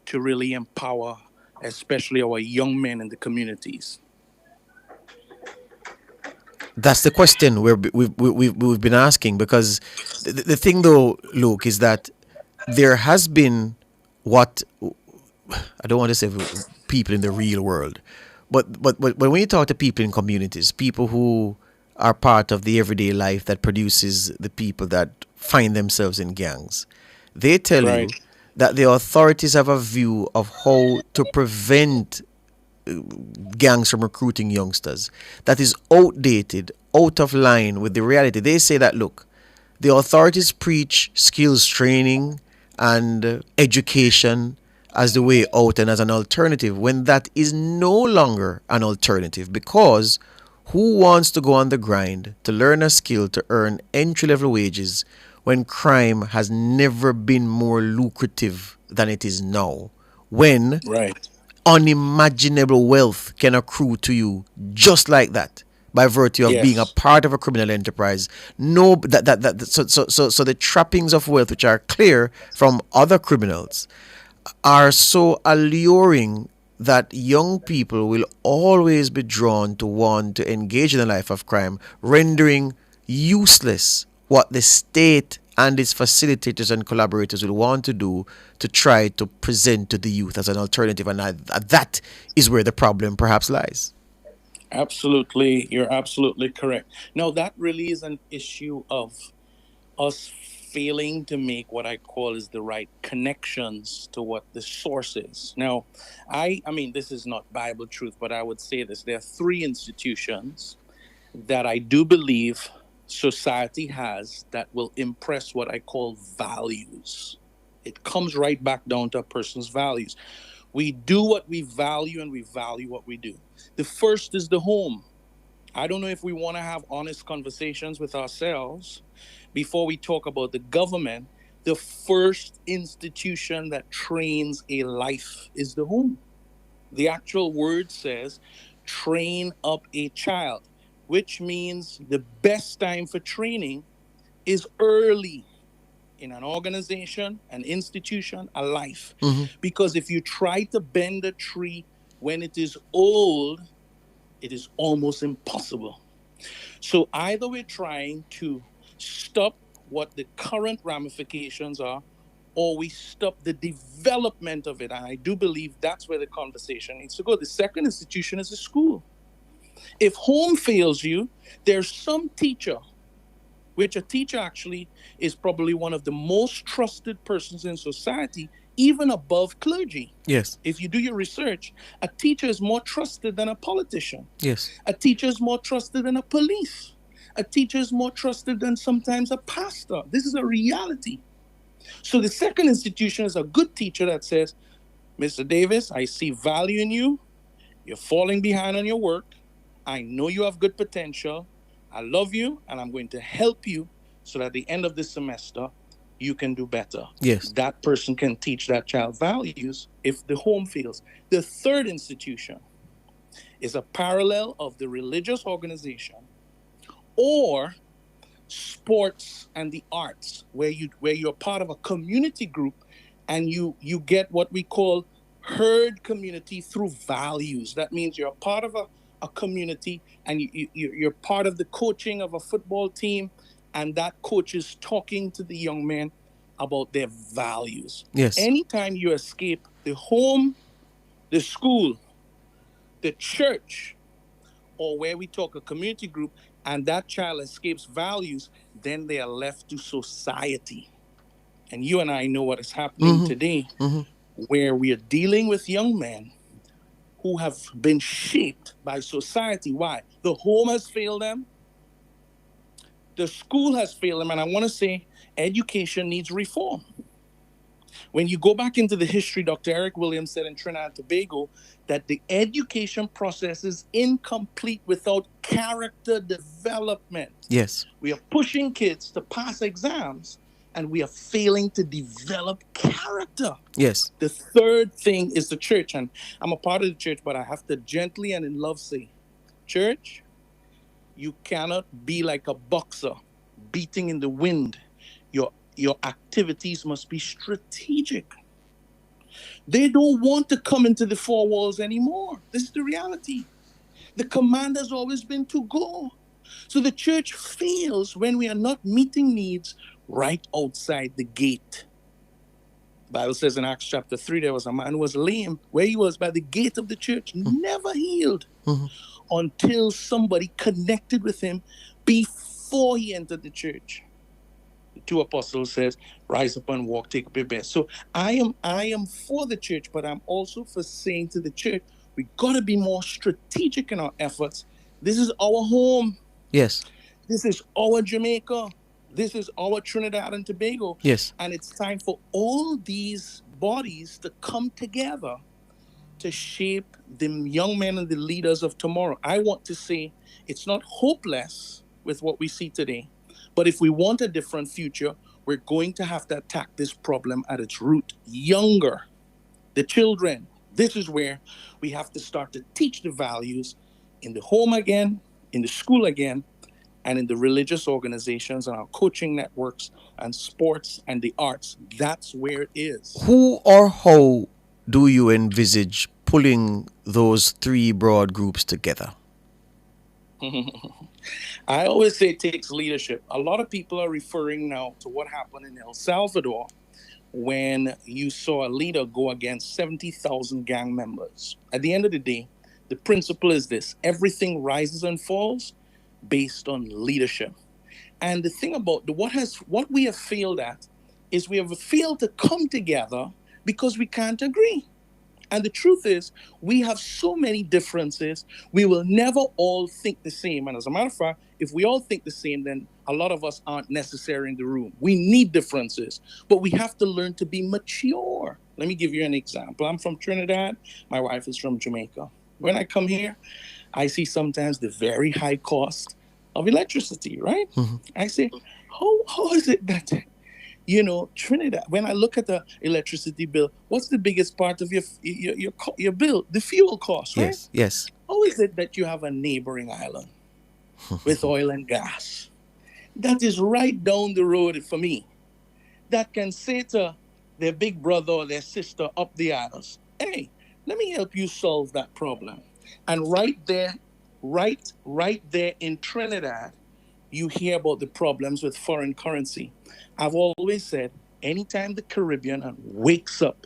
S15: to really empower, especially our young men in the communities.
S4: That's the question we've been asking, because the thing though, Luke, is that there has been what I don't want to say people in the real world, but when you talk to people in communities, people who are part of the everyday life that produces the people that find themselves in gangs. They tell
S15: Right.
S4: you that the authorities have a view of how to prevent gangs from recruiting youngsters that is outdated, out of line with the reality. They say that, look, the authorities preach skills training and education as the way out and as an alternative when that is no longer an alternative, because who wants to go on the grind to learn a skill to earn entry level wages when crime has never been more lucrative than it is now? When
S15: Right.
S4: unimaginable wealth can accrue to you just like that by virtue of being a
S15: Yes.
S4: part of a criminal enterprise. No, so the trappings of wealth, which are clear from other criminals, are so alluring that young people will always be drawn to want to engage in a life of crime, rendering useless what the state and its facilitators and collaborators will want to do to try to present to the youth as an alternative. And that is where the problem perhaps lies.
S15: Absolutely. You're absolutely correct. No, that really is an issue of us failing to make what I call is the right connections to what the source is. Now, I mean, this is not Bible truth, but I would say this. There are three institutions that I do believe society has that will impress what I call values. It comes right back down to a person's values. We do what we value and we value what we do. The first is the home. I don't know if we want to have honest conversations with ourselves before we talk about the government. The first institution that trains a life is the home. The actual word says, train up a child, which means the best time for training is early in an organization, an institution, a life. Because if you try to bend a tree when it is old, it is almost impossible. So either we're trying to stop what the current ramifications are, or we stop the development of it. And I do believe that's where the conversation needs to go. The second institution is the school. If home fails you, there's some teacher, which a teacher actually is probably one of the most trusted persons in society, even above clergy.
S4: Yes.
S15: If you do your research, a teacher is more trusted than a politician.
S4: Yes.
S15: A teacher is more trusted than a police. A teacher is more trusted than sometimes a pastor. This is a reality. So the second institution is a good teacher that says, Mr. Davis, I see value in you. You're falling behind on your work. I know you have good potential. I love you, and I'm going to help you so that at the end of this semester, you can do better.
S4: Yes.
S15: That person can teach that child values if the home fails. The third institution is a parallel of the religious organization or sports and the arts, where you're part of a community group and you get what we call herd community through values. That means you're a part of a community and you're part of the coaching of a football team, and that coach is talking to the young men about their values.
S4: Yes.
S15: Anytime you escape the home, the school, the church, or where we talk a community group, and that child escapes values, then they are left to society. And you and I know what is happening today, where we are dealing with young men who have been shaped by society. Why? The home has failed them. The school has failed them. And I want to say education needs reform. When you go back into the history, Dr. Eric Williams said in Trinidad and Tobago that the education process is incomplete without character development.
S4: Yes.
S15: We are pushing kids to pass exams, and we are failing to develop character.
S4: Yes.
S15: The third thing is the church, and I'm a part of the church, but I have to gently and in love say, church, you cannot be like a boxer beating in the wind. Your activities must be strategic. They don't want to come into the four walls anymore. This is the reality. The command has always been to go. So the church fails when we are not meeting needs right outside the gate. The Bible says in Acts chapter 3, there was a man who was lame, where he was by the gate of the church, never healed. until somebody connected with him before he entered the church. The two apostles says, rise up and walk, take up your bed. So I am for the church, but I'm also for saying to the church, we got to be more strategic in our efforts. This is our home.
S4: Yes.
S15: This is our Jamaica. This is our Trinidad and Tobago.
S4: Yes.
S15: And it's time for all these bodies to come together to shape the young men and the leaders of tomorrow. I want to say it's not hopeless with what we see today, but if we want a different future, we're going to have to attack this problem at its root. Younger, the children, this is where we have to start to teach the values in the home again, in the school again, and in the religious organizations and our coaching networks and sports and the arts. That's where it is.
S4: Who or how do you envisage pulling those three broad groups together?
S15: I always say it takes leadership. A lot of people are referring now to what happened in El Salvador when you saw a leader go against 70,000 gang members. At the end of the day, the principle is this: everything rises and falls based on leadership. And the thing about what we have failed at is we have failed to come together because we can't agree. And the truth is, we have so many differences, we will never all think the same. And as a matter of fact, if we all think the same, then a lot of us aren't necessary in the room. We need differences, but we have to learn to be mature. Let me give you an example. I'm from Trinidad. My wife is from Jamaica. When I come here, I see sometimes the very high cost of electricity, right?
S4: Mm-hmm.
S15: I say, how is it that, Trinidad, when I look at the electricity bill, what's the biggest part of your bill? The fuel cost, right?
S4: Yes, yes.
S15: How is it that you have a neighboring island with oil and gas that is right down the road for me, that can say to their big brother or their sister up the aisles, hey, let me help you solve that problem. And right there in Trinidad, you hear about the problems with foreign currency. I've always said, anytime the Caribbean wakes up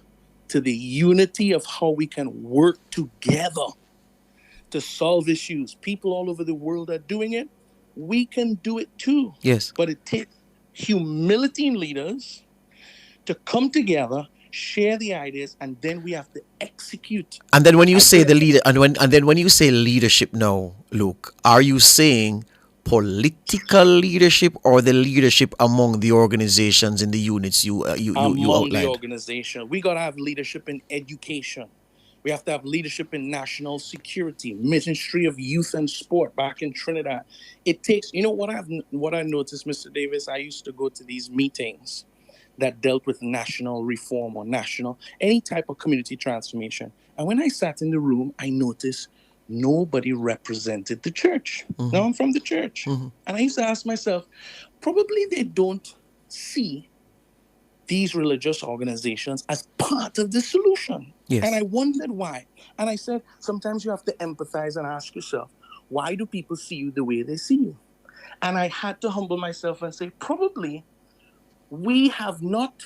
S15: to the unity of how we can work together to solve issues, people all over the world are doing it, we can do it too.
S4: Yes.
S15: But it takes humility in leaders to come together, share the ideas, and then we have to execute.
S4: And then when you say the leader, and then when you say leadership now, Luke, are you saying political leadership or the leadership among the organizations in the units you
S15: among
S4: outlined?
S15: The organization, we gotta have leadership in education. We have to have leadership in national security, Ministry of Youth and Sport back in Trinidad. It takes, what I noticed, Mr. Davis, I used to go to these meetings that dealt with national reform or any type of community transformation. And when I sat in the room, I noticed nobody represented the church.
S4: Mm-hmm.
S15: Now I'm from the church.
S4: Mm-hmm.
S15: And I used to ask myself, probably they don't see these religious organizations as part of the solution.
S4: Yes.
S15: And I wondered why. And I said, sometimes you have to empathize and ask yourself, why do people see you the way they see you? And I had to humble myself and say, probably we have not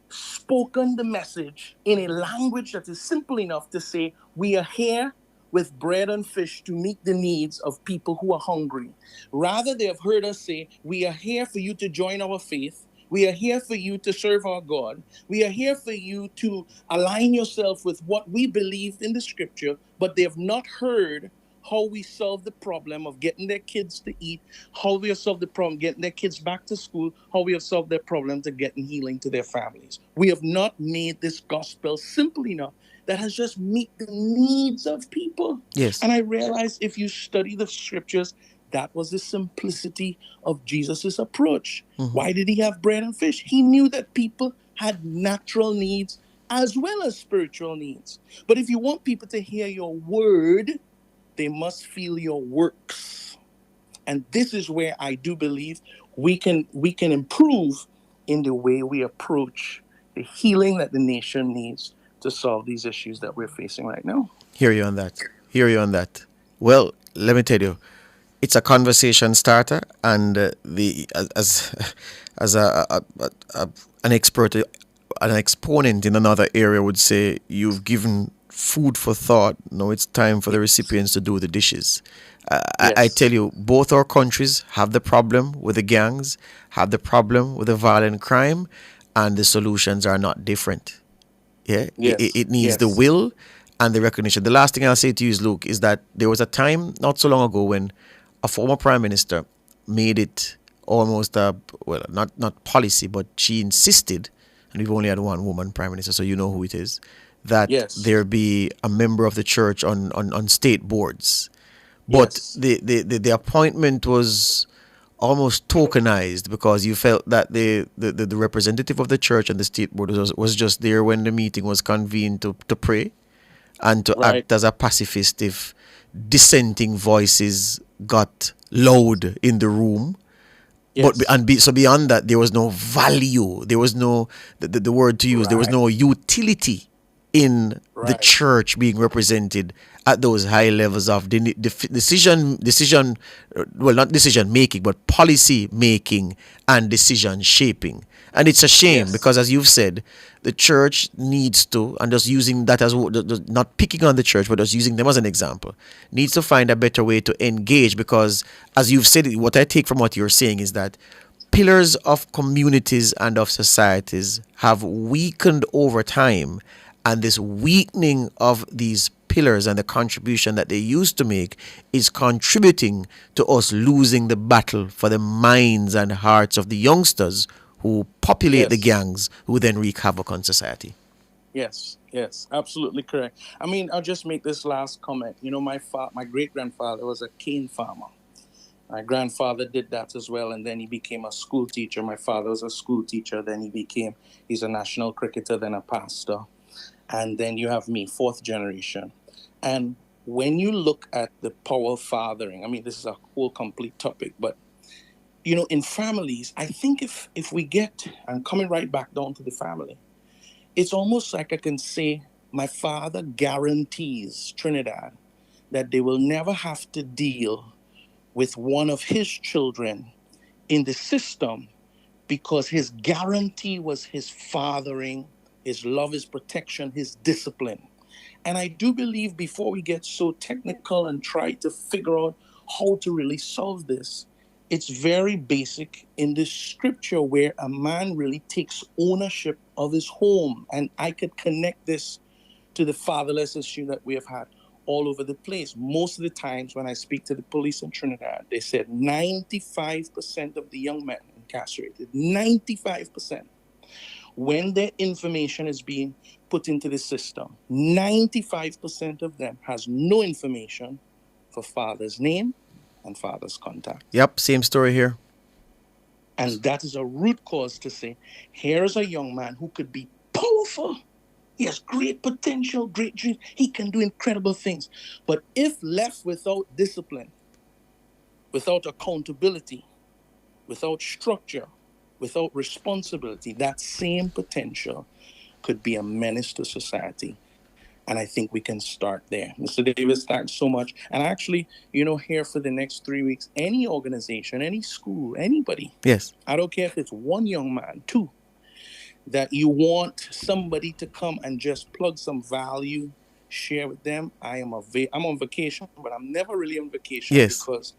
S15: spoken the message in a language that is simple enough to say, we are here with bread and fish to meet the needs of people who are hungry. Rather, they have heard us say, we are here for you to join our faith. We are here for you to serve our God. We are here for you to align yourself with what we believe in the scripture, but they have not heard how we solve the problem of getting their kids to eat, how we have solved the problem getting their kids back to school, how we have solved their problem to getting healing to their families. We have not made this gospel simple enough that has just meet the needs of people.
S4: Yes.
S15: And I realized if you study the scriptures, that was the simplicity of Jesus's approach.
S4: Mm-hmm.
S15: Why did he have bread and fish? He knew that people had natural needs as well as spiritual needs. But if you want people to hear your word, they must feel your works. And this is where I do believe we can improve in the way we approach the healing that the nation needs to solve these issues that we're facing right now.
S4: Hear you on that. Well, let me tell you, it's a conversation starter, and as an expert, an exponent in another area would say, you've given food for thought. Now it's time for the recipients to do the dishes. I tell you, both our countries have the problem with the gangs, have the problem with the violent crime, and the solutions are not different. Yeah, it needs the will and the recognition. The last thing I'll say to you is, Luke, is that there was a time not so long ago when a former prime minister made it almost not policy, but she insisted, and we've only had one woman prime minister, so you know who it is, that there be a member of the church on state boards. But the appointment was almost tokenized because you felt that the representative of the church and the state board was just there when the meeting was convened to pray and to act as a pacifist if dissenting voices got loud in the room. But so beyond that, there was no value. There was no the word to use. There was no utility in the church being represented at those high levels of decision, well, not decision making, but policy making and decision shaping. And it's a shame because, as you've said, the church needs to, and just using that as, not picking on the church, but just using them as an example, needs to find a better way to engage because, as you've said, what I take from what you're saying is that pillars of communities and of societies have weakened over time, and this weakening of these pillars and the contribution that they used to make is contributing to us losing the battle for the minds and hearts of the youngsters who populate the gangs, who then wreak havoc on society.
S15: Yes, absolutely correct. I mean, I'll just make this last comment. You know, my great-grandfather was a cane farmer. My grandfather did that as well, and then he became a school teacher. My father was a school teacher, then he's a national cricketer, then a pastor. And then you have me, fourth generation. And when you look at the power of fathering, I mean, this is a whole complete topic, but, you know, in families, I think if we get, and coming right back down to the family, it's almost like I can say my father guarantees Trinidad that they will never have to deal with one of his children in the system because his guarantee was his fathering, his love, his protection, his discipline. And I do believe before we get so technical and try to figure out how to really solve this, it's very basic in the scripture where a man really takes ownership of his home. And I could connect this to the fatherless issue that we have had all over the place. Most of the times when I speak to the police in Trinidad, they said 95% of the young men incarcerated, 95%. When their information is being put into the system, 95% of them has no information for father's name and father's contact.
S4: Yep, same story here.
S15: And that is a root cause to say, here's a young man who could be powerful. He has great potential, great dreams. He can do incredible things. But if left without discipline, without accountability, without structure, without responsibility, that same potential could be a menace to society. And I think we can start there. Mr. Davis, thanks so much. And actually, you know, here for the next 3 weeks, any organization, any school, anybody.
S4: Yes.
S15: I don't care if it's one young man, two, that you want somebody to come and just plug some value, share with them. I'm on vacation, but I'm never really on vacation because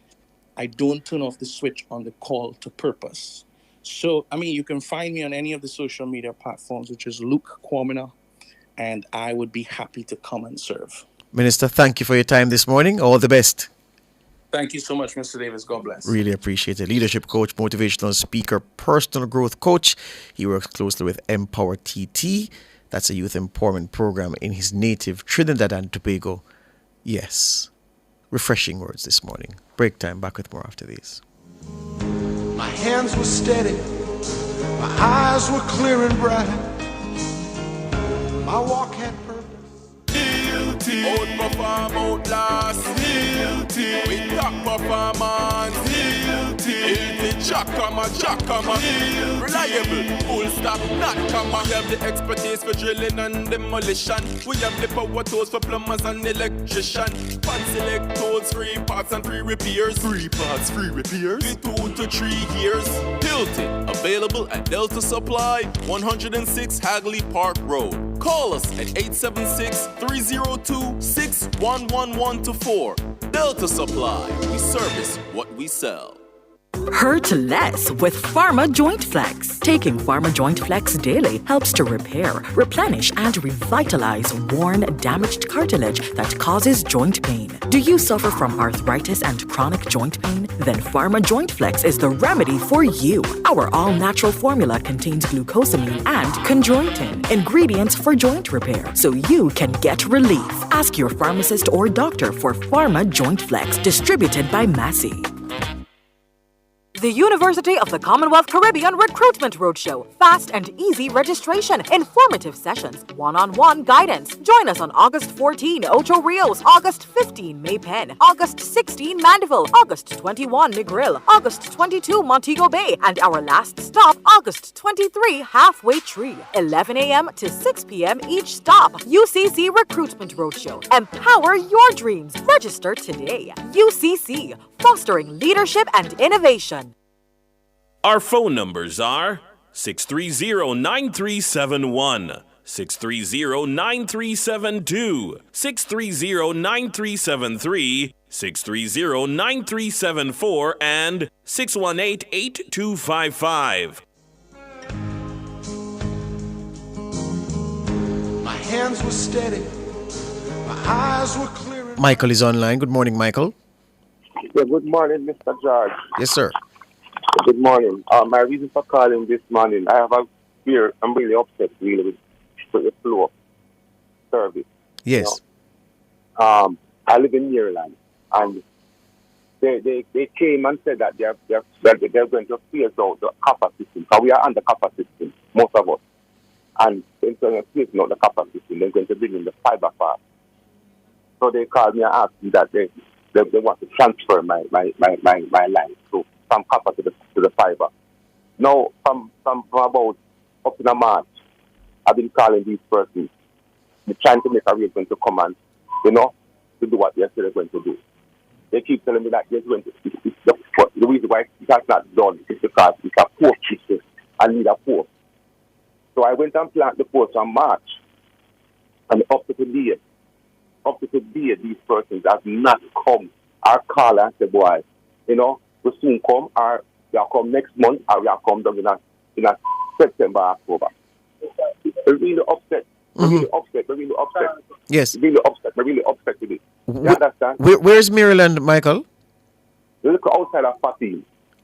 S15: I don't turn off the switch on the call to purpose. So, I mean, you can find me on any of the social media platforms, which is Luke Kwamina, and I would be happy to come and serve.
S4: Minister, thank you for your time this morning. All the best.
S15: Thank you so much, Mr. Davis. God bless.
S4: Really appreciate it. Leadership coach, motivational speaker, personal growth coach. He works closely with Empower TT. That's a youth empowerment program in his native Trinidad and Tobago. Yes. Refreshing words this morning. Break time. Back with more after these.
S10: My hands were steady, my eyes were clear and bright. My walk had purpose.
S3: Guilty. Outperform, outlast. Guilty. We top performance. Guilty. Chakama. Reliable. Full stop. Not comma. We have the expertise for drilling and demolition. We have the power tools for plumbers and electricians. Pan select tools, 3 parts and 3 repairs. 3 parts, 3 repairs. 2 to 3 years. Hilton. Available at Delta Supply, 106 Hagley Park Road.
S16: Call us at 876-302-6111 Delta Supply. We service what we sell.
S19: Hurt less with Pharma Joint Flex. Taking Pharma Joint Flex daily helps to repair, replenish, and revitalize worn, damaged cartilage that causes joint pain. Do you suffer from arthritis and chronic joint pain? Then Pharma Joint Flex is the remedy for you. Our all-natural formula contains glucosamine and chondroitin, ingredients for joint repair, so you can get relief. Ask your pharmacist or doctor for Pharma Joint Flex, distributed by Massey.
S20: The University of the Commonwealth Caribbean Recruitment Roadshow. Fast and easy registration. Informative sessions. One-on-one guidance. Join us on August 14, Ocho Rios. August 15, Maypen. August 16, Mandeville. August 21, Negril. August 22, Montego Bay. And our last stop, August 23, Halfway Tree. 11 a.m. to 6 p.m. each stop. UCC Recruitment Roadshow. Empower your dreams. Register today. UCC. Fostering leadership and innovation.
S7: Our phone numbers are 630-9371, 630-9372, 630-9373, 630-9374, and 618-8255.
S10: My hands were steady, my eyes were clear.
S4: Michael is online. Good morning, Michael.
S19: Yeah, good morning, Mr. George.
S4: Yes, sir.
S19: Good morning. My reason for calling this morning, I have a fear. I'm really upset, really, with the flow of service.
S4: Yes.
S19: I live in Maryland, and they came and said that they're going to phase out the copper system. Because we are under copper system, most of us. And instead of phasing out the copper system, they're going to bring in the fiber part. So they called me and asked me that they want to transfer my line from copper to the fiber. Now, from about up in March, I've been calling these persons. They're trying to make arrangements to come and, to do what they said they're going to do. They keep telling me that they're going to, the reason why it has not done is because it's a post system. I need a post. So I went and planted the post on March, and up to today, these persons have not come or call and say, boy, we'll soon come, or they'll come next month, or they'll come down in a September, October. We're really upset. We're really upset.
S4: Yes.
S19: We're really upset with it. You understand?
S4: Where's Maryland, Michael?
S19: You look outside of Fatih.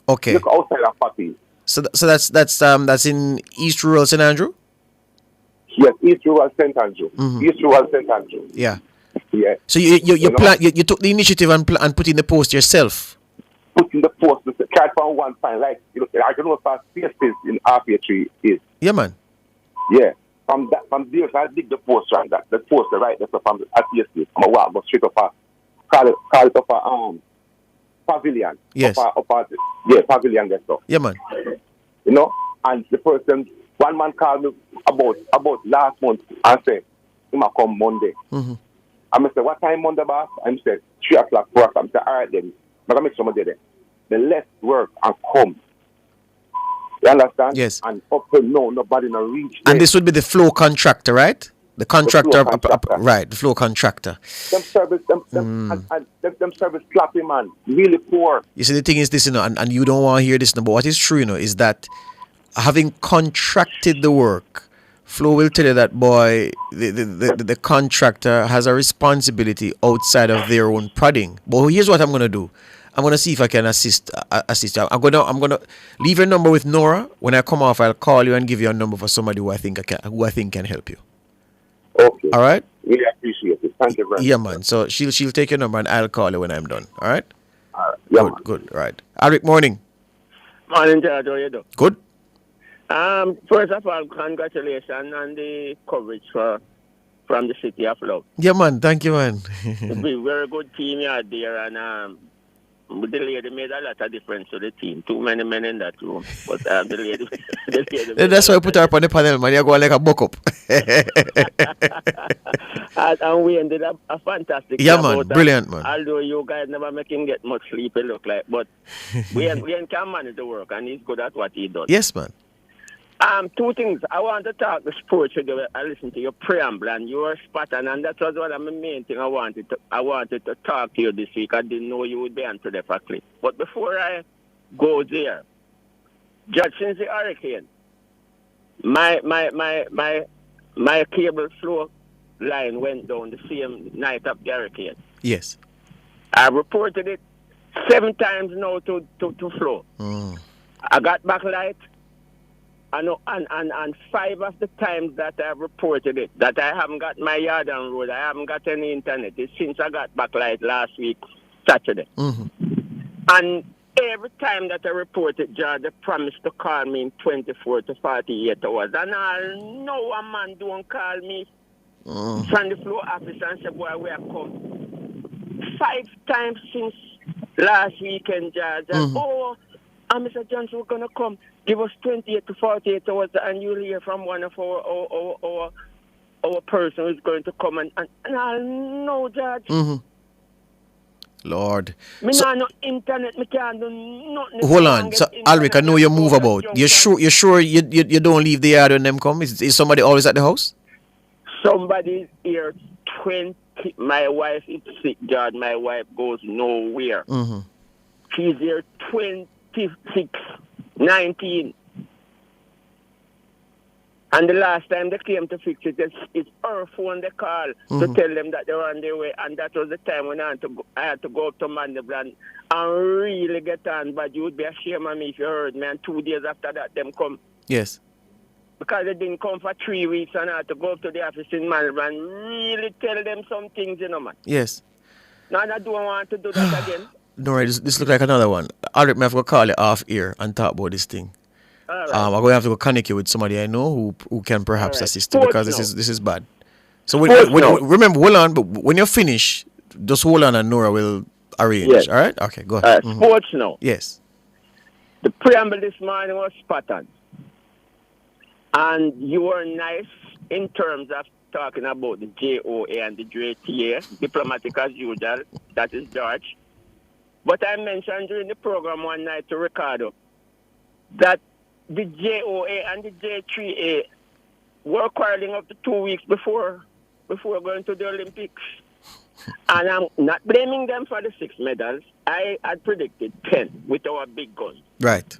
S4: Okay.
S19: Look outside of Fatih.
S4: So that's in East Rural St. Andrew?
S19: Yes, East Rural St. Andrew. East Rural St. Andrew.
S4: Yeah.
S19: Yeah.
S4: So you took the initiative and put in the post yourself.
S19: Put in the post, can't find one sign like I don't know if spaces in RPA3 is.
S4: Yeah, man.
S19: Yeah. From there, I dig the post right that the post right there from the RPA3. I'm a walk straight up call it up pavilion.
S4: Yes.
S19: Pavilion there stuff.
S4: Yeah, man.
S19: And the person, one man called me about last month and said, he might come Monday.
S4: Mm-hmm.
S19: I said, what time Monday, boss? I said, 3 o'clock, 4 o'clock. I said, all right then. I'm going to make somebody there. The less work and come. You understand?
S4: Yes.
S19: And up to now, nobody no reach there.
S4: And this would be the flow contractor, right? The contractor, right? The flow contractor.
S19: Them service clapping, man. Really poor.
S4: You see, the thing is this, and you don't want to hear this, but what is true, is that having contracted the work, Flo will tell you that, boy, the contractor has a responsibility outside of their own prodding. But here's what I'm going to do. I'm going to see if I can assist you. I'm going to leave your number with Nora. When I come off, I'll call you and give you a number for somebody who I think can help you.
S19: Okay.
S4: All right?
S19: Really appreciate it. Thank you very much.
S4: Yeah, man. So she'll take your number and I'll call you when I'm done. All right?
S19: All right. Yeah,
S4: good. All right. Alric, morning.
S20: Morning, George. How are you doing?
S4: Good.
S20: First of all, congratulations on the coverage from the City of Love.
S4: Yeah, man. Thank you, man.
S20: It's a very good team you had there, and the lady made a lot of difference to the team. Too many men in that room, but the lady
S4: That's why I put her up on the panel, man. You go like a buck up.
S20: and we ended up a fantastic.
S4: Yeah, man. Brilliant, man.
S20: Although you guys never make him get much sleep, it look like, but we can manage the work, and he's good at what he does.
S4: Yes, man.
S2: Two things. I want to talk the sports with you. I listened to your preamble and you were spot on, and that was one of the main thing I wanted to talk to you this week. I didn't know you would be on today for Cliff. But before I go there, Judge, since the hurricane, my cable flow line went down the same night of the hurricane.
S4: Yes.
S2: I reported it 7 times now to flow. I got back light. And 5 of the times that I've reported it, that I haven't got my yard on road, I haven't got any internet. It's since I got back light last week, Saturday. And every time that I reported, George, they promised to call me in 24 to 48 hours. And I know a man don't call me from the floor office and say, boy, we have come. 5 times since last weekend, George. And, Mr. Johnson, we're going to come. Give us 28 to 48 hours, and you'll hear from one of our person who's going to come. And I'll know, Judge.
S4: Lord.
S2: Me no internet, me can't do nothing.
S4: Hold on. So, Alric, I know you move about. You sure you don't leave the yard when them come? Is somebody always at the house?
S2: Somebody's here 20. My wife is sick, Judge. My wife goes nowhere. She's here 26. 19. And the last time they came to fix it, it's her phone they call to tell them that they were on their way. And that was the time when I had to go up to Mandeville and really get on. But you would be ashamed of me if you heard me. And 2 days after that, them come.
S4: Yes.
S2: Because they didn't come for 3 weeks and I had to go up to the office in Mandeville and really tell them some things, you know, man.
S4: Yes.
S2: Now I don't want to do that again.
S4: No, this looks like another one. Alric, may have to call you off here and talk about this thing.
S2: Right.
S4: I'm going to have to go connect you with somebody I know who can perhaps assist you because this is bad. So remember, hold on, but when you finish, just hold on and Nora will arrange.
S2: Yes.
S4: All right? Okay, go ahead.
S2: Sports now.
S4: Yes.
S2: The preamble this morning was spot on. And you were nice in terms of talking about the JOA and the JTA, diplomatic as usual. That is George. But I mentioned during the program one night to Ricardo that the JOA and the J3A were quarreling up to 2 weeks before going to the Olympics. And I'm not blaming them for the 6 medals. I had predicted 10 with our big guns.
S4: Right.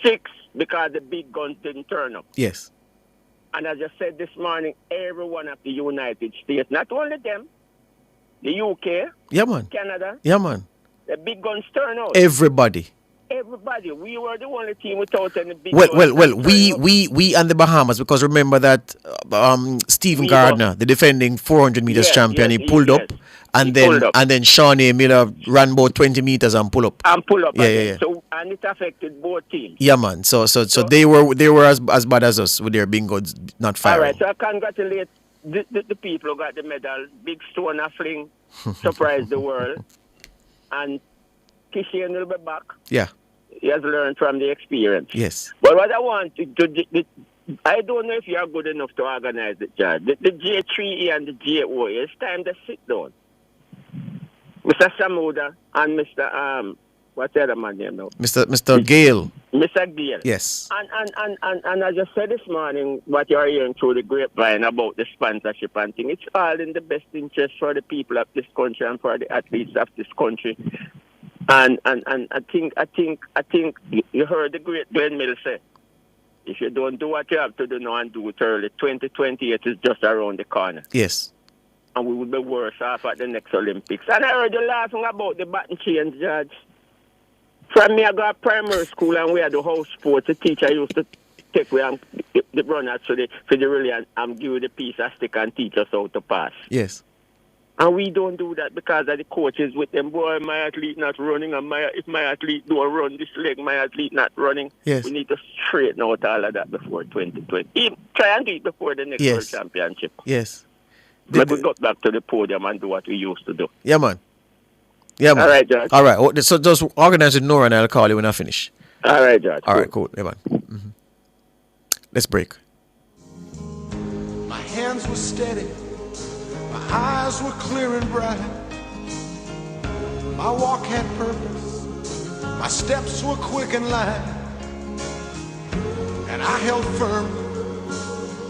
S2: 6 because the big guns didn't turn up.
S4: Yes.
S2: And as I said this morning, every one of the United States, not only them, the UK, Canada, the big guns turn out.
S4: Everybody.
S2: We were the only team without any big
S4: Well,
S2: guns.
S4: we and the Bahamas, because remember that Stephen Gardner, the defending 400 meters champion, he pulled up, and then Shawnee Miller ran about 20 meters and pull up. Yeah.
S2: So and it affected both teams.
S4: Yeah, man. So they were as bad as us with their big guns not firing.
S2: All right. So I congratulate the people who got the medal. Big Stone Fling surprised the world. And Kishian will be back.
S4: Yeah.
S2: He has learned from the experience.
S4: Yes.
S2: But what I want to I don't know if you are good enough to organize it, John. The J3E and the JOA, it's time to sit down. Mr. Samuda and Mr. What's the other man name now?
S4: Mr. Gale.
S2: Mr. Gale.
S4: Yes.
S2: And as I said this morning, what you're hearing through the grapevine about the sponsorship and thing, it's all in the best interest for the people of this country and for the athletes of this country. And I think you heard the great Glenn Mill say, if you don't do what you have to do now and do it early, 2028 is just around the corner.
S4: Yes.
S2: And we will be worse off at the next Olympics. And I heard you laughing about the baton chains, Judge. From me, I got primary school and we had the house sports. The teacher used to take away and the runners for the relay and give you the piece of stick and teach us how to pass.
S4: Yes.
S2: And we don't do that because of the coaches with them. Boy, my athlete not running, and if my athlete don't run this leg, my athlete not running.
S4: Yes.
S2: We need to straighten out all of that before 2020. Try and do it before the next World Championship.
S4: Yes.
S2: Maybe we got back to the podium and do what we used to do.
S4: Yeah, man. Yeah, man.
S2: All right, George.
S4: All right. So just organize with Nora and I'll call you when I finish.
S2: All right, George.
S4: All right, cool. Yeah, man. Mm-hmm. Let's break.
S10: My hands were steady. My eyes were clear and bright. My walk had purpose. My steps were quick and light. And I held firm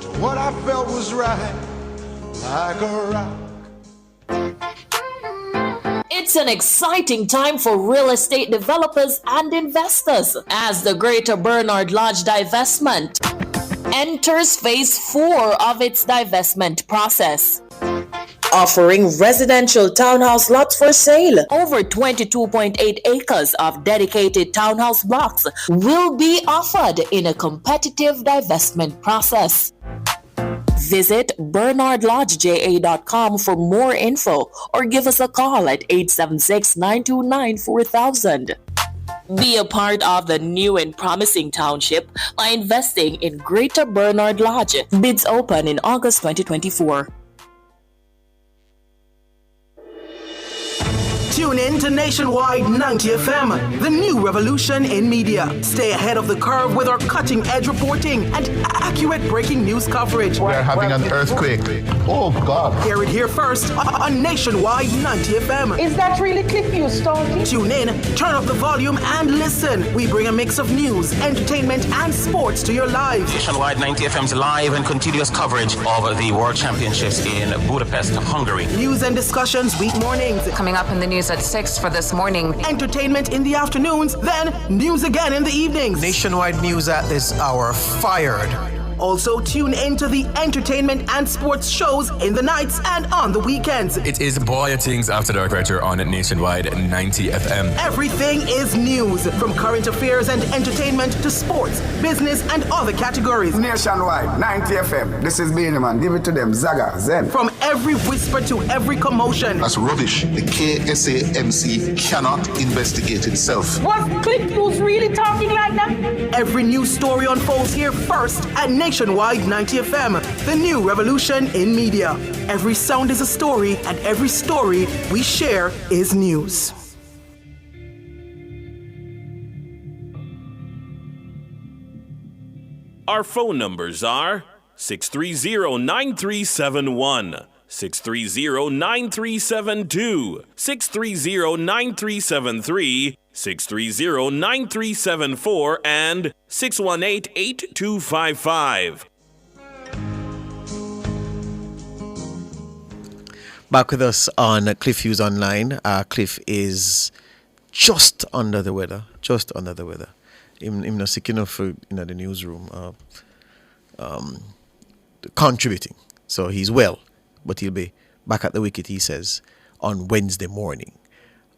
S10: to what I felt was right, like a rock.
S18: It's an exciting time for real estate developers and investors as the Greater Bernard Lodge divestment enters phase 4 of its divestment process. Offering residential townhouse lots for sale. Over 22.8 acres of dedicated townhouse blocks will be offered in a competitive divestment process. Visit bernardlodgeja.com for more info or give us a call at 876-929-4000. Be a part of the new and promising township by investing in Greater Bernard Lodge. Bids open in August 2024.
S3: Tune in to Nationwide 90 FM, the new revolution in media. Stay ahead of the curve with our cutting-edge reporting and accurate breaking news coverage.
S17: We are having an earthquake. Oh, God.
S3: Hear it here first on Nationwide 90 FM.
S21: Is that really Cliff Hughes talking?
S3: Tune in, turn up the volume, and listen. We bring a mix of news, entertainment, and sports to your lives.
S22: Nationwide 90 FM's live and continuous coverage of the World Championships in Budapest, Hungary.
S3: News and discussions week mornings.
S23: Coming up in the news at 6 for this morning.
S3: Entertainment in the afternoons, then news again in the evenings.
S24: Nationwide news at this hour, fired.
S3: Also, tune into the entertainment and sports shows in the nights and on the weekends.
S26: It is Boy Things After Dark right here on Nationwide 90 FM.
S3: Everything is news, from current affairs and entertainment to sports, business, and other categories.
S25: Nationwide 90 FM. This is Beanie Man. Give it to them. Zaga, Zen.
S3: From every whisper to every commotion.
S17: That's rubbish. The KSAMC cannot investigate itself.
S21: Was Cliff Hughes really talking like that?
S3: Every news story unfolds here first at Nationwide 90 FM, the new revolution in media. Every sound is a story, and every story we share is news.
S7: Our phone numbers are 630-9371, 630-9372, 630-9373, 630-9374, and 618-8255.
S4: Back with us on Cliff Hughes Online. Cliff is just under the weather. Him not sick enough for the newsroom, contributing. So he's well, but he'll be back at the wicket, he says, on Wednesday morning.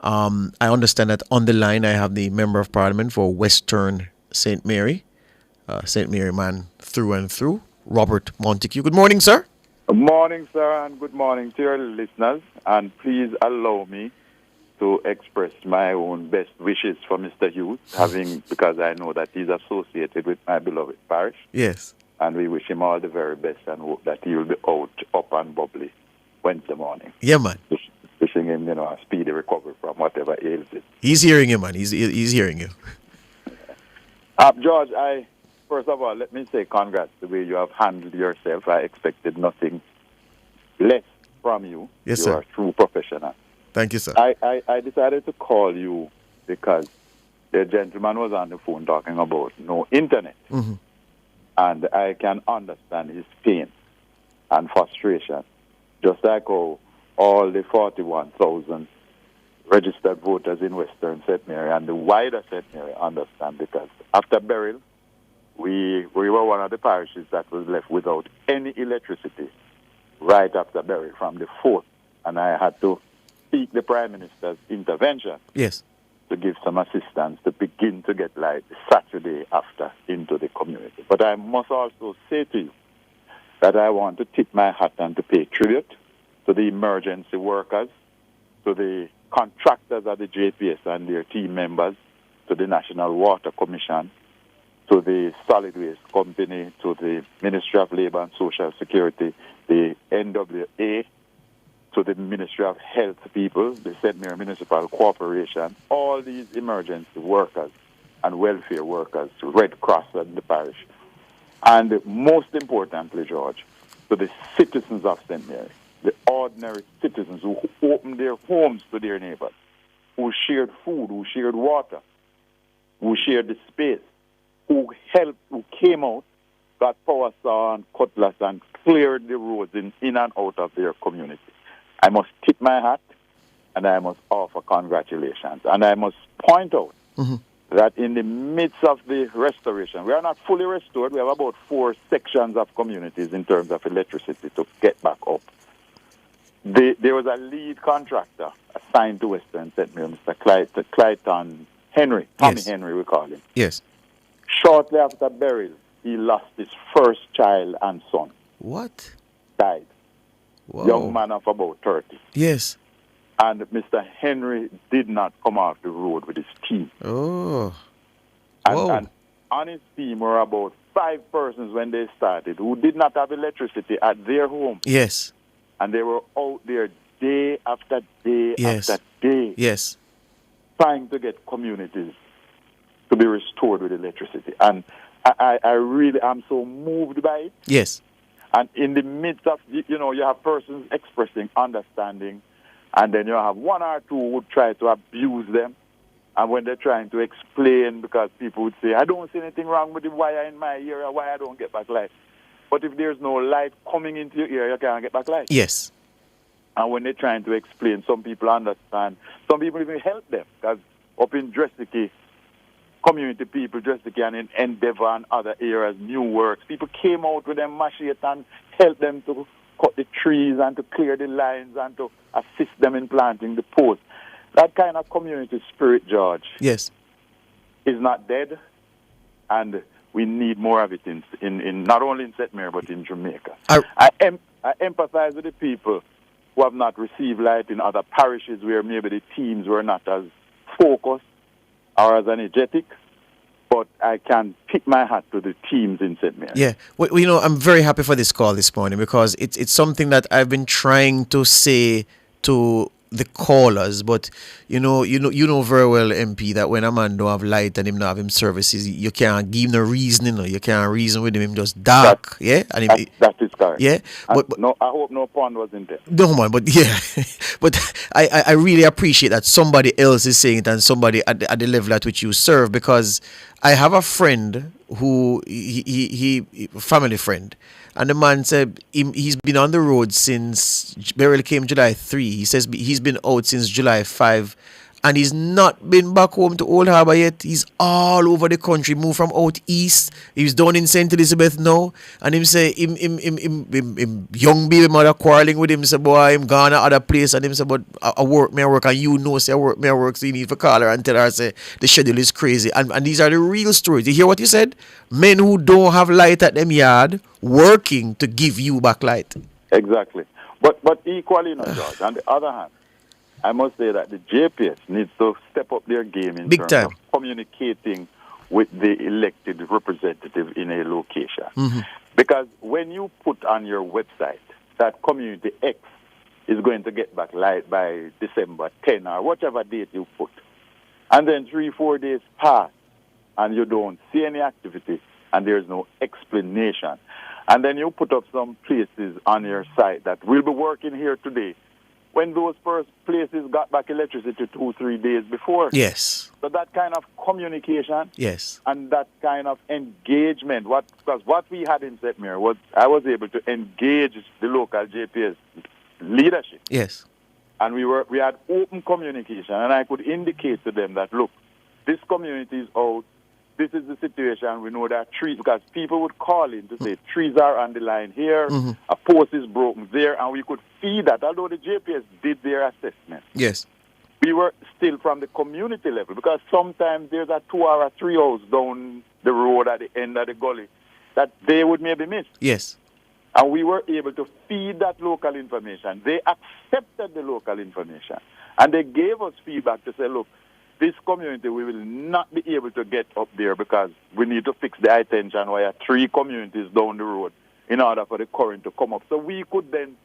S4: I understand that on the line I have the Member of Parliament for Western St. Mary, St. Mary man through and through, Robert Montague. Good morning, sir.
S27: Good morning, sir, and good morning to your listeners. And please allow me to express my own best wishes for Mr. Hughes, because I know that he's associated with my beloved parish.
S4: Yes.
S27: And we wish him all the very best and hope that he will be up and bubbly Wednesday morning.
S4: Yeah, man.
S27: Wishing him, a speedy recovery from whatever ails it.
S4: He's hearing you, man. He's hearing you.
S27: George, first of all, let me say congrats the way you have handled yourself. I expected nothing less from you.
S4: Yes,
S27: you
S4: sir.
S27: are a true professional.
S4: Thank you, sir.
S27: I decided to call you because the gentleman was on the phone talking about no internet.
S4: Mm-hmm.
S27: And I can understand his pain and frustration, just like how all the 41,000 registered voters in Western St. Mary and the wider St. Mary understand, because after Beryl, we were one of the parishes that was left without any electricity right after Beryl from the 4th, and I had to seek the Prime Minister's intervention.
S4: Yes.
S27: To give some assistance to begin to get light Saturday after into the community. But I must also say to you that I want to tip my hat and to pay tribute to the emergency workers, to the contractors at the JPS and their team members, to the National Water Commission, to the Solid Waste Company, to the Ministry of Labour and Social Security, the NWA, to the Ministry of Health people, the St. Mary Municipal Corporation, all these emergency workers and welfare workers, Red Cross and the parish. And most importantly, George, to the citizens of St. Mary, the ordinary citizens who opened their homes to their neighbors, who shared food, who shared water, who shared the space, who came out, got power saw and cutlass and cleared the roads in and out of their community. I must tip my hat and I must offer congratulations. And I must point out that in the midst of the restoration, we are not fully restored. We have about 4 sections of communities in terms of electricity to get back up. There was a lead contractor assigned to Western St. Mary, Mr. Clayton Henry, Tommy Henry we call him.
S4: Yes.
S27: Shortly after burial, he lost his first child and son.
S4: What?
S27: Died.
S4: Whoa.
S27: Young man of about 30.
S4: Yes.
S27: And Mr. Henry did not come off the road with his team.
S4: Oh.
S27: And on his team were about 5 persons when they started who did not have electricity at their home.
S4: Yes.
S27: And they were out there day after day after day.
S4: Yes.
S27: Trying to get communities to be restored with electricity. And I really am so moved by it.
S4: Yes.
S27: And in the midst of, you have persons expressing understanding, and then you have 1 or 2 who would try to abuse them. And when they're trying to explain, because people would say, I don't see anything wrong with the wire in my area, why I don't get back light. But if there's no light coming into your area, you can't get back light.
S4: Yes.
S27: And when they're trying to explain, some people understand. Some people even help them. Because up in Dressiki, community people, Dressiki and in Endeavour and other areas, New Works, people came out with them machete and helped them to cut the trees and to clear the lines and to assist them in planting the posts. That kind of community spirit, George,
S4: yes,
S27: is not dead, and we need more of it in not only in St. Mary but in Jamaica. I empathize with the people who have not received light in other parishes where maybe the teams were not as focused or as energetic. But I can pick my hat to the teams in St. Mary.
S4: Yeah, well, I'm very happy for this call this morning because it's something that I've been trying to say to the callers, but you know very well, MP, that when a man don't have light and him not have him services, you can't give him no reasoning, you can't reason with him just dark, and
S27: that is correct.
S4: Yeah,
S27: but no, I hope no pun was in there.
S4: No man, but yeah, but I really appreciate that somebody else is saying it and somebody at the level at which you serve, because I have a friend who he family friend. And the man said he's been on the road since burial came July 3. He says he's been out since July 5. And he's not been back home to Old Harbour yet. He's all over the country, moved from out east. He's down in St. Elizabeth now. And him say, him young baby mother quarreling with him. Say, boy, I'm gone to other place. And him say, but I work. And you know, say, I work. So you need to call her and tell her, say, the schedule is crazy. And these are the real stories. You hear what you said? Men who don't have light at them yard, working to give you back light.
S27: Exactly. But equally, George, on the other hand, I must say that the JPS needs to step up their game in terms of communicating with the elected representative in a location.
S4: Mm-hmm.
S27: Because when you put on your website that community X is going to get back light by December 10 or whatever date you put, and then 3-4 days pass and you don't see any activity and there's no explanation, and then you put up some places on your site that will be working here today, when those first places got back electricity 2-3 days before.
S4: Yes.
S27: So that kind of communication,
S4: yes,
S27: and that kind of engagement, because what we had in St. Mary was I was able to engage the local JPS leadership.
S4: Yes.
S27: And we had open communication, and I could indicate to them that, look, this community is out. This is the situation. We know that trees, because people would call in to say trees are on the line here, a post is broken there, and we could see that. Although the JPS did their assessment,
S4: yes,
S27: we were still from the community level, because sometimes there's a 2 or 3 hours down the road at the end of the gully that they would maybe miss.
S4: Yes.
S27: And we were able to feed that local information. They accepted the local information, and they gave us feedback to say, look, this community, we will not be able to get up there because we need to fix the high tension wire 3 communities down the road in order for the current to come up. So we could then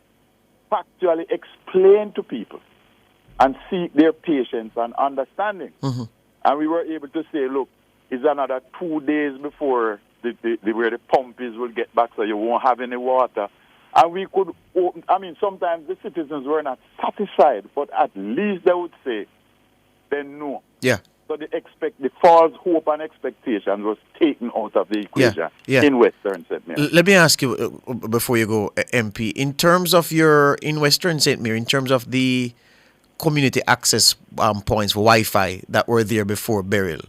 S27: factually explain to people and seek their patience and understanding.
S4: Mm-hmm.
S27: And we were able to say, look, it's another 2 days before where the pump is will get back, so you won't have any water. And we could open, sometimes the citizens were not satisfied, but at least they would say, they know.
S4: Yeah.
S27: So the false hope and expectation was taken out of the equation in Western St. Mary.
S4: Let me ask you before you go, MP, in terms of in Western St. Mary, in terms of the community access points for Wi-Fi that were there before burial,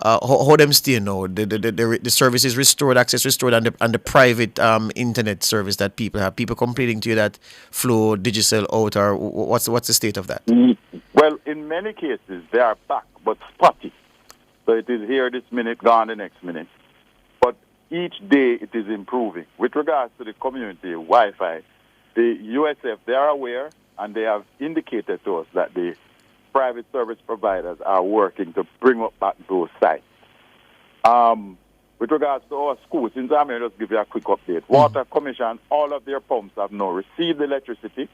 S4: how them still know the service is restored, access restored, and the private internet service that people have, people complaining to you that flow digital out, or what's the state of that?
S27: Well, in many cases they are back, but spotty. So it is here this minute, gone the next minute. But each day it is improving. With regards to the community Wi-Fi, the USF, they are aware and they have indicated to us that the private service providers are working to bring up back those sites. With regards to our schools, since I'm here, just give you a quick update. Water Commission, all of their pumps have now received electricity,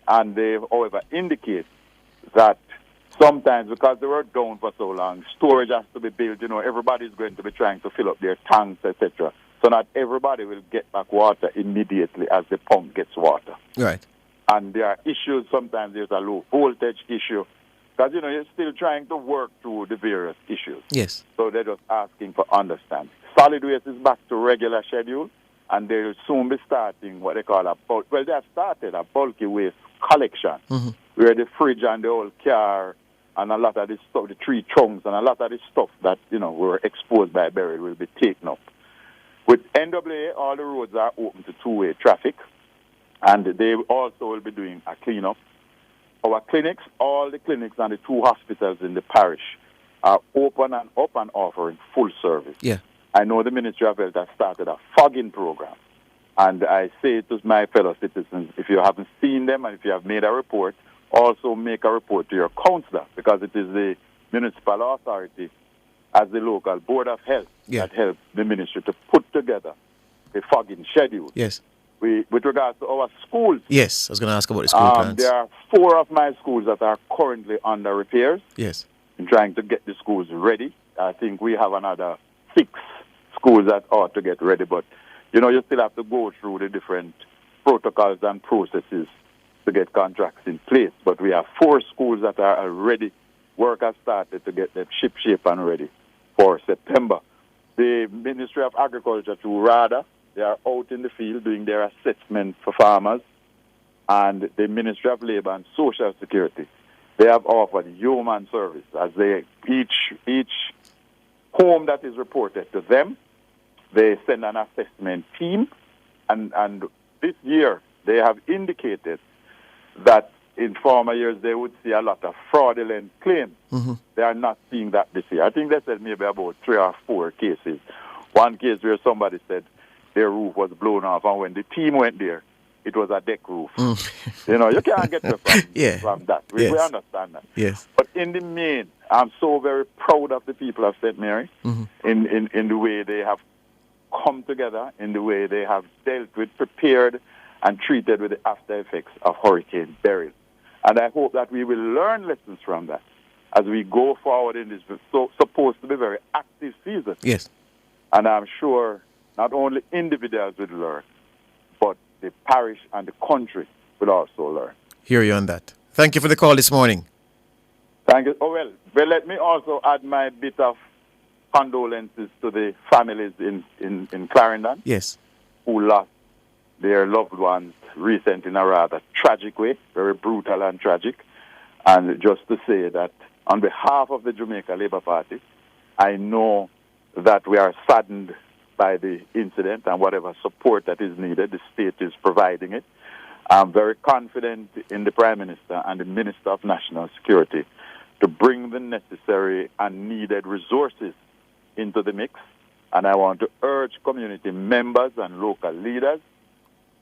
S27: and they, however, indicate that sometimes, because they were down for so long, storage has to be built. Everybody's going to be trying to fill up their tanks, etc. So not everybody will get back water immediately as the pump gets water.
S4: Right.
S27: And there are issues. Sometimes there's a low voltage issue. Because, you're still trying to work through the various issues.
S4: Yes.
S27: So they're just asking for understanding. Solid waste is back to regular schedule, and they'll soon be starting what they call they have started a bulky waste collection, where the fridge and the old car and a lot of this stuff, the tree trunks and a lot of this stuff that, were exposed by burial will be taken up. With NWA, all the roads are open to two-way traffic, and they also will be doing a cleanup. Our clinics, all the clinics and the two hospitals in the parish are open and up and offering full service.
S4: Yeah.
S27: I know the Ministry of Health has started a fogging program. And I say to my fellow citizens, if you haven't seen them and if you have made a report, also make a report to your councillor, because it is the municipal authority as the local board of health that helps the ministry to put together a fogging schedule.
S4: Yes.
S27: With regards to our schools.
S4: Yes, I was going to ask about the school plans.
S27: There are 4 of my schools that are currently under repairs.
S4: Yes.
S27: In trying to get the schools ready. I think we have another 6 schools that ought to get ready, but you still have to go through the different protocols and processes to get contracts in place. But we have 4 schools that are already, work has started to get them ship shape and ready for September. The Ministry of Agriculture, through RADA, they are out in the field doing their assessment for farmers, and the Ministry of Labor and Social Security, they have offered human service as they each home that is reported to them, they send an assessment team, and this year they have indicated that in former years they would see a lot of fraudulent claims. They are not seeing that this year. I think they said maybe about 3 or 4 cases. One case where somebody said their roof was blown off, and when the team went there, it was a deck roof. You can't get from that. We understand that.
S4: Yes.
S27: But in the main, I'm so very proud of the people of St. Mary in the way they have come together, in the way they have dealt with, prepared, and treated with the after effects of Hurricane Beryl. And I hope that we will learn lessons from that as we go forward in this supposed to be very active season.
S4: Yes.
S27: And I'm sure not only individuals will learn, but the parish and the country will also learn.
S4: Hear you on that. Thank you for the call this morning.
S27: Thank you. Oh, well, let me also add my bit of condolences to the families in Clarendon.
S4: Yes.
S27: Who lost their loved ones recently in a rather tragic way, very brutal and tragic. And just to say that on behalf of the Jamaica Labour Party, I know that we are saddened by the incident, and whatever support that is needed, the state is providing it. I'm very confident in the Prime Minister and the Minister of National Security to bring the necessary and needed resources into the mix. And I want to urge community members and local leaders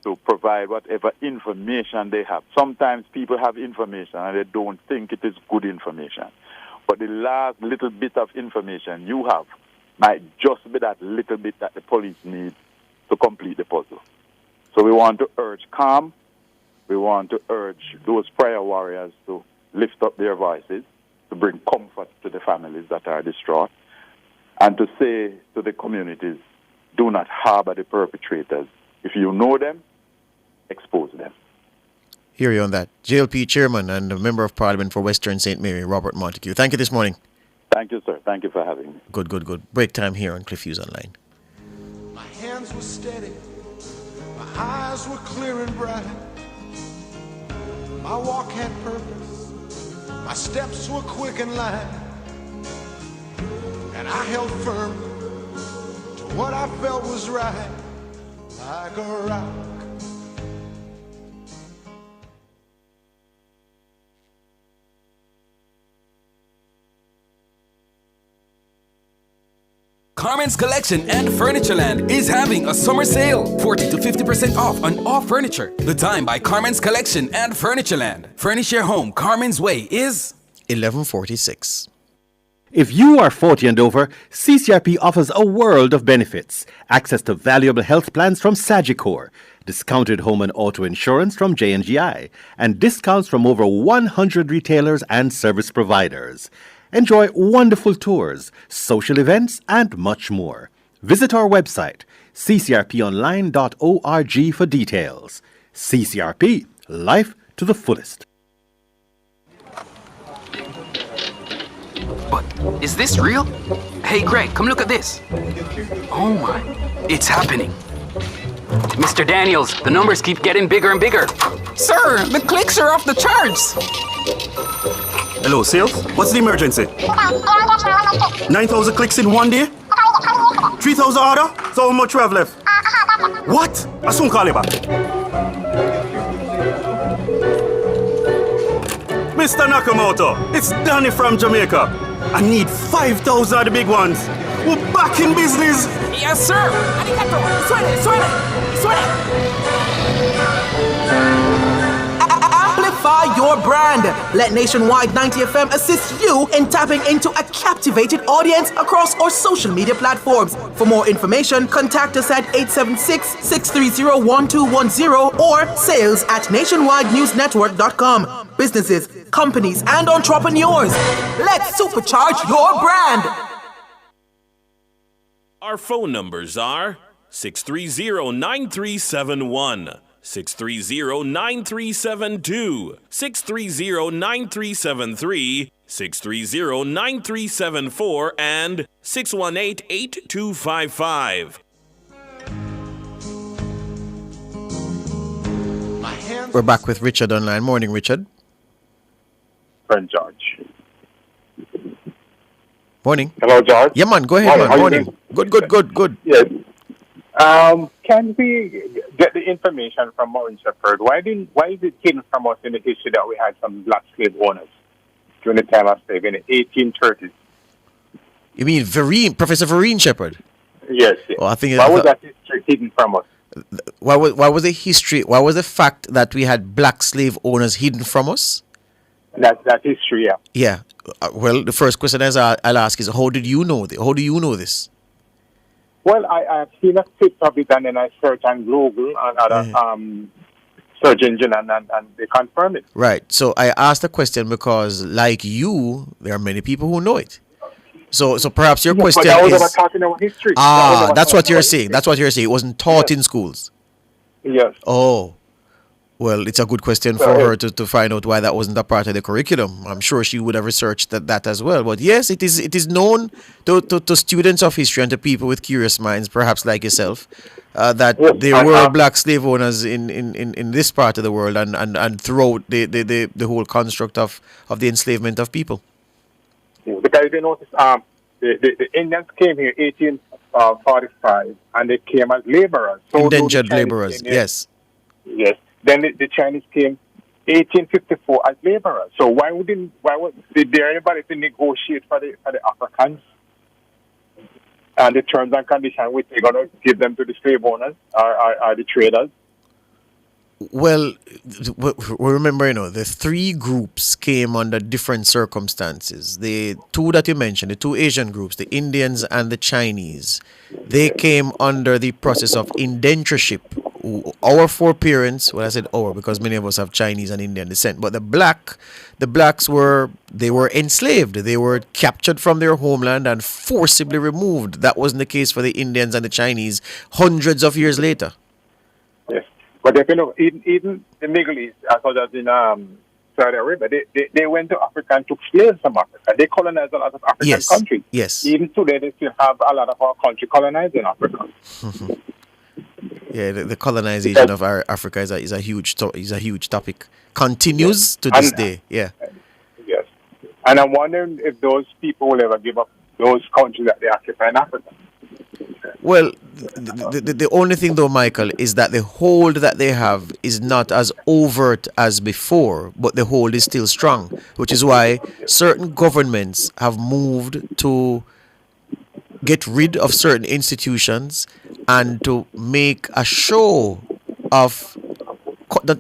S27: to provide whatever information they have. Sometimes people have information and they don't think it is good information. But the last little bit of information you have might just be that little bit that the police need to complete the puzzle. So we want to urge calm. We want to urge those prayer warriors to lift up their voices, to bring comfort to the families that are distraught, and to say to the communities, do not harbor the perpetrators. If you know them, expose them.
S4: Hear you on that. JLP Chairman and a Member of Parliament for Western St. Mary, Robert Montague. Thank you this morning.
S27: Thank you, sir. Thank you for having me.
S4: Good. Break time here on Cliff Hughes Online.
S10: My hands were steady, my eyes were clear and bright. My walk had purpose, my steps were quick and light. And I held firm to what I felt was right, like a rock.
S1: Carmen's Collection and Furnitureland is having a summer sale. 40 to 50% off on all furniture. The time by Carmen's Collection and Furnitureland. Furnish your home Carmen's way is
S4: 11:46.
S5: If you are 40 and over, CCRP offers a world of benefits. Access to valuable health plans from Sagicor, discounted home and auto insurance from J&GI, and discounts from over 100 retailers and service providers. Enjoy wonderful tours, social events, and much more. Visit our website, ccrponline.org for details. CCRP, life to the fullest.
S6: But is this real? Hey, Greg, come look at this. Oh my, it's happening. Mr. Daniels, the numbers keep getting bigger and bigger.
S1: Sir, the clicks are off the charts.
S8: Hello, sales? What's the emergency? 9,000 clicks in one day? 3,000 order? So how much we have left? What? I soon call you back. Mr. Nakamoto, it's Danny from Jamaica. I need 5,000 of the big ones. We're back in business.
S6: Yes, sir. Arigato. Suene.
S9: Amplify your brand. Let Nationwide 90 FM assist you in tapping into a captivated audience across our social media platforms. For more information, contact us at 876-630-1210 or sales@nationwidenewsnetwork.com. Businesses, companies, and entrepreneurs, let's supercharge your brand.
S7: Our phone numbers are 630-9371, 630-9372, 630-9373, 630-9374, and 618-8255.
S4: We're back with Richard online. Morning, Richard.
S19: Friend George.
S4: Morning.
S19: Hello, George.
S4: Yeah, man. Go ahead, man. Morning. Good.
S19: Yes. Can we get the information from Maureen Shepherd? Why is it hidden from us in the history that we had some black slave owners during the time of slavery in the 1830s?
S4: You mean Professor Vereen Shepherd?
S19: Yes.
S4: Oh, I think
S19: why was that history hidden from us?
S4: Why was the history? Why was the fact that we had black slave owners hidden from us?
S19: That history, yeah.
S4: Yeah. Well, the first question I'll ask is, how do you know this?
S19: Well, I've seen a clip of it, and then I search on Google and other search engine, and they confirm it.
S4: Right. So I asked the question because, like you, there are many people who know it. So perhaps your question
S19: but that was
S4: is...
S19: about talking about history.
S4: That's what you're saying. That's what you're saying. It wasn't taught in schools.
S19: Yes.
S4: Oh. Well, it's a good question for her to find out why that wasn't a part of the curriculum. I'm sure she would have researched that as well. But yes, it is known to students of history and to people with curious minds, perhaps like yourself, that there were black slave owners in this part of the world and throughout the whole construct of the enslavement of people.
S19: Because you notice, the Indians came here 1845 and they came as laborers. So
S4: indentured laborers, yes.
S19: Yes. Then the Chinese came 1854 as laborers. So why would there anybody to negotiate for the Africans and the terms and conditions which they're going to give them to the slave owners or the traders?
S4: Well, remember, the three groups came under different circumstances. The two that you mentioned, the two Asian groups, the Indians and the Chinese, they came under the process of indentureship. Our foreparents, well, I said our because many of us have Chinese and Indian descent, but the blacks were enslaved. They were captured from their homeland and forcibly removed. That wasn't the case for the Indians and the Chinese hundreds of years later.
S19: Yes, but even the Middle East, as well as in Saudi Arabia. They went to Africa and took slaves from Africa. They colonized a lot of African countries.
S4: Yes.
S19: Even today, they still have a lot of our country colonized in Africa.
S4: Yeah, the colonization of our Africa is a huge topic. Continues to this day. Yeah.
S19: Yes. And I'm wondering if those people will ever give up those countries that they occupy in Africa.
S4: Well, the only thing though, Michael, is that the hold that they have is not as overt as before, but the hold is still strong, which is why certain governments have moved to get rid of certain institutions and to make a show of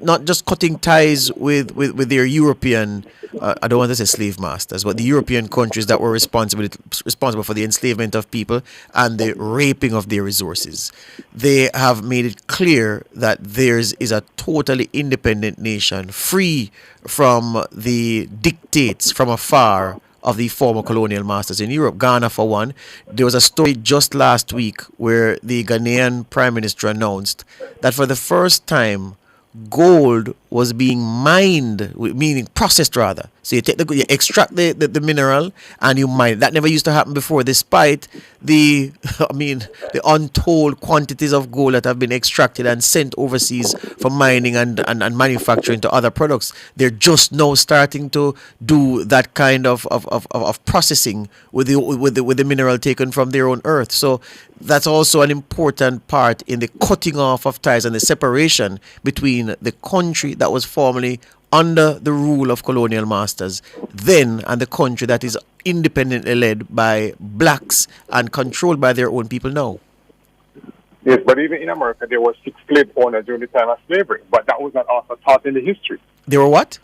S4: not just cutting ties with their European, I don't want to say slave masters, but the European countries that were responsible for the enslavement of people and the raping of their resources. They have made it clear that theirs is a totally independent nation, free from the dictates from afar of the former colonial masters in Europe. Ghana, for one. There was a story just last week where the Ghanaian Prime Minister announced that for the first time, gold was being mined, meaning processed rather. So you extract the mineral and you mine. That never used to happen before, despite the untold quantities of gold that have been extracted and sent overseas for mining and manufacturing to other products. They're just now starting to do that kind of processing with the mineral taken from their own earth. So that's also an important part in the cutting off of ties and the separation between the country that was formerly under the rule of colonial masters then and the country that is independently led by blacks and controlled by their own people now.
S19: Yes, but even in America, there were 6 slave owners during the time of slavery, but that was not also taught in the history.
S4: There were what?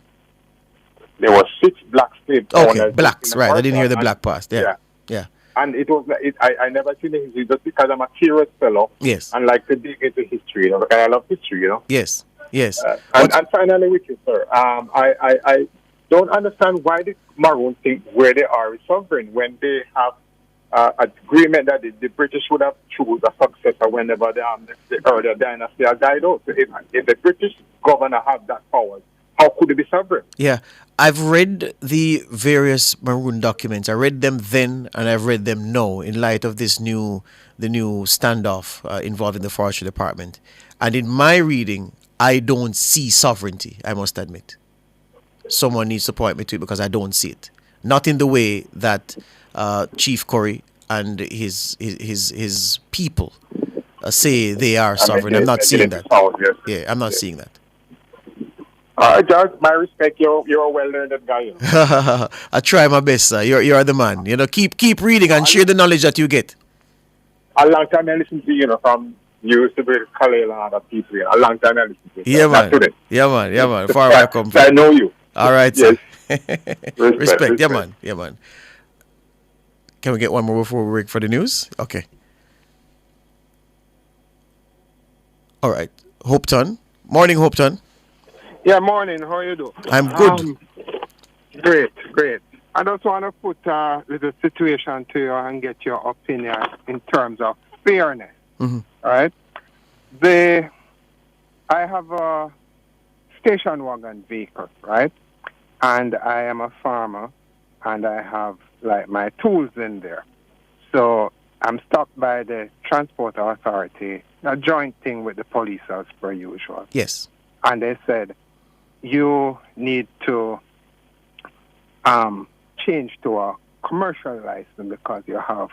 S19: There were 6 black slave owners.
S4: Okay, blacks, right. I didn't hear the black part. Yeah.
S19: And it was, I never seen the history just because I'm a curious fellow.
S4: Yes.
S19: And like to dig into history, and I love history,
S4: Yes.
S19: And finally with you, sir, I don't understand why the Maroons think where they are is sovereign when they have an agreement that the British would have choose a successor whenever the earlier dynasty are died out. So if the British governor have that power, how could it be sovereign?
S4: Yeah, I've read the various Maroon documents. I read them then and I've read them now in light of the new standoff involving the Forestry Department. And in my reading, I don't see sovereignty, I must admit. Someone needs to point me to it because I don't see it. Not in the way that Chief Curry and his people say they are sovereign. I'm not seeing that. Yeah, I'm not seeing that.
S19: George, my respect, you're a well-learned guy.
S4: I try my best, sir. You're the man. Keep reading and share the knowledge that you get.
S19: A long time I listen to you, from you used to be Khalil and other people. A long time I listen to you.
S4: Yeah, man. Yeah, man. Far away I come from.
S19: I know you.
S4: All right,
S19: yes.
S4: Respect. Yeah, man. Can we get one more before we break for the news? Okay. All right. Hopeton. Morning, Hopeton.
S11: Yeah, morning. How are you doing?
S4: I'm good.
S11: Great. I just want to put a little situation to you and get your opinion in terms of fairness.
S4: Mm-hmm.
S11: Right? I have a station wagon vehicle, right? And I am a farmer, and I have like my tools in there. So I'm stopped by the transport authority, a joint thing with the police as per usual.
S4: Yes.
S11: And they said, you need to change to a commercial license because you have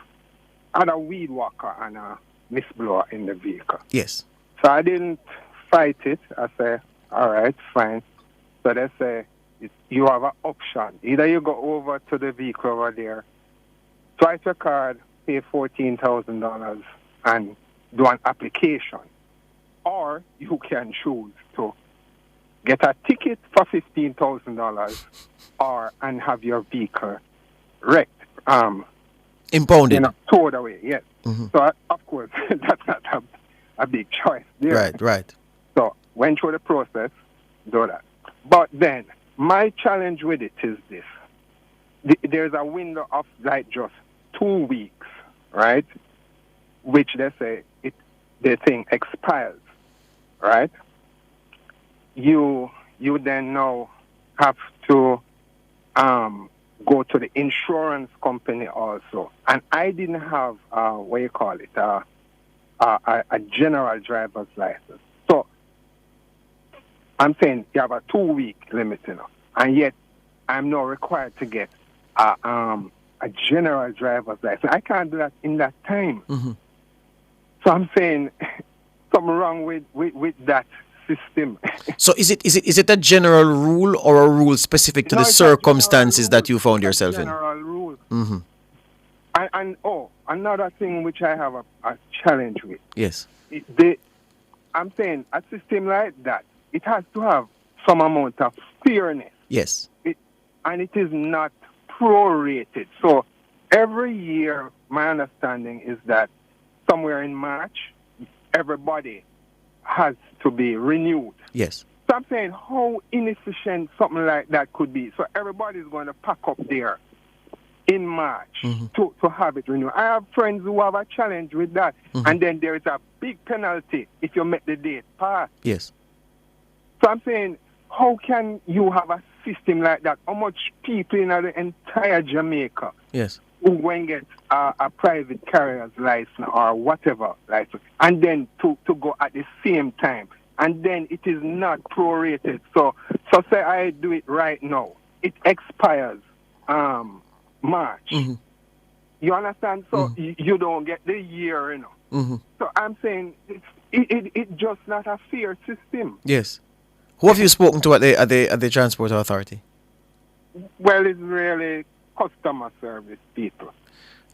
S11: a weed whacker and a mist blower in the vehicle.
S4: Yes.
S11: So I didn't fight it. I say, all right, fine. So they say, you have an option. Either you go over to the vehicle over there, swipe your card, pay $14,000 and do an application. Or you can choose to get a ticket for $15,000 and have your vehicle wrecked.
S4: Impounded.
S11: Towed away, yes.
S4: Mm-hmm.
S11: So, of course, that's not a big choice there.
S4: Right.
S11: So, went through the process, do that. But then, my challenge with it is this. There's a window of like just 2 weeks, right? Which they say the thing expires, right? You then now have to go to the insurance company also. And I didn't have, what you call it, a general driver's license. So I'm saying you have a 2-week limit, and yet I'm not required to get a general driver's license. I can't do that in that time.
S4: Mm-hmm.
S11: So I'm saying something wrong with that system.
S4: So is it a general rule or a rule specific to the circumstances that you found yourself in?
S11: General rule.
S4: Mm-hmm.
S11: And another thing which I have a challenge with.
S4: Yes.
S11: I'm saying a system like that, it has to have some amount of fairness.
S4: Yes.
S11: And it is not prorated. So every year, my understanding is that somewhere in March, everybody has to be renewed.
S4: Yes.
S11: So I'm saying how inefficient something like that could be. So everybody's going to pack up there in March to have it renewed. I have friends who have a challenge with that. And then there is a big penalty if you make the date pass.
S4: Yes.
S11: So I'm saying, how can you have a system like that? How much people in the entire Jamaica
S4: yes.
S11: who go and get a private carrier's license or whatever license, and then to go at the same time, and then it is not prorated. So say I do it right now, it expires March.
S4: Mm-hmm.
S11: You understand? So you don't get the year,
S4: Mm-hmm.
S11: So I'm saying it's just not a fair system.
S4: Yes. Who have you spoken to at the Transport Authority?
S11: Well, it's really customer service people.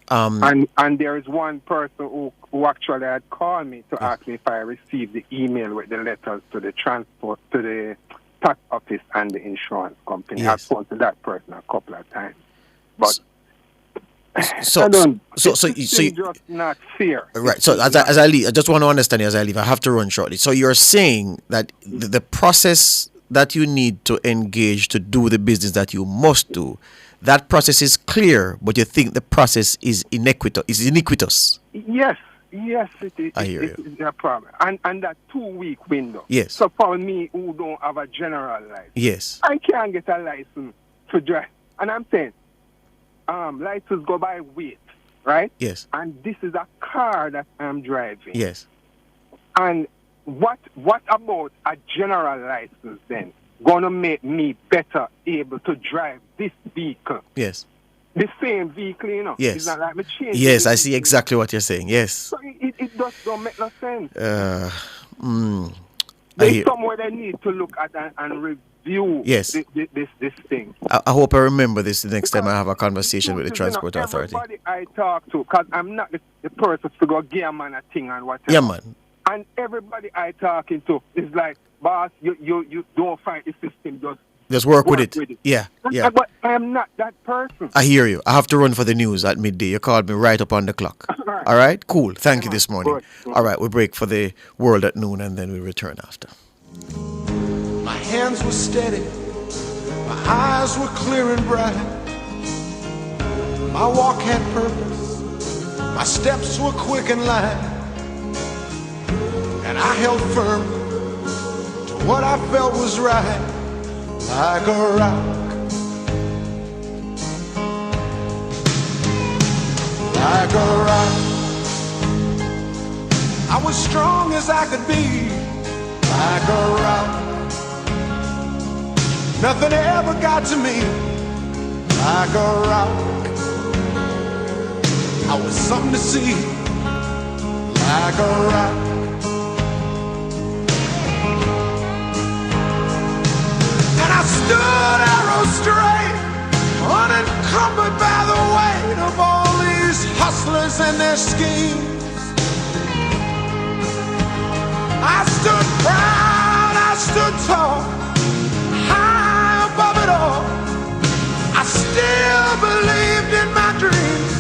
S11: And there is one person who actually had called me to ask me if I received the email with the letters to the tax office and the insurance company.
S4: Yes.
S11: I've spoken to that person a couple of times. But
S4: so
S11: it's just not fair.
S4: Right. So as I leave, I just want to understand you as I leave. I have to run shortly. So you're saying that the process that you need to engage to do the business that you must do, that process is clear, but you think the process is iniquitous.
S11: Yes, it is.
S4: I hear you.
S11: It's a problem. And that 2-week window.
S4: Yes.
S11: So for me who don't have a general license,
S4: yes,
S11: I can't get a license to drive. And I'm saying, licenses go by weight, right?
S4: Yes.
S11: And this is a car that I'm driving.
S4: Yes.
S11: And what about a general license then? Gonna make me better able to drive this vehicle?
S4: Yes.
S11: The same vehicle,
S4: Yes.
S11: It's not like me changing.
S4: Yes, I see exactly what you're saying. Yes.
S11: So it just don't make no sense.
S4: There's
S11: somewhere they need to look at and review
S4: yes.
S11: this thing.
S4: I hope I remember this the next time I have a conversation with the Transport Authority.
S11: Everybody I talk to, because I'm not the person to go give a man a thing and whatever.
S4: Yeah, man.
S11: And everybody I talking to is like, boss, you don't find the system
S4: just work with it. Yeah.
S11: But I'm not that person.
S4: I hear you. I have to run for the news at midday. You called me right up on the clock. All right? Cool. Thank you this morning.
S11: Good.
S4: All right, we break for the world at noon and then we return after.
S10: My hands were steady, my eyes were clear and bright. My walk had purpose, my steps were quick and light. And I held firm to what I felt was right, like a rock, like a rock. I was strong as I could be, like a rock. Nothing ever got to me, like a rock. I was something to see, like a rock. And I stood arrow straight, unencumbered by the weight of all these hustlers and their schemes. I stood proud, I stood tall, high above it all. I still believed in my dreams.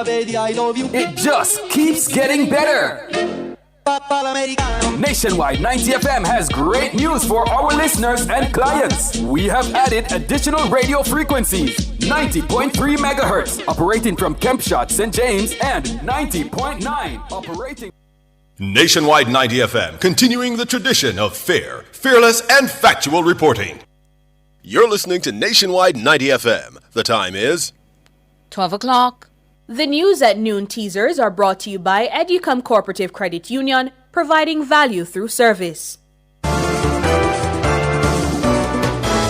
S2: baby, I love you.
S1: It just keeps getting better. Nationwide 90 FM has great news for our listeners and clients. We have added additional radio frequencies. 90.3 megahertz operating from Kempshot, St. James, and 90.9 operating.
S12: Nationwide 90 FM, continuing the tradition of fair, fearless, and factual reporting. You're listening to Nationwide 90 FM. The time is
S13: 12 o'clock. The news at noon teasers are brought to you by Educom Cooperative Credit Union, providing value through service.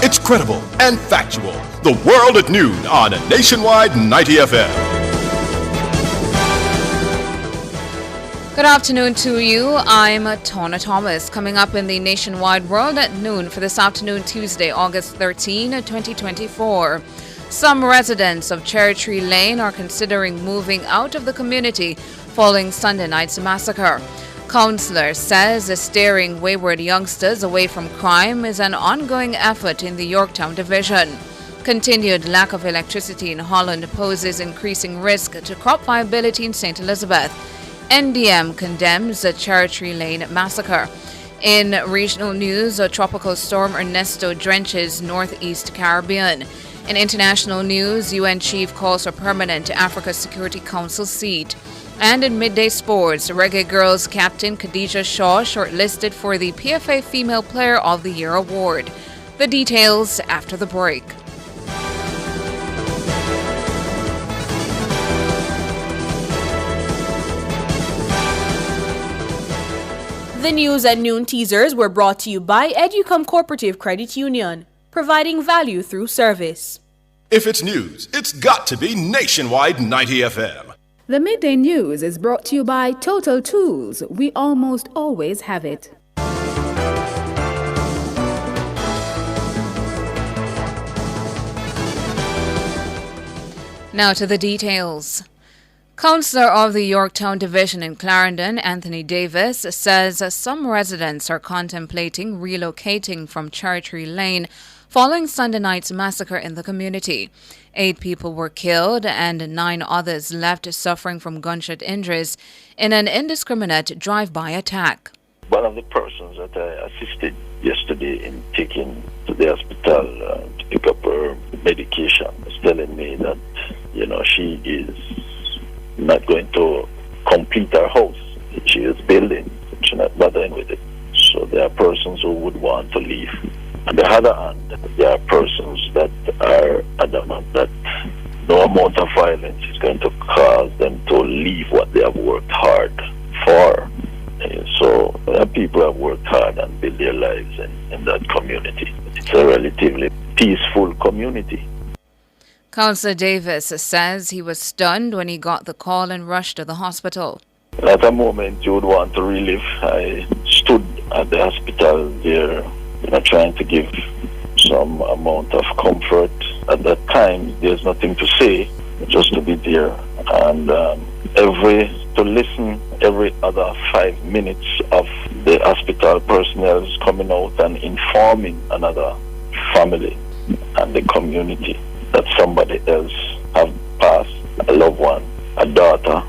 S12: It's credible and factual. The World at Noon on Nationwide 90 FM.
S14: Good afternoon to you. I'm Tona Thomas. Coming up in the Nationwide World at Noon for this afternoon, Tuesday, August 13, 2024. Some residents of Cherry Tree Lane are considering moving out of the community following Sunday night's massacre. Councillor says steering wayward youngsters away from crime is an ongoing effort in the Yorktown division. Continued lack of electricity in Holland poses increasing risk to crop viability in St. Elizabeth. NDM condemns the Cherry Tree Lane massacre. In regional news, a tropical storm Ernesto drenches northeast Caribbean. In international news, UN chief calls for permanent Africa Security Council seat. And in midday sports, Reggae Girls captain Khadija Shaw shortlisted for the PFA Female Player of the Year award. The details after the break.
S13: The news at noon teasers were brought to you by Educom Cooperative Credit Union, providing value through service.
S12: If it's news, it's got to be Nationwide 90 FM.
S15: The midday news is brought to you by Total Tools. We almost always have it.
S14: Now to the details. Councillor of the Yorktown Division in Clarendon, Anthony Davis, says some residents are contemplating relocating from Cherry Tree Lane following Sunday night's massacre in the community. 8 people were killed and 9 others left suffering from gunshot injuries in an indiscriminate drive-by attack.
S16: One of the persons that I assisted yesterday in taking to the hospital to pick up her medication was telling me that, she is not going to complete her house. She is building. She's not bothering with it. So there are persons who would want to leave. On the other hand, there are persons that are adamant that no amount of violence is going to cause them to leave what they have worked hard for. So people have worked hard and built their lives in that community. It's a relatively peaceful community.
S14: Councillor Davis says he was stunned when he got the call and rushed to the hospital.
S16: At a moment you would want to relive. I stood at the hospital there, trying to give some amount of comfort. At that time, there's nothing to say, just to be there. And to listen every other 5 minutes of the hospital personnel coming out and informing another family and the community that somebody else have passed, a loved one, a daughter,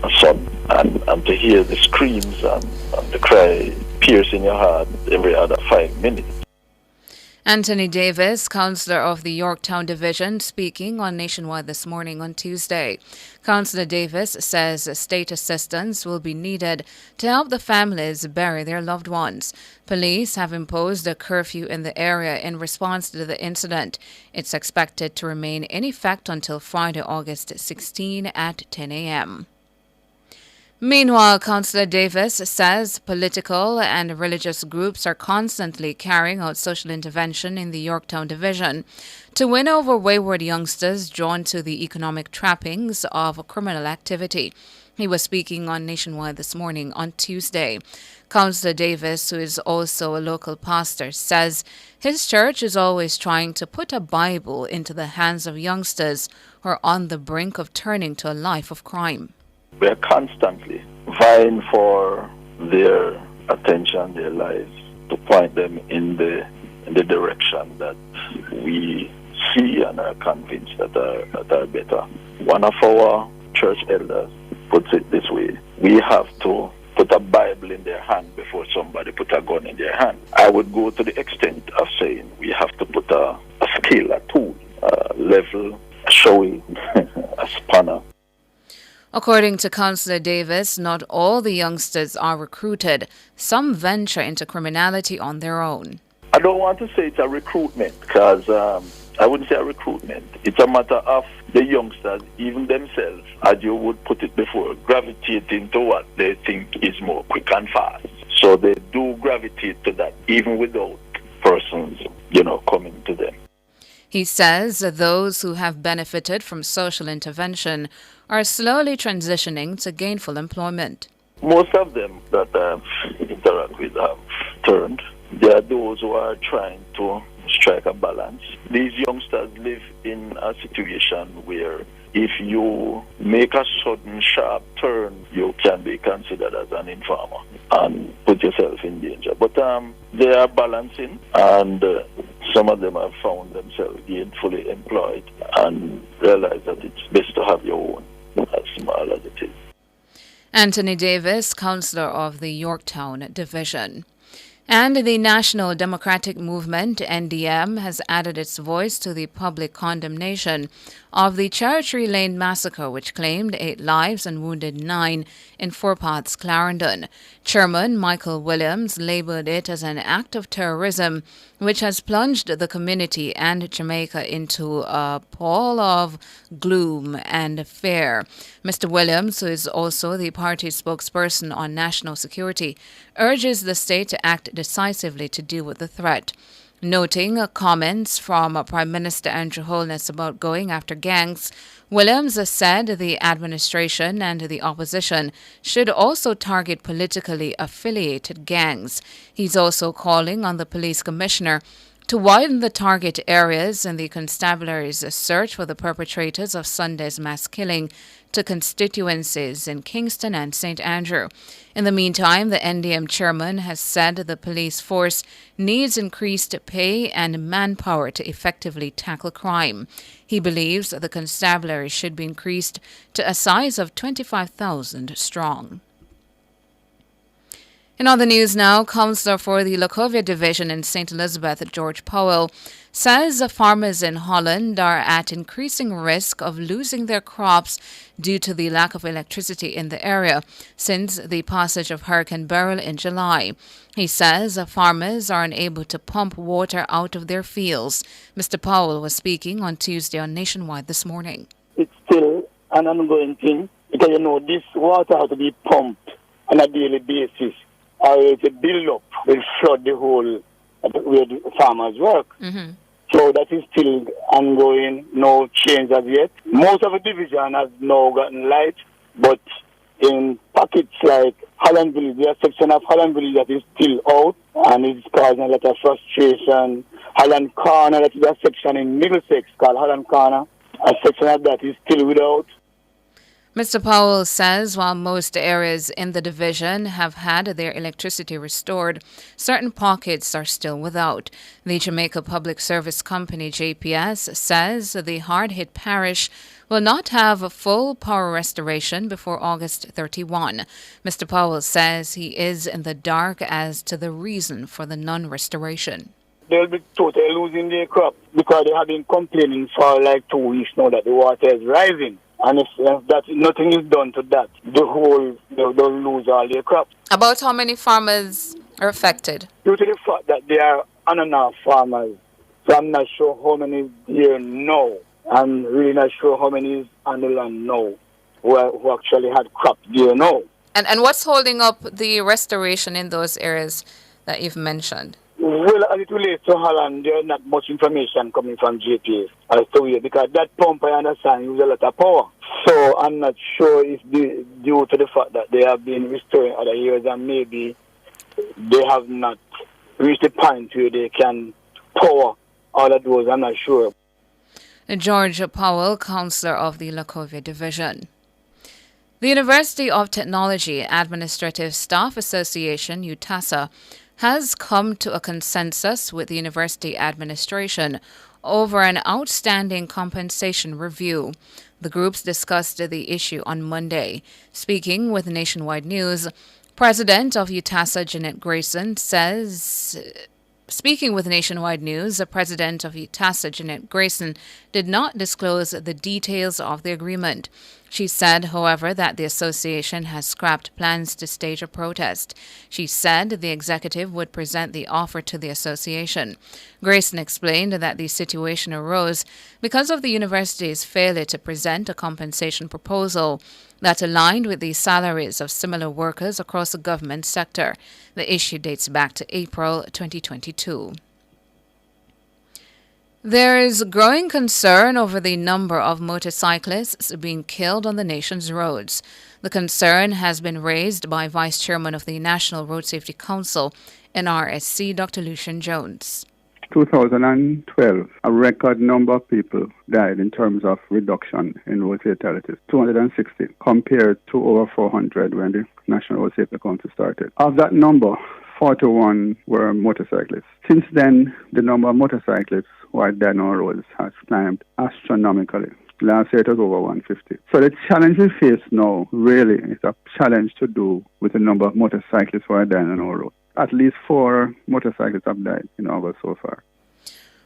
S16: a son, and to hear the screams and the cry piercing your heart every other 5 minutes.
S14: Anthony Davis, councillor of the Yorktown Division, speaking on Nationwide this morning on Tuesday. Councillor Davis says state assistance will be needed to help the families bury their loved ones. Police have imposed a curfew in the area in response to the incident. It's expected to remain in effect until Friday, August 16 at 10 a.m. Meanwhile, Councillor Davis says political and religious groups are constantly carrying out social intervention in the Yorktown Division to win over wayward youngsters drawn to the economic trappings of criminal activity. He was speaking on Nationwide this morning on Tuesday. Councillor Davis, who is also a local pastor, says his church is always trying to put a Bible into the hands of youngsters who are on the brink of turning to a life of crime.
S16: We are constantly vying for their attention, their lives, to point them in the direction that we see and are convinced that are better. One of our church elders puts it this way: we have to put a Bible in their hand before somebody put a gun in their hand. I would go to the extent of saying we have to put a scale, a tool, a level, a showy, a spanner.
S14: According to Councillor Davis, not all the youngsters are recruited. Some venture into criminality on their own.
S16: I don't want to say it's a recruitment, because I wouldn't say a recruitment. It's a matter of the youngsters, even themselves, as you would put it before, gravitating to what they think is more quick and fast. So they do gravitate to that, even without persons, coming to them.
S14: He says those who have benefited from social intervention are slowly transitioning to gainful employment.
S16: Most of them that I've interacted with have turned. There are those who are trying to strike a balance. These youngsters live in a situation where if you make a sudden sharp turn, you can be considered as an informer and put yourself in danger. But they are balancing, and some of them have found themselves gainfully employed and realize that it's best to have your own, as small as it is.
S14: Anthony Davis, councillor of the Yorktown Division. And the National Democratic Movement, NDM, has added its voice to the public condemnation of the Cherry Lane massacre, which claimed 8 lives and wounded 9 in Four Paths, Clarendon. Chairman Michael Williams labelled it as an act of terrorism, which has plunged the community and Jamaica into a pall of gloom and fear. Mr. Williams, who is also the party's spokesperson on national security, urges the state to act decisively to deal with the threat. Noting comments from Prime Minister Andrew Holness about going after gangs, Williams said the administration and the opposition should also target politically affiliated gangs. He's also calling on the police commissioner to widen the target areas in the constabulary's search for the perpetrators of Sunday's mass killing to constituencies in Kingston and St. Andrew. In the meantime, the NDM chairman has said the police force needs increased pay and manpower to effectively tackle crime. He believes the constabulary should be increased to a size of 25,000 strong. In other news now, Councillor for the Lacovia Division in St. Elizabeth, George Powell, says farmers in Holland are at increasing risk of losing their crops due to the lack of electricity in the area since the passage of Hurricane Beryl in July. He says farmers are unable to pump water out of their fields. Mr. Powell was speaking on Tuesday on Nationwide this morning.
S2: It's still an ongoing thing because, this water has to be pumped on a daily basis. Or it's a build-up will flood the whole where the farmers work. Mm-hmm. So that is still ongoing, no change as yet. Most of the division has now gotten light, but in pockets like Holland Village, there are section of Holland Village that is still out, and it's causing a lot of frustration. Holland Corner, that is a section in Middlesex called Holland Corner, a section of that is still without.
S14: Mr. Powell says while most areas in the division have had their electricity restored, certain pockets are still without. The Jamaica Public Service Company, JPS, says the hard-hit parish will not have a full power restoration before August 31. Mr. Powell says he is in the dark as to the reason for the non-restoration.
S2: They'll be totally losing their crop because they have been complaining for like 2 weeks now that the water is rising. And if that nothing is done to that, they'll lose all their crops.
S14: About how many farmers are affected?
S2: Due to the fact that they are ananas farmers, so I'm not sure how many here now. I'm really not sure how many is on the land now who actually had crops there now.
S14: And what's holding up the restoration in those areas that you've mentioned?
S2: Well, as it relates to Holland, there's not much information coming from JPS as to where, because that pump, I understand, uses a lot of power. So I'm not sure if due to the fact that they have been restoring other areas and maybe they have not reached the point where they can power all of those. I'm not sure.
S14: George Powell, councillor of the Lacovia Division. The University of Technology Administrative Staff Association, UTASA, has come to a consensus with the university administration over an outstanding compensation review. The groups discussed the issue on Monday. Speaking with Nationwide News, President of UTASA Jeanette Grayson the president of UTASA, Jeanette Grayson, did not disclose the details of the agreement. She said, however, that the association has scrapped plans to stage a protest. She said the executive would present the offer to the association. Grayson explained that the situation arose because of the university's failure to present a compensation proposal that aligned with the salaries of similar workers across the government sector. The issue dates back to April 2022. There is growing concern over the number of motorcyclists being killed on the nation's roads. The concern has been raised by Vice Chairman of the National Road Safety Council, NRSC, Dr. Lucian Jones.
S18: 2012, a record number of people died in terms of reduction in road fatalities, 260, compared to over 400 when the National Road Safety Council started. Of that number, 41 were motorcyclists. Since then, the number of motorcyclists who are dead on roads has climbed astronomically. Last year it was over 150. So the challenge we face now really is a challenge to do with the number of motorcyclists who are dead on our roads. At least 4 motorcyclists have died in August so far.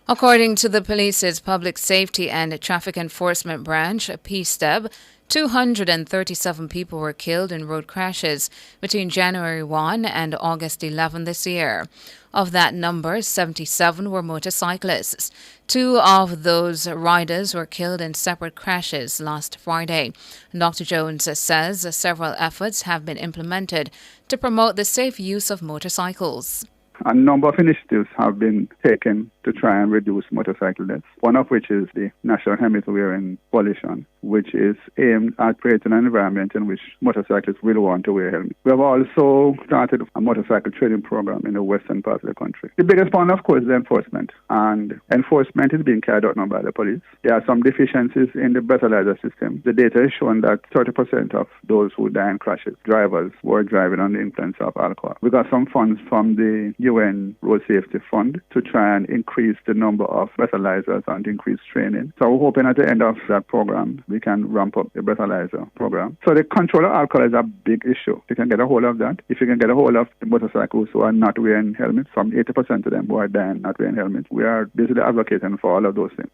S14: According to the police's Public Safety and Traffic Enforcement Branch, PSTEB, 237 people were killed in road crashes between January 1 and August 11 this year. Of that number, 77 were motorcyclists. 2 of those riders were killed in separate crashes last Friday. Dr. Jones says several efforts have been implemented to promote the safe use of motorcycles.
S18: A number of initiatives have been taken to try and reduce motorcycle deaths, one of which is the National Helmet Wearing Coalition, which is aimed at creating an environment in which motorcyclists will want to wear helmets. We have also started a motorcycle training program in the western part of the country. The biggest one, of course, is enforcement, and enforcement is being carried out now by the police. There are some deficiencies in the breathalyzer system. The data has shown that 30% of those who die in crashes, drivers, were driving under the influence of alcohol. We got some funds from the UN Road Safety Fund to try and increase the number of breathalyzers and increase training. So we're hoping at the end of that program, we can ramp up the breathalyzer program. So the control of alcohol is a big issue. You can get a hold of that. If you can get a hold of the motorcyclists who are not wearing helmets, from 80% of them who are dying not wearing helmets, we are basically advocating for all of those things.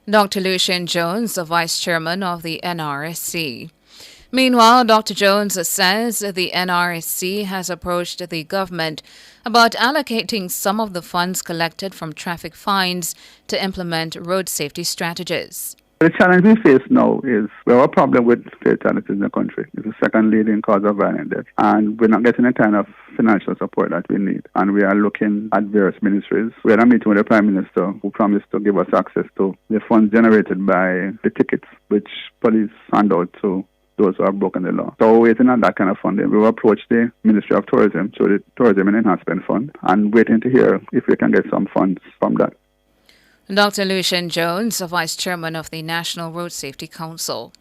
S14: Dr. Lucian Jones, the Vice Chairman of the NRSC. Meanwhile, Dr. Jones says the NRSC has approached the government about allocating some of the funds collected from traffic fines to implement road safety strategies.
S18: The challenge we face now is we have a problem with fatalities in the country. It's the second leading cause of violent death. And we're not getting the kind of financial support that we need. And we are looking at various ministries. We had a meeting with the Prime Minister who promised to give us access to the funds generated by the tickets which police hand out to those who have broken the law. So we're waiting on that kind of funding. We've approached the Ministry of Tourism through the Tourism and Enhancement Fund and waiting to hear if we can get some funds from that.
S14: Dr. Lucian Jones, Vice Chairman of the National Road Safety Council.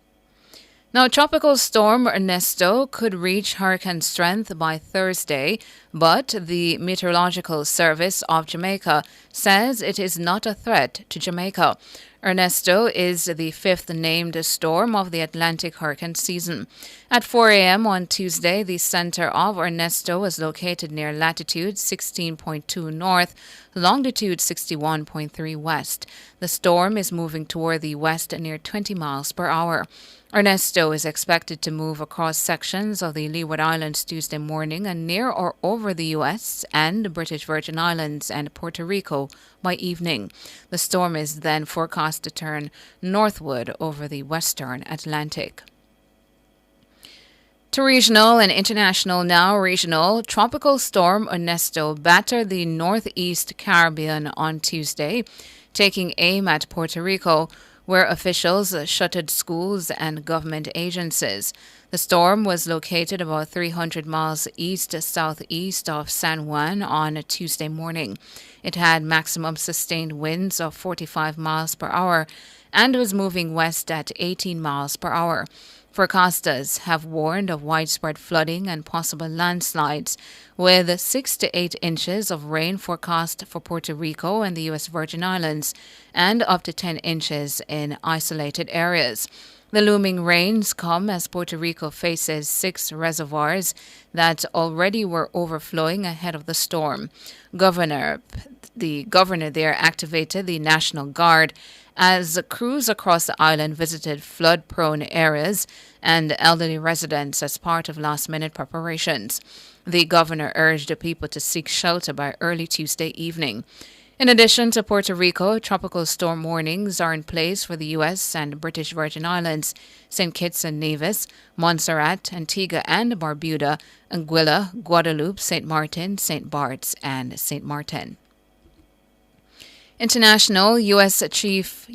S14: Now, Tropical Storm Ernesto could reach hurricane strength by Thursday, but the Meteorological Service of Jamaica says it is not a threat to Jamaica. Ernesto is the 5th named storm of the Atlantic hurricane season. At 4 a.m. on Tuesday, the center of Ernesto was located near latitude 16.2 north, longitude 61.3 west. The storm is moving toward the west near 20 miles per hour. Ernesto is expected to move across sections of the Leeward Islands Tuesday morning and near or over the U.S. and the British Virgin Islands and Puerto Rico by evening. The storm is then forecast to turn northward over the western Atlantic. To regional and international now. Regional, Tropical Storm Ernesto battered the northeast Caribbean on Tuesday, taking aim at Puerto Rico, where officials shuttered schools and government agencies. The storm was located about 300 miles east-southeast of San Juan on Tuesday morning. It had maximum sustained winds of 45 miles per hour and was moving west at 18 miles per hour. Forecasters have warned of widespread flooding and possible landslides, with 6 to 8 inches of rain forecast for Puerto Rico and the U.S. Virgin Islands, and up to 10 inches in isolated areas. The looming rains come as Puerto Rico faces 6 reservoirs that already were overflowing ahead of the storm. The governor there activated the National Guard as crews across the island visited flood-prone areas and elderly residents as part of last-minute preparations. The governor urged the people to seek shelter by early Tuesday evening. In addition to Puerto Rico, tropical storm warnings are in place for the U.S. and British Virgin Islands, St. Kitts and Nevis, Montserrat, Antigua and Barbuda, Anguilla, Guadeloupe, St. Martin, St. Barts, and St. Martin. International UN Chief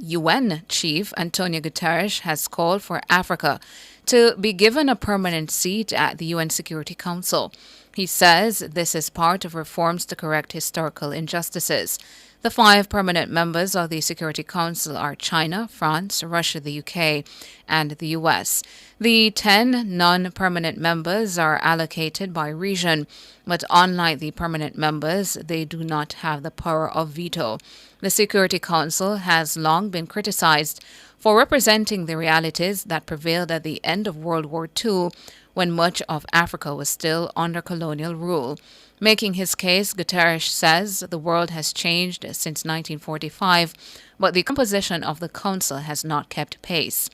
S14: Antonio Guterres has called for Africa to be given a permanent seat at the UN Security Council. He says this is part of reforms to correct historical injustices. The 5 permanent members of the Security Council are China, France, Russia, the UK, and the US. The 10 non-permanent members are allocated by region, but unlike the permanent members, they do not have the power of veto. The Security Council has long been criticized for representing the realities that prevailed at the end of World War II, when much of Africa was still under colonial rule. Making his case, Guterres says the world has changed since 1945, but the composition of the council has not kept pace.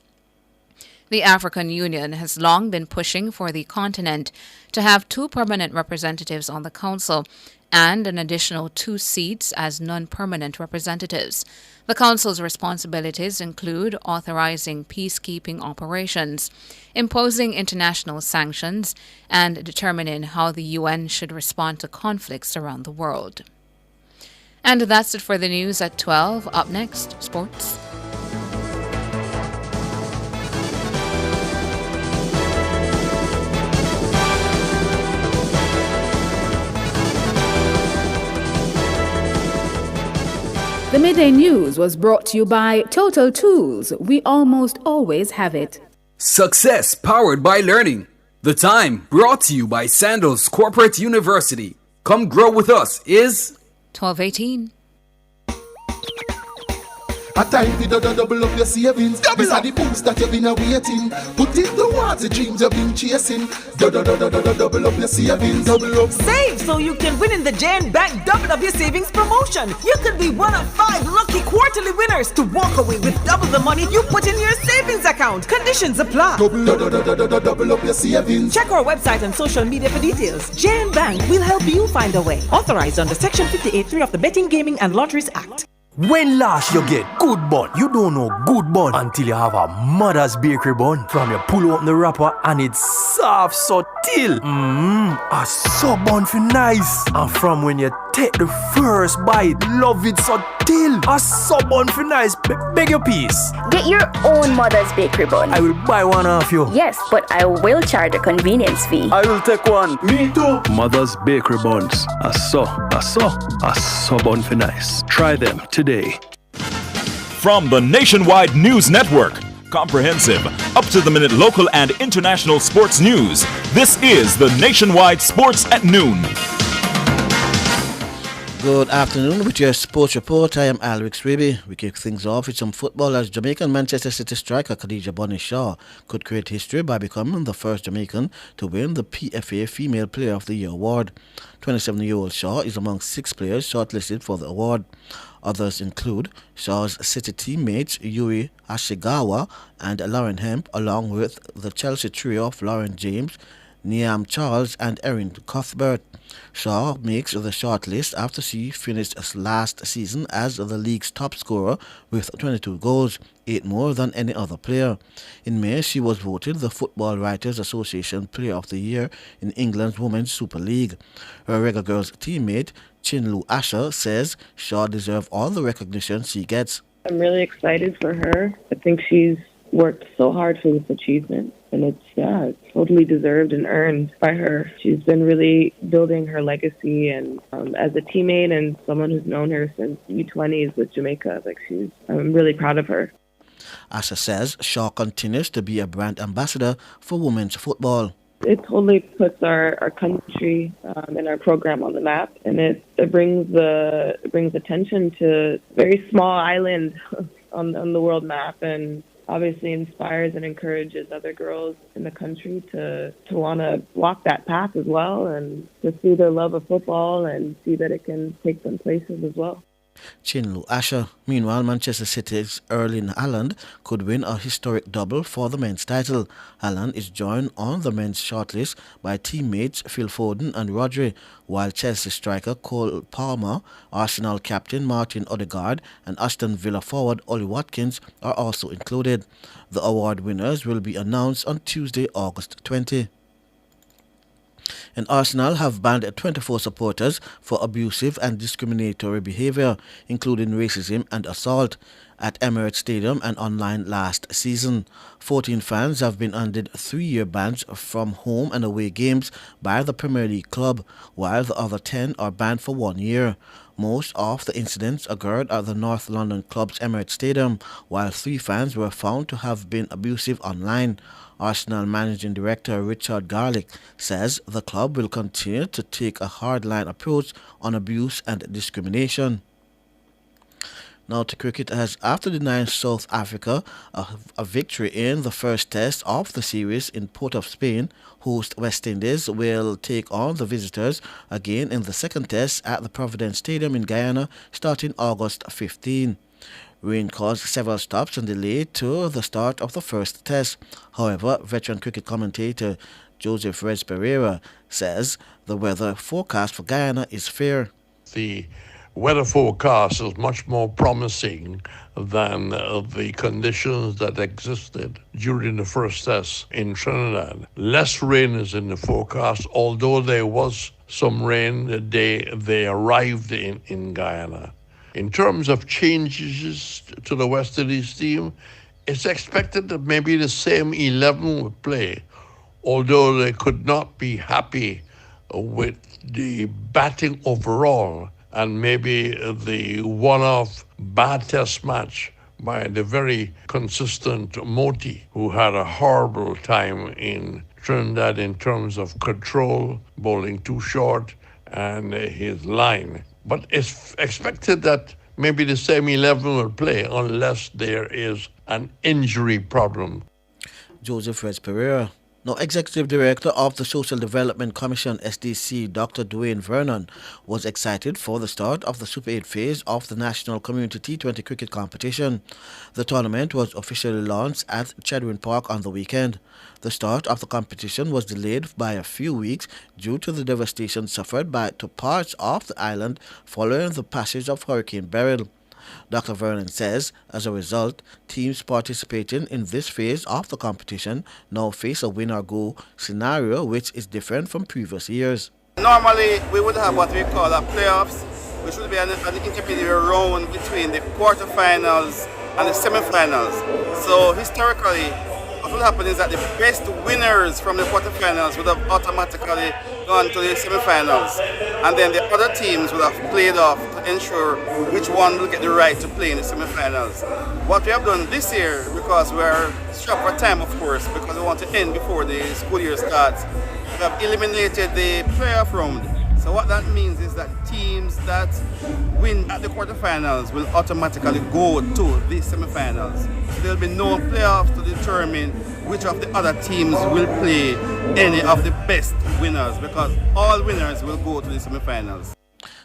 S14: The African Union has long been pushing for the continent to have 2 permanent representatives on the council and an additional 2 seats as non-permanent representatives. The Council's responsibilities include authorizing peacekeeping operations, imposing international sanctions, and determining how the UN should respond to conflicts around the world. And that's it for the news at 12. Up next, sports.
S15: The Midday News was brought to you by Total Tools. We almost always have it.
S1: Success powered by learning. The Time brought to you by Sandals Corporate University. Come grow with us is
S14: 12:18.
S10: A time for double up your savings. These are the boosts that you've been awaiting. Put it towards the dreams you've been chasing. Double up your savings. Double up.
S21: Save so you can win in the Jan Bank Double Up Your Savings promotion. You could be one of 5 lucky quarterly winners to walk away with double the money you put in your savings account. Conditions apply.
S10: Double up your savings.
S21: Check our website and social media for details. Jan Bank will help you find a way. Authorized under Section 58.3 of the Betting, Gaming and Lotteries Act.
S17: When last you get good bun, you don't know good bun until you have a mother's bakery bun. From you pull open the wrapper and it's soft so till. A sub bun for nice. And from when you take the first bite, love it so till. A sub bun for nice. Beg your piece.
S20: Get your own mother's bakery bun.
S17: I will buy one off you.
S20: Yes, but I will charge a convenience fee.
S17: I will take one. Me too. Mother's bakery buns. A sub bun for nice. Try them today.
S22: From the Nationwide News Network, comprehensive, up-to-the-minute local and international sports news, this is the Nationwide Sports at Noon.
S4: Good afternoon with your sports report. I am Alrix Raby. We kick things off with some football as Jamaican Manchester City striker Khadija Bonnie Shaw could create history by becoming the first Jamaican to win the PFA Female Player of the Year award. 27-year-old Shaw is among 6 players shortlisted for the award. Others include Shaw's City teammates Yuri Ashigawa and Lauren Hemp, along with the Chelsea trio of Lauren James, Niam Charles and Erin Cuthbert. Shaw makes the shortlist after she finished last season as the league's top scorer with 22 goals, 8 more than any other player. In May, she was voted the Football Writers Association Player of the Year in England's Women's Super League. Her Rega Girls teammate Chinlu Asher says Shaw deserves all the recognition she gets.
S23: I'm really excited for her. I think she's worked so hard for this achievement, and it's totally deserved and earned by her. She's been really building her legacy, and as a teammate and someone who's known her since U20s with Jamaica, I'm really proud of her.
S4: Asha says Shaw continues to be a brand ambassador for women's football.
S23: It totally puts our country and our program on the map, and it brings attention to a very small island on the world map, and obviously inspires and encourages other girls in the country to want to walk that path as well, and to see their love of football and see that it can take them places as well.
S4: Chinlu Asher. Meanwhile, Manchester City's Erling Haaland could win a historic double for the men's title. Haaland is joined on the men's shortlist by teammates Phil Foden and Rodri, while Chelsea striker Cole Palmer, Arsenal captain Martin Odegaard, and Aston Villa forward Ollie Watkins are also included. The award winners will be announced on Tuesday, August 20. And Arsenal have banned 24 supporters for abusive and discriminatory behaviour, including racism and assault, at Emirates Stadium and online last season. 14 fans have been handed 3-year bans from home and away games by the Premier League club, while the other 10 are banned for 1 year. Most of the incidents occurred at the North London club's Emirates Stadium, while 3 fans were found to have been abusive online. Arsenal Managing Director Richard Garlick says the club will continue to take a hardline approach on abuse and discrimination. Now to cricket, as after denying South Africa a victory in the first test of the series in Port of Spain, host West Indies will take on the visitors again in the second test at the Providence Stadium in Guyana starting August 15. Rain caused several stops and delay to the start of the first test. However, veteran cricket commentator Joseph Rez Pereira says the weather forecast for Guyana is fair.
S3: The weather forecast is much more promising than the conditions that existed during the first test in Trinidad. Less rain is in the forecast, although there was some rain the day they arrived in Guyana. In terms of changes to the West Indies team, it's expected that maybe the same 11 would play, although they could not be happy with the batting overall and maybe the one-off bad test match by the very consistent Moti, who had a horrible time in Trinidad in terms of control, bowling too short, and his line. But it's expected that maybe the same 11 will play unless there is an injury problem.
S4: Joseph Rez Pereira. Now, Executive Director of the Social Development Commission, SDC, Dr. Dwayne Vernon, was excited for the start of the Super 8 phase of the National Community T20 Cricket Competition. The tournament was officially launched at Chedwin Park on the weekend. The start of the competition was delayed by a few weeks due to the devastation suffered by parts of the island following the passage of Hurricane Beryl. Dr. Vernon says, as a result, teams participating in this phase of the competition now face a win-or-go scenario which is different from previous years.
S5: Normally, we would have what we call a playoffs, which would be an intermediate round between the quarterfinals and the semifinals. So historically, what would happen is that the best winners from the quarterfinals would have automatically gone to the semifinals, and then the other teams would have played off to ensure which one will get the right to play in the semifinals. What we have done this year, because we're strapped for time, of course, because we want to end before the school year starts, we have eliminated the playoff round. So what that means is that teams that win at the quarterfinals will automatically go to the semifinals. So there'll be no playoffs to determine which of the other teams will play any of the best winners, because all winners will go to the semifinals.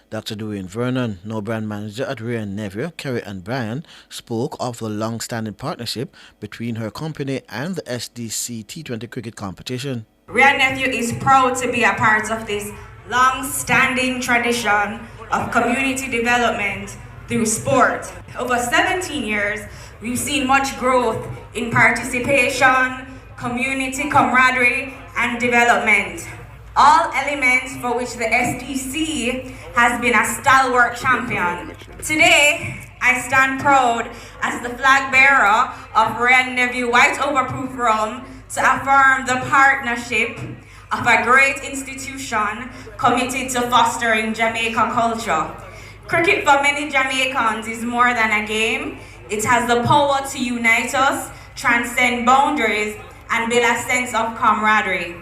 S4: Dr. Dwayne Vernon, no brand manager at Ray and Neville, Kerry and Bryan, spoke of the long-standing partnership between her company and the SDC T20 cricket competition.
S8: Ray and Nephew is proud to be a part of this long-standing tradition of community development through sport. Over 17 years, we've seen much growth in participation, community camaraderie, and development. All elements for which the SDC has been a stalwart champion. Today, I stand proud as the flag bearer of Ray and Nephew White Overproof Rum to affirm the partnership of a great institution committed to fostering Jamaica culture. Cricket for many Jamaicans is more than a game. It has the power to unite us, transcend boundaries, and build a sense of camaraderie.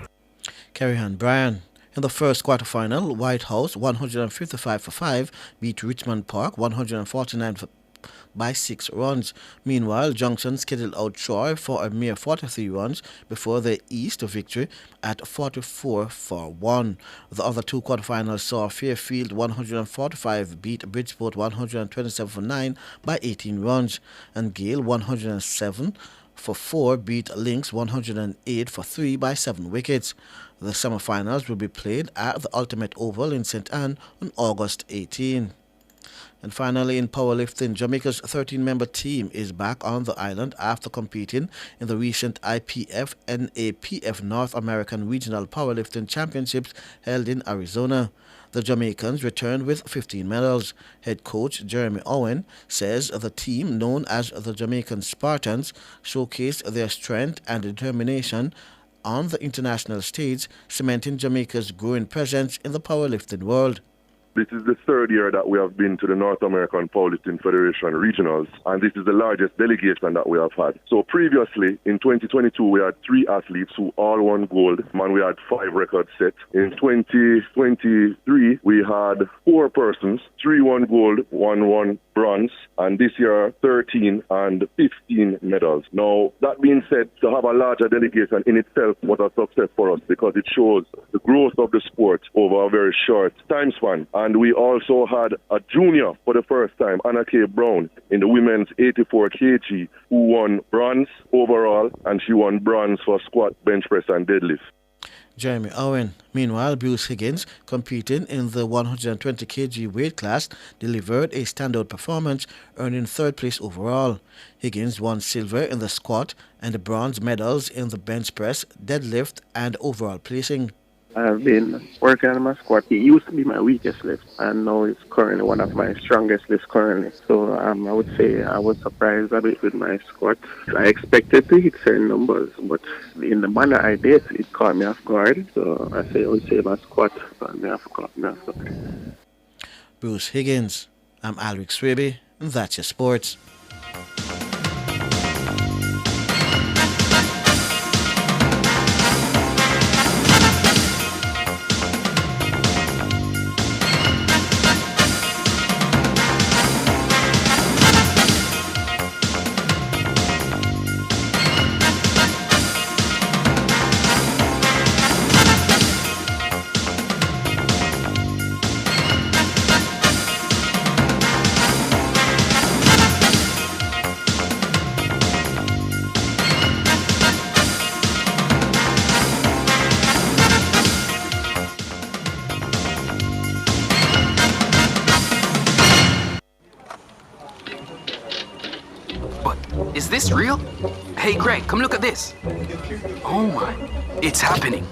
S4: Carry on, Brian. In the first quarterfinal, White House 155-5 beat Richmond Park 149 by 6 runs. Meanwhile, Junction scheduled out Troy for a mere 43 runs before their East victory at 44-1. The other two quarterfinals saw Fairfield 145 beat Bridgeport 127-9 by 18 runs, and Gale 107-4 beat Lynx 108-3 by 7 wickets. The semifinals will be played at the Ultimate Oval in St. Anne on August 18. And finally, in powerlifting, Jamaica's 13-member team is back on the island after competing in the recent IPF NAPF North American Regional Powerlifting Championships held in Arizona. The Jamaicans returned with 15 medals. Head coach Jeremy Owen says the team, known as the Jamaican Spartans, showcased their strength and determination on the international stage, cementing Jamaica's growing presence in the powerlifting world.
S6: This is the third year that we have been to the North American Powerlifting Federation Regionals, and this is the largest delegation that we have had. So previously, in 2022, we had 3 athletes who all won gold, and we had 5 records set. In 2023, we had 4 persons, 3 won gold, 1 won bronze, and this year 13 and 15 medals. Now, that being said, to have a larger delegation in itself was a success for us because it shows the growth of the sport over a very short time span. And we also had a junior for the first time, Anna K. Brown, in the women's 84 kg, who won bronze overall, and she won bronze for squat, bench press, and deadlift.
S4: Jeremy Owen. Meanwhile, Bruce Higgins, competing in the 120 kg weight class, delivered a standout performance, earning 3rd place overall. Higgins won silver in the squat and bronze medals in the bench press, deadlift, and overall placing.
S7: I've been working on my squat. It used to be my weakest lift, and now it's currently one of my strongest lifts currently. So I would say I was surprised a bit with my squat. I expected to hit certain numbers, but in the manner I did, it caught me off guard. So I would say my squat caught me off guard.
S4: Bruce Higgins. I'm Alric Swaby, and that's your sports.
S9: Is this real? Hey, Greg, come look at this. Oh my, it's happening.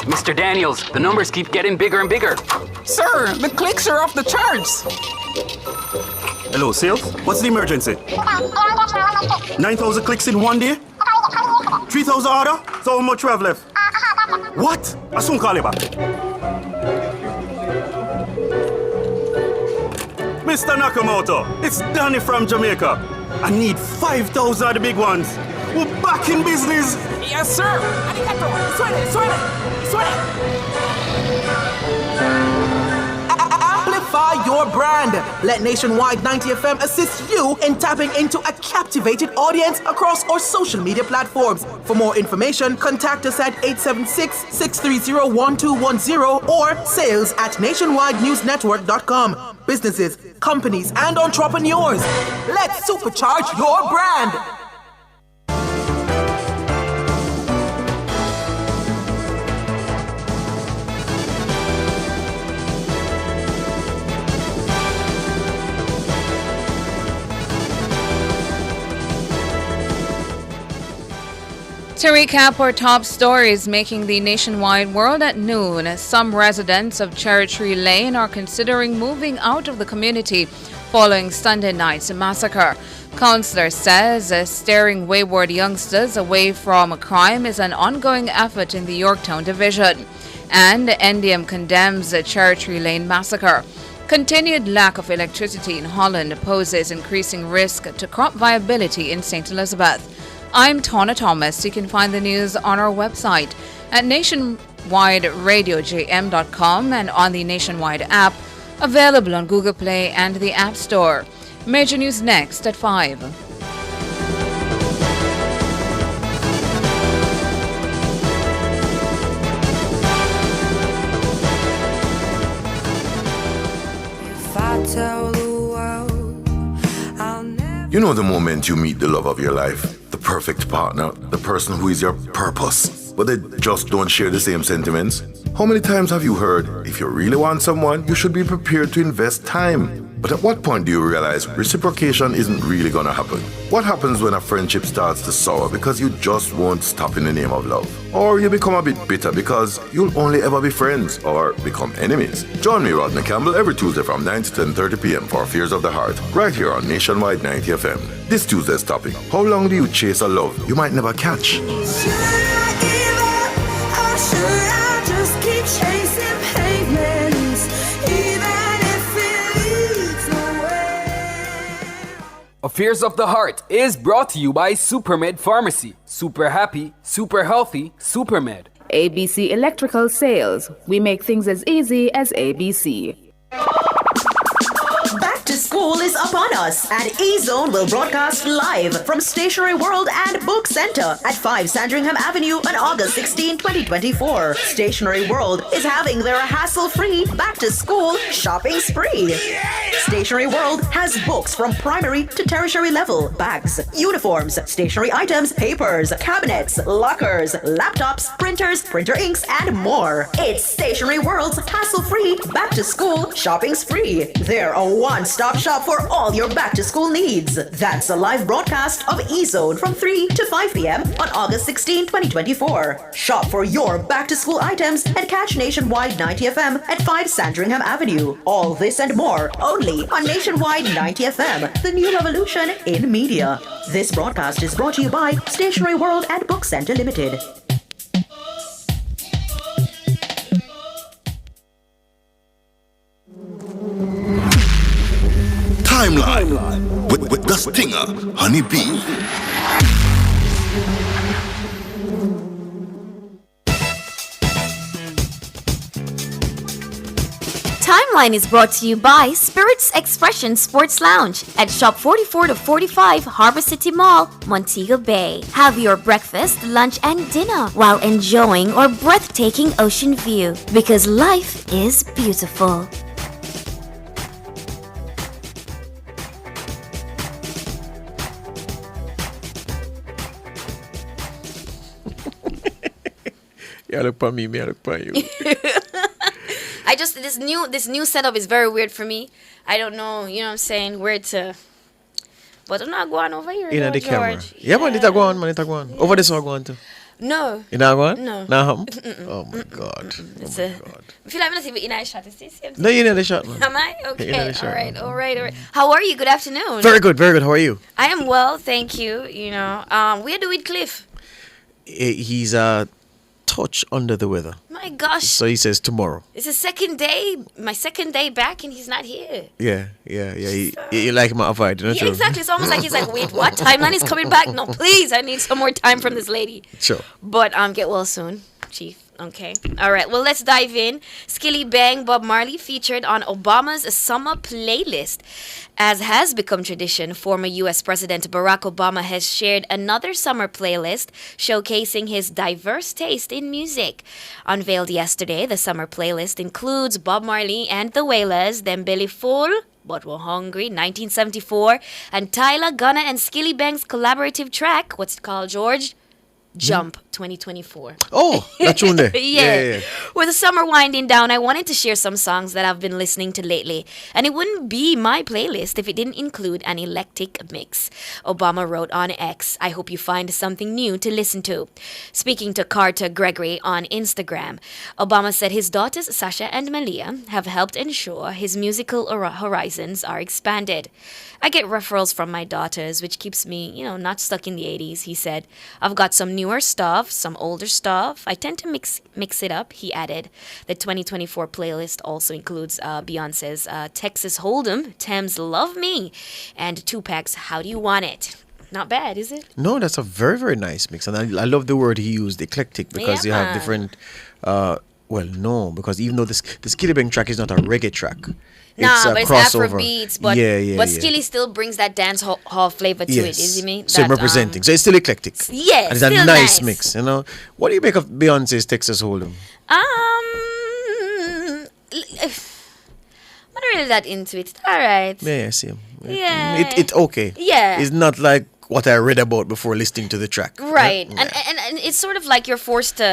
S9: Mr. Daniels, the numbers keep getting bigger and bigger.
S24: Sir, the clicks are off the charts.
S25: Hello, sales? What's the emergency? 9,000 clicks in one day? 3,000 order? So how much we have left? What? I soon call you back. Mr. Nakamoto, it's Danny from Jamaica. I need 5,000 of the big ones. We're back in business.
S21: Yes, sir. Arigato. Suene. Amplify your brand. Let Nationwide 90 FM assist you in tapping into a captivated audience across our social media platforms. For more information, contact us at 876-630-1210 or sales@nationwidenewsnetwork.com. Businesses, companies, and entrepreneurs, let's supercharge your brand.
S14: To recap our top stories making the nationwide world at noon, some residents of Cherry Tree Lane are considering moving out of the community following Sunday night's massacre. Councillor says steering wayward youngsters away from crime is an ongoing effort in the Yorktown division. And NDM condemns the Cherry Tree Lane massacre. Continued lack of electricity in Holland poses increasing risk to crop viability in St. Elizabeth. I'm Tonna Thomas. You can find the news on our website at nationwideradiojm.com and on the Nationwide app, available on Google Play and the App Store. Major news next at 5.
S11: You know the moment you meet the love of your life, the perfect partner, the person who is your purpose, but they just don't share the same sentiments? How many times have you heard, if you really want someone, you should be prepared to invest time? But at what point do you realize reciprocation isn't really gonna happen? What happens when a friendship starts to sour because you just won't stop in the name of love? Or you become a bit bitter because you'll only ever be friends or become enemies? Join me, Rodney Campbell, every Tuesday from 9 to 10:30 p.m. for Fears of the Heart, right here on Nationwide 90 FM. This Tuesday's topic: how long do you chase a love you might never catch?
S1: Affairs of the Heart is brought to you by Supermed Pharmacy. Super happy, super healthy, Supermed.
S15: ABC Electrical Sales. We make things as easy as ABC.
S12: Back to school is upon us, and E-Zone will broadcast live from Stationery World and Book Center at 5 Sandringham Avenue on August 16, 2024. Stationery World is having their hassle-free back-to-school shopping spree. Stationery World has books from primary to tertiary level, bags, uniforms, stationery items, papers, cabinets, lockers, laptops, printers, printer inks, and more. It's Stationery World's hassle-free back-to-school shopping spree. They're a one-stop shop for all your back-to-school needs. That's a live broadcast of E-Zone from 3 to 5 p.m. on August 16, 2024. Shop for your back-to-school items and catch Nationwide 90 FM at 5 Sandringham Avenue. All this and more only on Nationwide 90 FM, the new revolution in media. This broadcast is brought to you by Stationery World and Book Center Limited.
S13: Timeline with the stinger, Honey Bee.
S16: Timeline is brought to you by Spirits Expression Sports Lounge at Shop 44 to 45 Harbor City Mall, Montego Bay. Have your breakfast, lunch, and dinner while enjoying our breathtaking ocean view, because life is beautiful.
S4: Yeah, look for me, I look for you.
S19: I just this new setup is very weird for me. I don't know, you know what I'm saying, where to. But I'm not going over here.
S4: In the
S19: George.
S4: camera. Yeah, man, it a go on, man, it a go on. Over this one go on too.
S19: No.
S4: You not going?
S19: No.
S4: No. Oh my God.
S19: I feel like I'm not even in a shot.
S4: No, you're in the shot, man.
S19: Am I?
S4: You're in
S19: Okay.
S4: the shot,
S19: All right. How are you? Good afternoon.
S4: Very good. How are you?
S19: I am well, thank you. You know, where do we Cliff?
S4: He's a touch under the weather.
S19: My gosh.
S4: So he says tomorrow.
S19: It's the second day, my second day back, and he's not here.
S4: Yeah. You like him outside, don't
S19: Yeah,
S4: you?
S19: exactly. It's almost like he's like, wait, what? Timeline is coming back? No, please, I need some more time from this lady.
S4: Sure.
S19: But get well soon, Chief. Okay. All right. Well, let's dive in. Skilly Bang Bob Marley featured on Obama's summer playlist. As has become tradition, former U.S. President Barack Obama has shared another summer playlist showcasing his diverse taste in music. Unveiled yesterday, the summer playlist includes Bob Marley and the Wailers, Them Belly Full, But We're Hungry, 1974, and Tyler, Gunna, and Skilly Bang's collaborative track, what's it called, George? Jump 2024.
S4: Oh, that tune there.
S19: Yeah. With the summer winding down, I wanted to share some songs that I've been listening to lately. And it wouldn't be my playlist if it didn't include an eclectic mix. Obama wrote on X, I hope you find something new to listen to. Speaking to Carter Gregory on Instagram, Obama said his daughters Sasha and Malia have helped ensure his musical horizons are expanded. I get referrals from my daughters, which keeps me, not stuck in the 80s, he said. I've got some new newer stuff, some older stuff. I tend to mix it up, he added. The 2024 playlist also includes Beyonce's Texas Hold'em, Thames Love Me, and Tupac's How Do You Want It. Not bad, is it?
S4: No, that's a very, very nice mix. And I love the word he used, eclectic, because you have different... well, no, because even though this Skilly Bang track is not a reggae track.
S19: But it's
S4: crossover.
S19: Afrobeats, but Skilly still brings that dance hall flavor to it, is you mean?
S4: So representing. So it's still eclectic.
S19: Yeah,
S4: and it's a nice mix, you know. What do you make of Beyonce's Texas Hold'em?
S19: I'm not really that into it. All right.
S4: Yeah, I see him.
S19: Yeah.
S4: It's okay.
S19: Yeah.
S4: It's not like what I read about before listening to the track.
S19: Right.
S4: Yeah.
S19: And it's sort of like you're forced to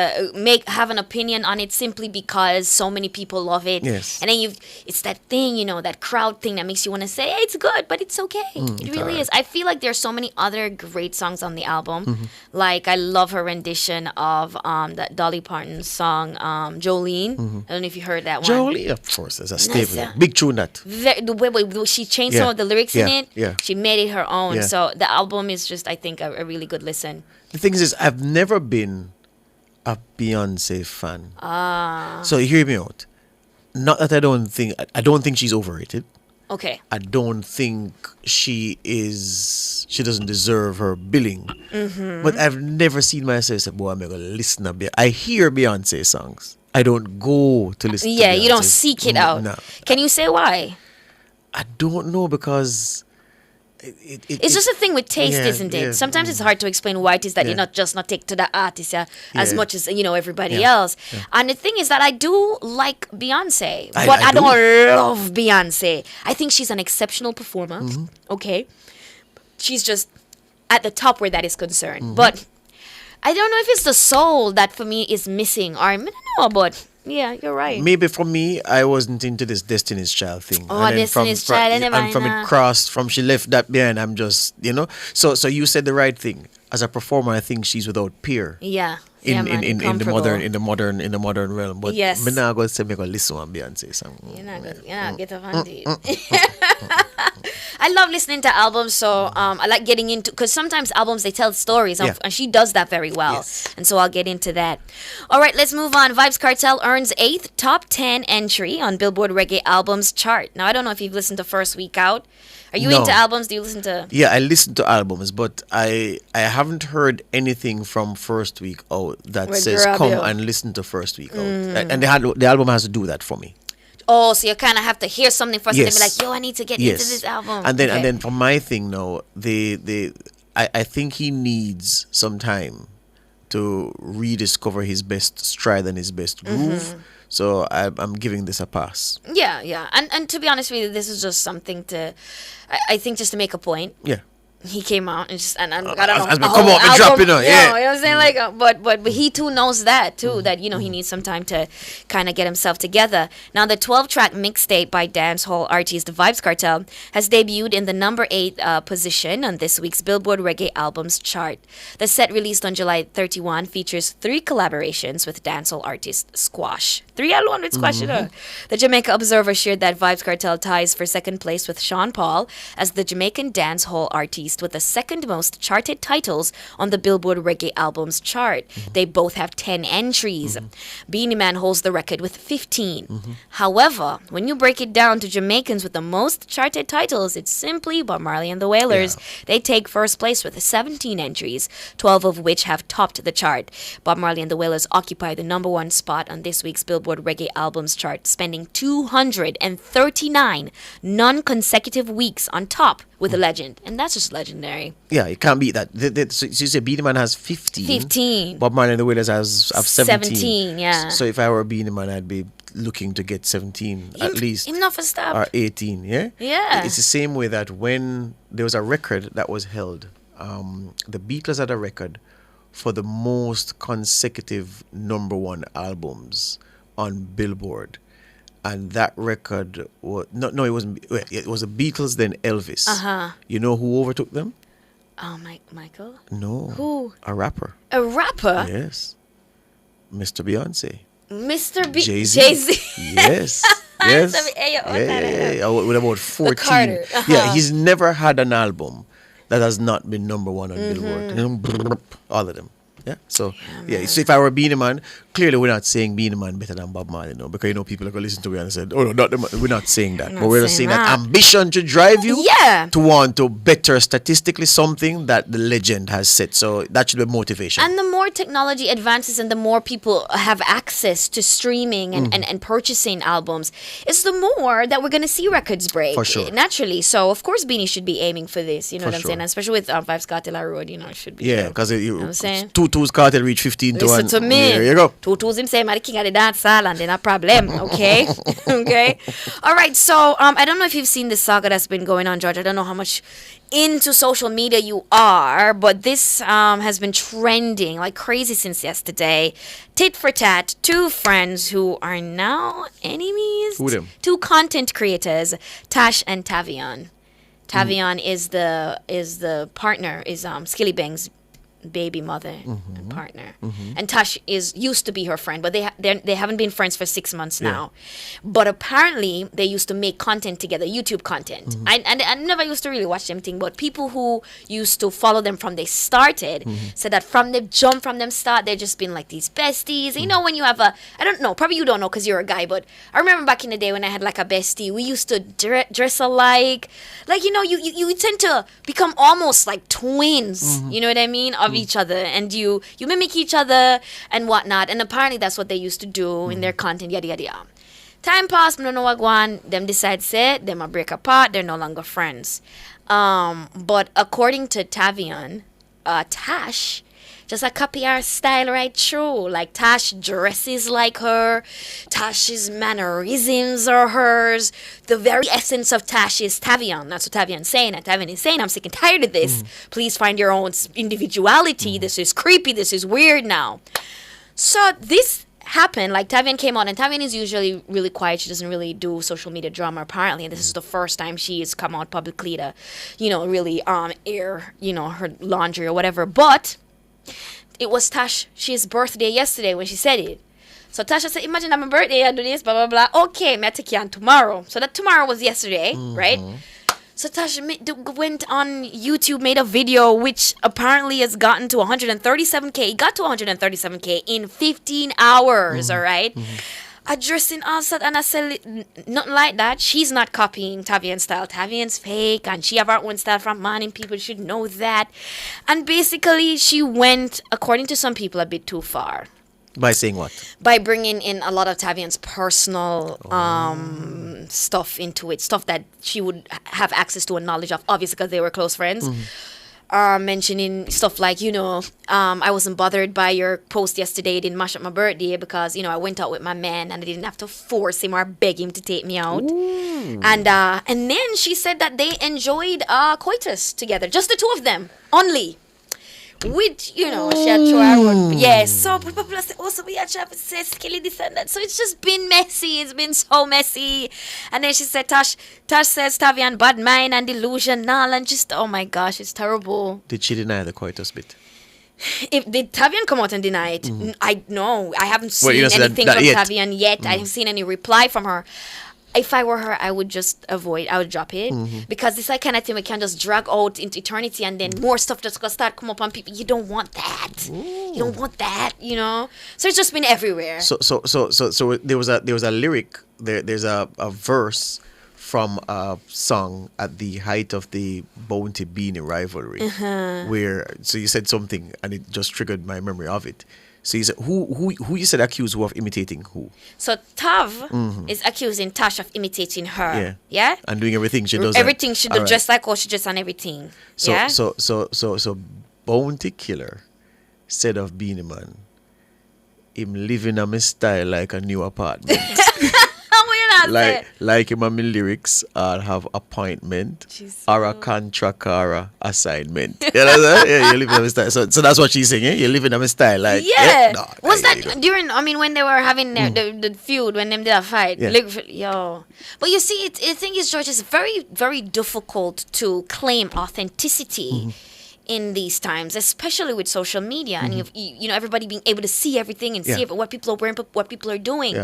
S19: have an opinion on it simply because so many people love it.
S4: Yes.
S19: And then it's that thing, you know, that crowd thing that makes you want to say, hey, it's good, but it's okay. It really is. I feel like there's so many other great songs on the album.
S4: Mm-hmm.
S19: Like I love her rendition of that Dolly Parton song, Jolene.
S4: Mm-hmm.
S19: I don't know if you heard that one.
S4: Jolene, of course, there's a staple. Big tune that.
S19: The way she changed some of the lyrics in it.
S4: Yeah.
S19: She made it her own.
S4: Yeah.
S19: So the album is just, I think, a really good listen.
S4: The thing is, I've never been a Beyonce fan. So hear me out. Not that I don't think she's overrated.
S19: Okay.
S4: I don't think she doesn't deserve her billing.
S19: Mm-hmm.
S4: But I've never seen myself say, boy, I'm going to listen to Beyonce. I hear Beyonce songs. I don't go to listen to Beyonce.
S19: Yeah, you don't seek it out.
S4: No.
S19: Can you say why?
S4: I don't know, because...
S19: It's just a thing with taste, isn't it?
S4: Yeah.
S19: Sometimes it's hard to explain why it is that you not take to the artist as much as everybody else.
S4: Yeah.
S19: And the thing is that I do like Beyonce,
S4: I
S19: but I
S4: do.
S19: don't love Beyonce. I think she's an exceptional performer.
S4: Mm-hmm.
S19: Okay, she's just at the top where that is concerned.
S4: Mm-hmm.
S19: But I don't know if it's the soul that for me is missing, or I don't know, but. Yeah, you're right.
S4: Maybe for me, I wasn't into this Destiny's Child thing.
S19: Oh, Destiny's Child,
S4: and from it crossed, from she left that behind, I'm just, So you said the right thing. As a performer, I think she's without peer.
S19: Yeah.
S4: In the modern realm. But
S19: yes.
S4: I'm not going to say me go listen to Beyonce song.
S19: You're not get up on it. I love listening to albums, so I like getting into, because sometimes albums, they tell stories, and she does that very well.
S4: Yes.
S19: And so I'll get into that. All right, let's move on. Vybz Kartel earns 8th top 10 entry on Billboard Reggae Albums chart. Now, I don't know if you've listened to First Week Out. Are you into albums? Do you listen to...
S4: Yeah, I listen to albums, but I haven't heard anything from First Week Out that says come and listen to First Week Out. And the album has to do that for me.
S19: Oh, so you kind of have to hear something first and then be like, yo, I need to get into this album.
S4: And then for my thing now, I think he needs some time to rediscover his best stride and his best groove.
S19: Mm-hmm.
S4: So I'm giving this a pass.
S19: Yeah. And to be honest with you, this is just something I think just to make a point.
S4: Yeah.
S19: He came out and just I don't know.
S4: Come on, be dropping on. Yeah.
S19: You know what I'm saying? Like, but he too knows that too, that he needs some time to kind of get himself together. Now, the 12-track mixtape by dancehall artist Vybz Kartel has debuted in the number 8 position on this week's Billboard Reggae Albums chart. The set, released on July 31, features 3 collaborations with dancehall artist Squash. 3 alone with Squash. The Jamaica Observer shared that Vybz Kartel ties for second place with Sean Paul as the Jamaican dancehall artist with the second most charted titles on the Billboard Reggae Albums chart. They both have 10 entries. Beenie Man holds the record with 15. However, when you break it down to Jamaicans with the most charted titles, it's simply Bob Marley and the Wailers. They take first place with 17 entries, 12 of which have topped the chart. Bob Marley and the Wailers occupy the number 1 spot on this week's Billboard Reggae Albums chart, spending 239 non-consecutive weeks on top with a legend. And that's just legendary.
S4: Yeah, you can't beat that. So you say Beenie Man has 15.
S19: 15.
S4: Bob Marley and the Wailers have 17.
S19: 17, yeah.
S4: So if I were a Beenie Man, I'd be looking to get 17 at least.
S19: Him not for stop.
S4: Or 18, yeah?
S19: Yeah.
S4: It's the same way that when there was a record that was held, the Beatles had a record for the most consecutive number 1 albums on Billboard. And that record was it wasn't. It was the Beatles, then Elvis. You know who overtook them?
S19: Oh, Michael?
S4: No.
S19: Who?
S4: A rapper.
S19: A rapper?
S4: Yes. Mr. Beyonce.
S19: Mr. B.
S4: Jay-Z. Yes. Yeah. With about 14.
S19: Carter.
S4: Yeah, he's never had an album that has not been number 1 on Billboard. All of them. Yeah. So so if I were Beanie Man, clearly we're not saying Beanie Man better than Bob Marley, no, because people are gonna listen to it and say, "Oh no, not the man." We're not saying that, but we're just saying that ambition to drive you to want to better statistically something that the legend has set. So that should be motivation.
S19: And the more technology advances and the more people have access to streaming and purchasing albums, it's the more that we're gonna see records break.
S4: For sure.
S19: Naturally. So of course Beanie should be aiming for this. You know
S4: For
S19: what I'm
S4: sure.
S19: saying? And especially with Five Scott La Road, it should be.
S4: Yeah, because
S19: You know what I'm saying?
S4: two twos cartel reach 15 to 1.
S19: Listen to me.
S4: There you go.
S19: Tutus him say I'm the king of the dance hall and then a problem. Okay. Okay. All right. So I don't know if you've seen this saga that's been going on, George. I don't know how much into social media you are, but this has been trending like crazy since yesterday. Tit for tat, two friends who are now enemies.
S4: Who them?
S19: Two content creators, Tash and Tavion. Tavion is the partner, is Skilly Bang's baby mother and partner, and Tash used to be her friend, but they haven't been friends for 6 months now. But apparently they used to make content together, YouTube content. I never used to really watch them thing, but people who used to follow them from they started said that from the jump from them start, they've just been like these besties. You know, when you have I don't know, probably you don't know because you're a guy, but I remember back in the day when I had like a bestie, we used to dress alike. Like, you tend to become almost like twins, you know what I mean, of each other, and you mimic each other and whatnot, and apparently that's what they used to do in their content, yada yada yada. Time passed, I don't know what go on, them decide say them a break apart, they're no longer friends. But according to Tavion, Tash just a copy her style right through. Like Tash dresses like her. Tash's mannerisms are hers. The very essence of Tash is Tavion. That's what Tavion's saying. And Tavion is saying, I'm sick and tired of this. Please find your own individuality. This is creepy. This is weird now. So this happened. Like Tavion came on, and Tavion is usually really quiet. She doesn't really do social media drama apparently. And this is the first time she has come out publicly to, really air, her laundry or whatever. But it was Tash's birthday yesterday when she said it. So Tasha said, imagine I'm my birthday, I do this, blah, blah, blah. Okay, may I take you on tomorrow. So that tomorrow was yesterday, right? So Tasha went on YouTube, made a video, which apparently has gotten to 137K. It got to 137K in 15 hours, all right? Addressing all that, and I said nothing like that. She's not copying Tavion's style. Tavion's fake, and she have her own style from man, and people should know that. And basically, she went, according to some people, a bit too far.
S4: By saying what?
S19: By bringing in a lot of Tavion's personal stuff into it, stuff that she would have access to and knowledge of, obviously because they were close friends. Mentioning stuff like, I wasn't bothered by your post yesterday. It didn't mash up my birthday because, I went out with my man and I didn't have to force him or beg him to take me out. And then she said that they enjoyed coitus together, just the two of them only. Which, she had tried. Yes. So people say, also we had to say Skilly this and that. So it's just been messy. It's been so messy. And then she said, Tash says Tavion bad mind and delusional and just, oh my gosh, it's terrible.
S4: Did she deny the coitus bit?
S19: Did Tavion come out and deny it? I haven't seen anything from Tavion yet. I haven't seen any reply from her. If I were her, I would just avoid. I would drop it because this kind of thing we can just drag out into eternity, and then more stuff just gonna start come up on people. You don't want that. You don't want that. So it's just been everywhere.
S4: So there was a lyric. There's a verse from a song at the height of the Bounty Beanie rivalry, where you said something and it just triggered my memory of it. So you said, who you said accused who of imitating who?
S19: So Tav is accusing Tash of imitating her. Yeah?
S4: And doing everything she does.
S19: Everything she does, just like how she dress and everything.
S4: So Bounty Killer said of Beanie Man, him living on my style like a new apartment. Like him on my lyrics, I'll have appointment or a contract or a assignment. You know what I'm saying? You're living on my style. So that's what she's saying, You're living on my style. Like,
S19: was that during, when they were having the feud, when them did a fight? But you see, the thing is, George, it's very, very difficult to claim authenticity in these times, especially with social media and everybody being able to see everything and see what people are wearing, what people are doing,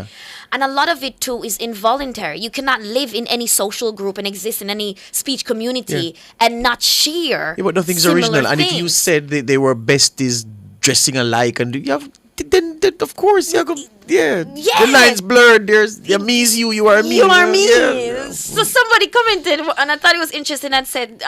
S19: and a lot of it too is involuntary. You cannot live in any social group and exist in any speech community and not share.
S4: But nothing's original. And if you said they were besties dressing alike, and you have then of course you go, the lines blurred. There's me is you are me.
S19: You are me.
S4: Yeah.
S19: So somebody commented, and I thought it was interesting, and said,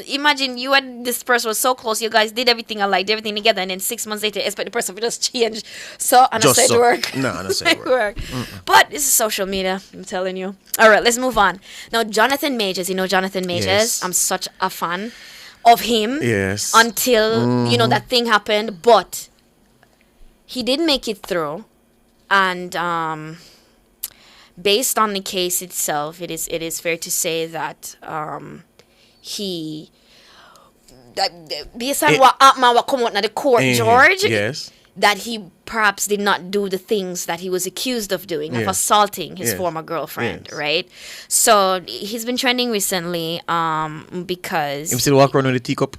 S19: imagine you and this person was so close, you guys did everything alike, did everything together, and then 6 months later, expect the person to just change. So, and
S4: Just
S19: I said
S4: so.
S19: work.
S4: No, I said work.
S19: But this is social media, I'm telling you. All right, let's move on. Now, Jonathan Majors, you know Jonathan Majors?
S4: Yes.
S19: I'm such a fan of him.
S4: Yes.
S19: Until, that thing happened, but he did make it through. And based on the case itself, it is fair to say that he based on what come out in the court, George,
S4: yes,
S19: that he perhaps did not do the things that he was accused of doing, of assaulting his former girlfriend, right? So he's been trending recently because
S4: him still walk around with a teacup.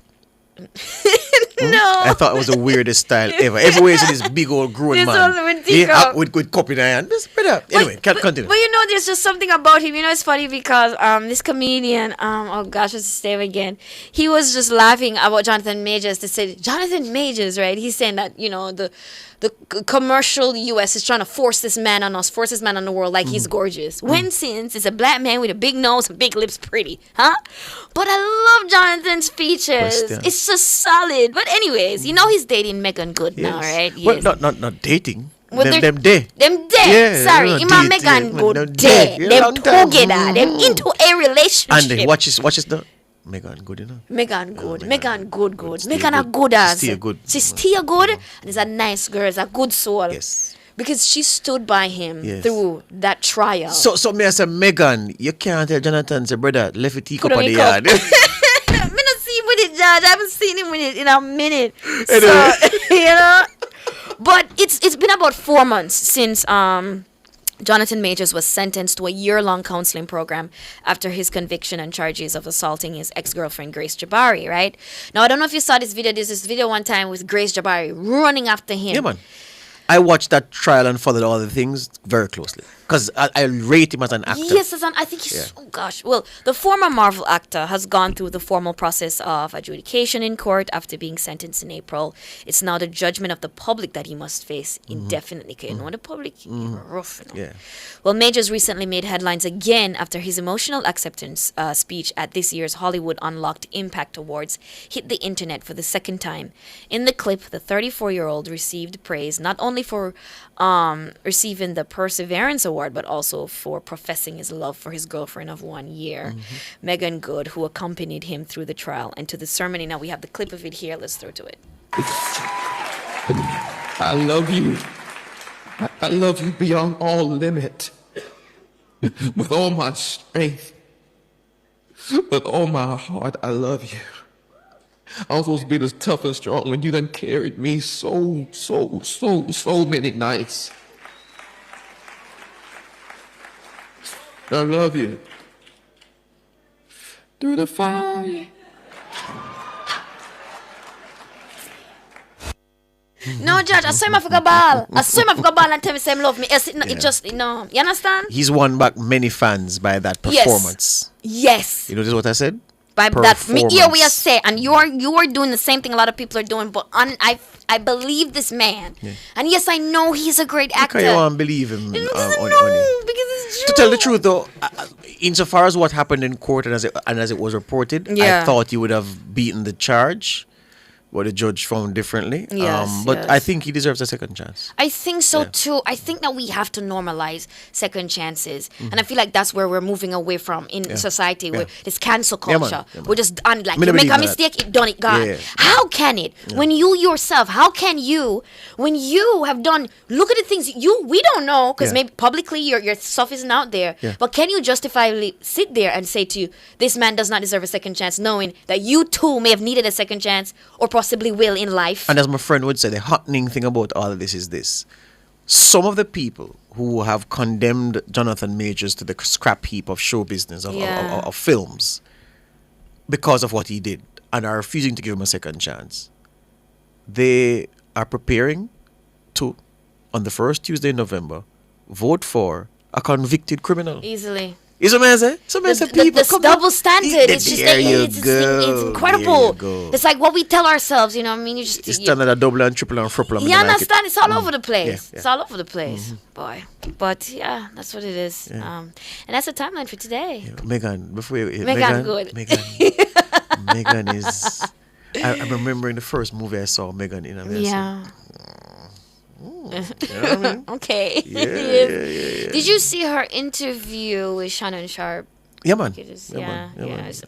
S19: No,
S4: I thought it was the weirdest style ever. Everywhere's in this big old grown man. With cup in hand. Anyway, continue.
S19: But there's just something about him. It's funny because this comedian, oh gosh, what's his name again? He was just laughing about Jonathan Majors to say, Jonathan Majors, right? He's saying that, the commercial U.S. is trying to force this man on us, force this man on the world like he's gorgeous. When since it's a black man with a big nose and big lips, pretty, huh? But I love Jonathan's speeches. It's just solid. But anyways, he's dating Megan Good now, right?
S4: Yes. Well, not dating.
S19: Well,
S4: them day.
S19: Yeah, sorry, Imam Megan Good day. Them together. Them into a relationship.
S4: And watch this the Megan Good,
S19: Megan Good. Megan Good. Megan a good ass. She's still good. And is a nice girl. Is a good soul.
S4: Yes.
S19: Because she stood by him through that trial.
S4: So me I say, Megan, you can't tell Jonathan, say, brother, left a teacup on the yard.
S19: Me not see him with it, Judge. I haven't seen him with it in a minute.
S4: Anyway.
S19: So, But it's been about 4 months since Jonathan Majors was sentenced to a year-long counseling program after his conviction and charges of assaulting his ex-girlfriend, Grace Jabari, right? Now, I don't know if you saw this video. There's this video one time with Grace Jabari running after him.
S4: Yeah, man. I watched that trial and followed all the things very closely. Because I rate him as an actor.
S19: Yes, I think he's, oh gosh. Well, the former Marvel actor has gone through the formal process of adjudication in court after being sentenced in April. It's now the judgment of the public that he must face indefinitely. The public, rough.
S4: Yeah.
S19: Well, Majors recently made headlines again after his emotional acceptance speech at this year's Hollywood Unlocked Impact Awards hit the internet for the second time. In the clip, the 34-year-old received praise not only for receiving the Perseverance Award, but also for professing his love for his girlfriend of 1 year, Megan Good, who accompanied him through the trial and to the ceremony. Now we have the clip of it here. Let's throw to it.
S2: I love you. I love you beyond all limit. With all my strength. With all my heart, I love you. I'm supposed to be this tough and strong when you done carried me so many nights. I love you. Through the fire.
S19: No, Judge, I saw him for ball. I saw him for ball and tell me say him love me. It just, you understand?
S4: He's won back many fans by that performance.
S19: Yes.
S4: You notice what I said?
S19: By that, me here we are say, and you are doing the same thing a lot of people are doing, but I believe this man, and yes, I know he's a great actor.
S4: Because you won't believe him.
S19: Because it's true.
S4: To tell the truth, though, insofar as what happened in court and as it was reported, I thought he would have beaten the charge. What the judge found differently. But I think he deserves a second chance.
S19: I think so too. I think that we have to normalize second chances. And I feel like that's where we're moving away from in society, where this cancel culture. We're just on, like, you make a mistake, it done, it gone. How can it? When you yourself, how can you, when you have done, look at the things we don't know, because maybe publicly your stuff isn't out there, but can you justifiably sit there and say to you, this man does not deserve a second chance, knowing that you too may have needed a second chance, or possibly will in life.
S4: And as my friend would say, the heartening thing about all of this is this. Some of the people who have condemned Jonathan Majors to the scrap heap of show business, of films, because of what he did, and are refusing to give him a second chance, they are preparing to, on the first Tuesday in November, vote for a convicted criminal.
S19: Easily.
S4: Is a man say? Some man say people
S19: the double standard. It's just
S4: there you
S19: it's
S4: go.
S19: incredible.
S4: There you go.
S19: It's like what we tell ourselves, you know what I mean? You just
S4: It's done at a double and triple and triple.
S19: you understand? It's all over the place.
S4: Yeah.
S19: It's all over the place, boy. But yeah, that's what it is. And that's the timeline for today.
S4: Megan, before you,
S19: Megan, good.
S4: Megan is. I'm remembering the first movie I saw Megan in.
S19: Yeah.
S4: You know what I mean?
S19: Okay.
S4: Yeah.
S19: Did you see her interview with Shannon Sharp?
S4: Yeah, man.
S19: Yeah.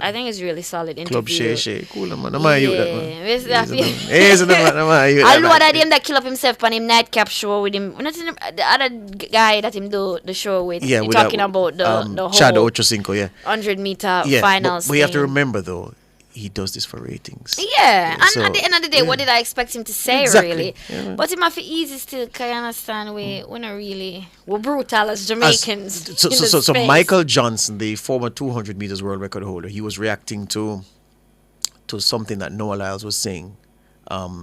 S19: I think it's really solid interview.
S4: Club Shay. Cool, man. I'm you that, man.
S19: I'll what I him that kill up himself on him nightcap show with him. Not in the other guy that him do the show with.
S4: Yeah, with
S19: talking
S4: that,
S19: about the whole
S4: Chad Ochocinco,
S19: 100-meter
S4: yeah,
S19: finals.
S4: but you have to remember though, he does this for ratings.
S19: Yeah, and
S4: so,
S19: at the end of the day, what did I expect him to say,
S4: Exactly.
S19: really?
S4: Yeah.
S19: But it might be easy still, because I understand we're not really, we're brutal as Jamaicans.
S4: So Michael Johnson, the former 200 meters world record holder, he was reacting to something that Noah Lyles was saying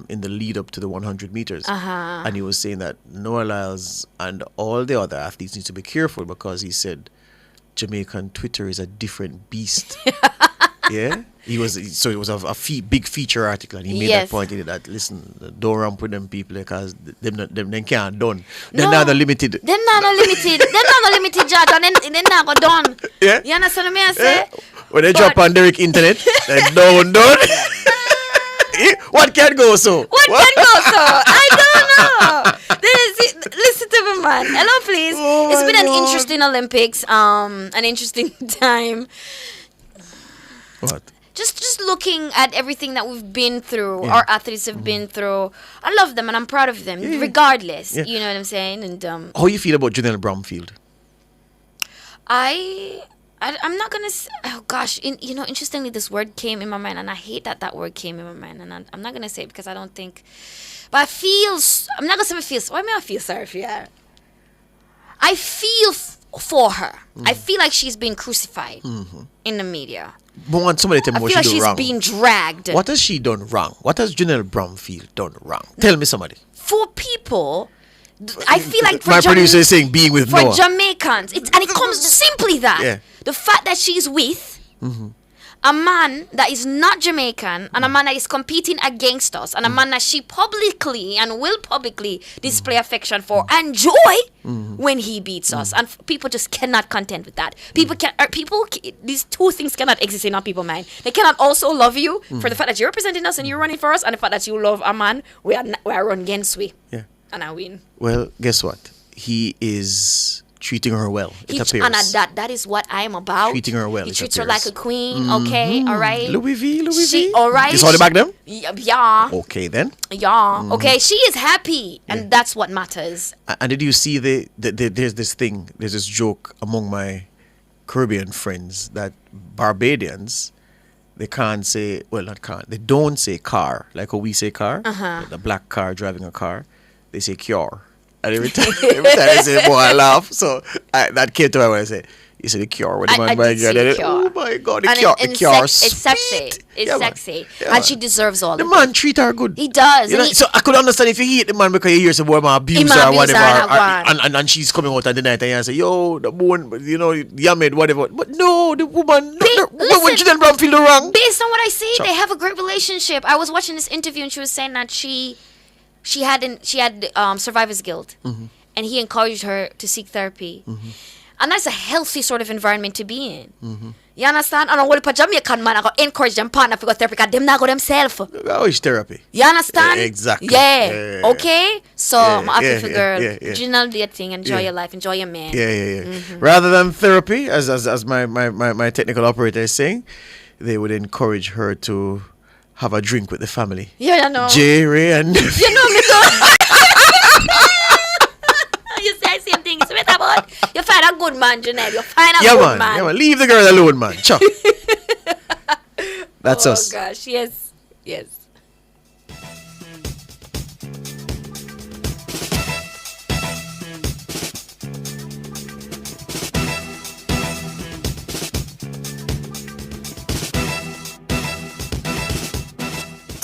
S4: in the lead up to the 100 meters. And he was saying that Noah Lyles and all the other athletes need to be careful because he said Jamaican Twitter is a different beast. Yeah, it was a big feature article, and he made that point in it that listen, don't ramp with them people because them can't done. They're not limited.
S19: Them not limited, Judge, and then not go done.
S4: Yeah,
S19: you understand what I say?
S4: When they drop on Derek internet, they done. What can go so?
S19: What can go so? I don't know. Listen to me, man. Hello, please. It's been an interesting Olympics, an interesting time.
S4: What?
S19: Just looking at everything that we've been through, our athletes have been through. I love them and I'm proud of them, regardless.
S4: Yeah.
S19: You know what I'm saying? And
S4: how you feel about Janelle Bromfield?
S19: I'm not gonna. Oh gosh, interestingly, this word came in my mind, and I hate that word came in my mind, and I'm not gonna say it because I don't think. But I feel. I'm not gonna say I feel. Why may I feel sorry for her? I feel for her. I feel like she's being crucified in the media.
S4: But want somebody to tell me what
S19: I feel like
S4: she
S19: she's
S4: done wrong.
S19: being dragged.
S4: What has she done wrong? What has Janelle Bromfield done wrong? Tell me somebody.
S19: For people, I feel like
S4: my producer is saying being with
S19: for
S4: Noah.
S19: Jamaicans, and it comes simply that the fact that she's with a man that is not Jamaican and a man that is competing against us and a man that she publicly and will publicly display affection for and joy when he beats us, and people just cannot contend with that. These two things cannot exist in our people's mind. They cannot also love you for the fact that you're representing us and you're running for us, and the fact that you love a man we are run against we.
S4: Yeah.
S19: And I win.
S4: Well, guess what? He is treating her well. It appears.
S19: And that is what I am about.
S4: Treating her well.
S19: He
S4: it
S19: treats
S4: appears.
S19: her like a queen. Okay, all right.
S4: Louis V.
S19: All right.
S4: You saw the back them?
S19: Yeah.
S4: Okay then.
S19: Yeah. Okay. She is happy, and that's what matters.
S4: And did you see there's this thing? There's this joke among my Caribbean friends that Barbadians. They can't say, they don't say car, like how we say car. The black car driving a car. They say cure. And every time I say, boy, I laugh. So that came to me when I say, you say the cure. When the man buys it, oh my God, the cure. The cure.
S19: It's sexy. It's sexy. And she deserves all
S4: the
S19: of it.
S4: The man treat her good.
S19: He does.
S4: You know, so I could understand if you hate the man because you hear some boy man abuse her or whatever. And she's coming out at the night and you say, yo, the bone, Yamid, whatever. But no, the woman, when Janelle Bromfield do wrong.
S19: Based on what I see, they have a great relationship. I was watching this interview and she was saying that she had survivor's guilt, and he encouraged her to seek therapy, and that's a healthy sort of environment to be in. You understand? And all the Jamaican man, I got encourage them partner to go therapy because them not go themselves.
S4: Oh, it's therapy.
S19: You understand?
S4: Exactly.
S19: Yeah. Okay. So I'm happy for girl.
S4: Yeah.
S19: General dating, enjoy your life, enjoy your man.
S4: Yeah. Rather than therapy, as my technical operator is saying, they would encourage her to have a drink with the family.
S19: Yeah, I know.
S4: Jerry and
S19: you know me too. You say the same thing. It's about you find a good man, Janelle. You find a good man.
S4: Yeah, man. Leave the girl alone, man. Chuck. That's us.
S19: Oh gosh, yes.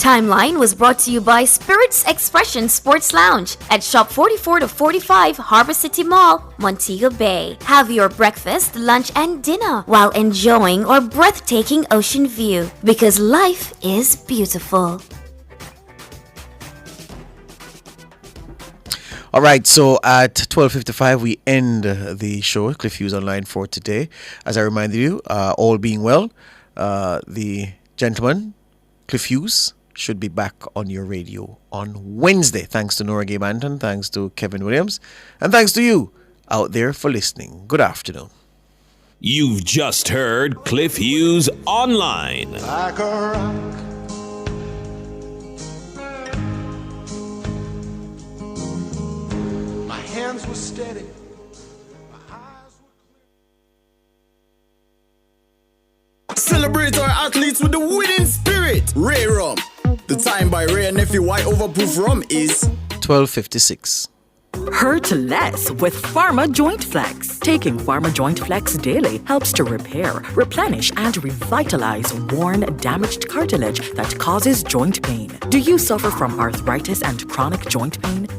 S16: Timeline was brought to you by Spirits Expression Sports Lounge at Shop 44 to 45 Harbor City Mall, Montego Bay. Have your breakfast, lunch, and dinner while enjoying our breathtaking ocean view, because life is beautiful.
S4: All right, so at 12:55 we end the show, Cliff Hughes Online, for today. As I reminded you, all being well, the gentleman, Cliff Hughes, should be back on your radio on Wednesday. Thanks to Nora Gabe Anton, thanks to Kevin Williams, and thanks to you out there for listening. Good afternoon.
S10: You've just heard Cliff Hughes Online.
S13: Like a rock. My hands were steady.
S17: Celebrate our athletes with the winning spirit. Ray Rum. The time by Ray and Nephew White Overproof Rum is
S4: 12:56.
S18: Hurt less with Pharma Joint Flex. Taking Pharma Joint Flex daily helps to repair, replenish, and revitalize worn, damaged cartilage that causes joint pain. Do you suffer from arthritis and chronic joint pain?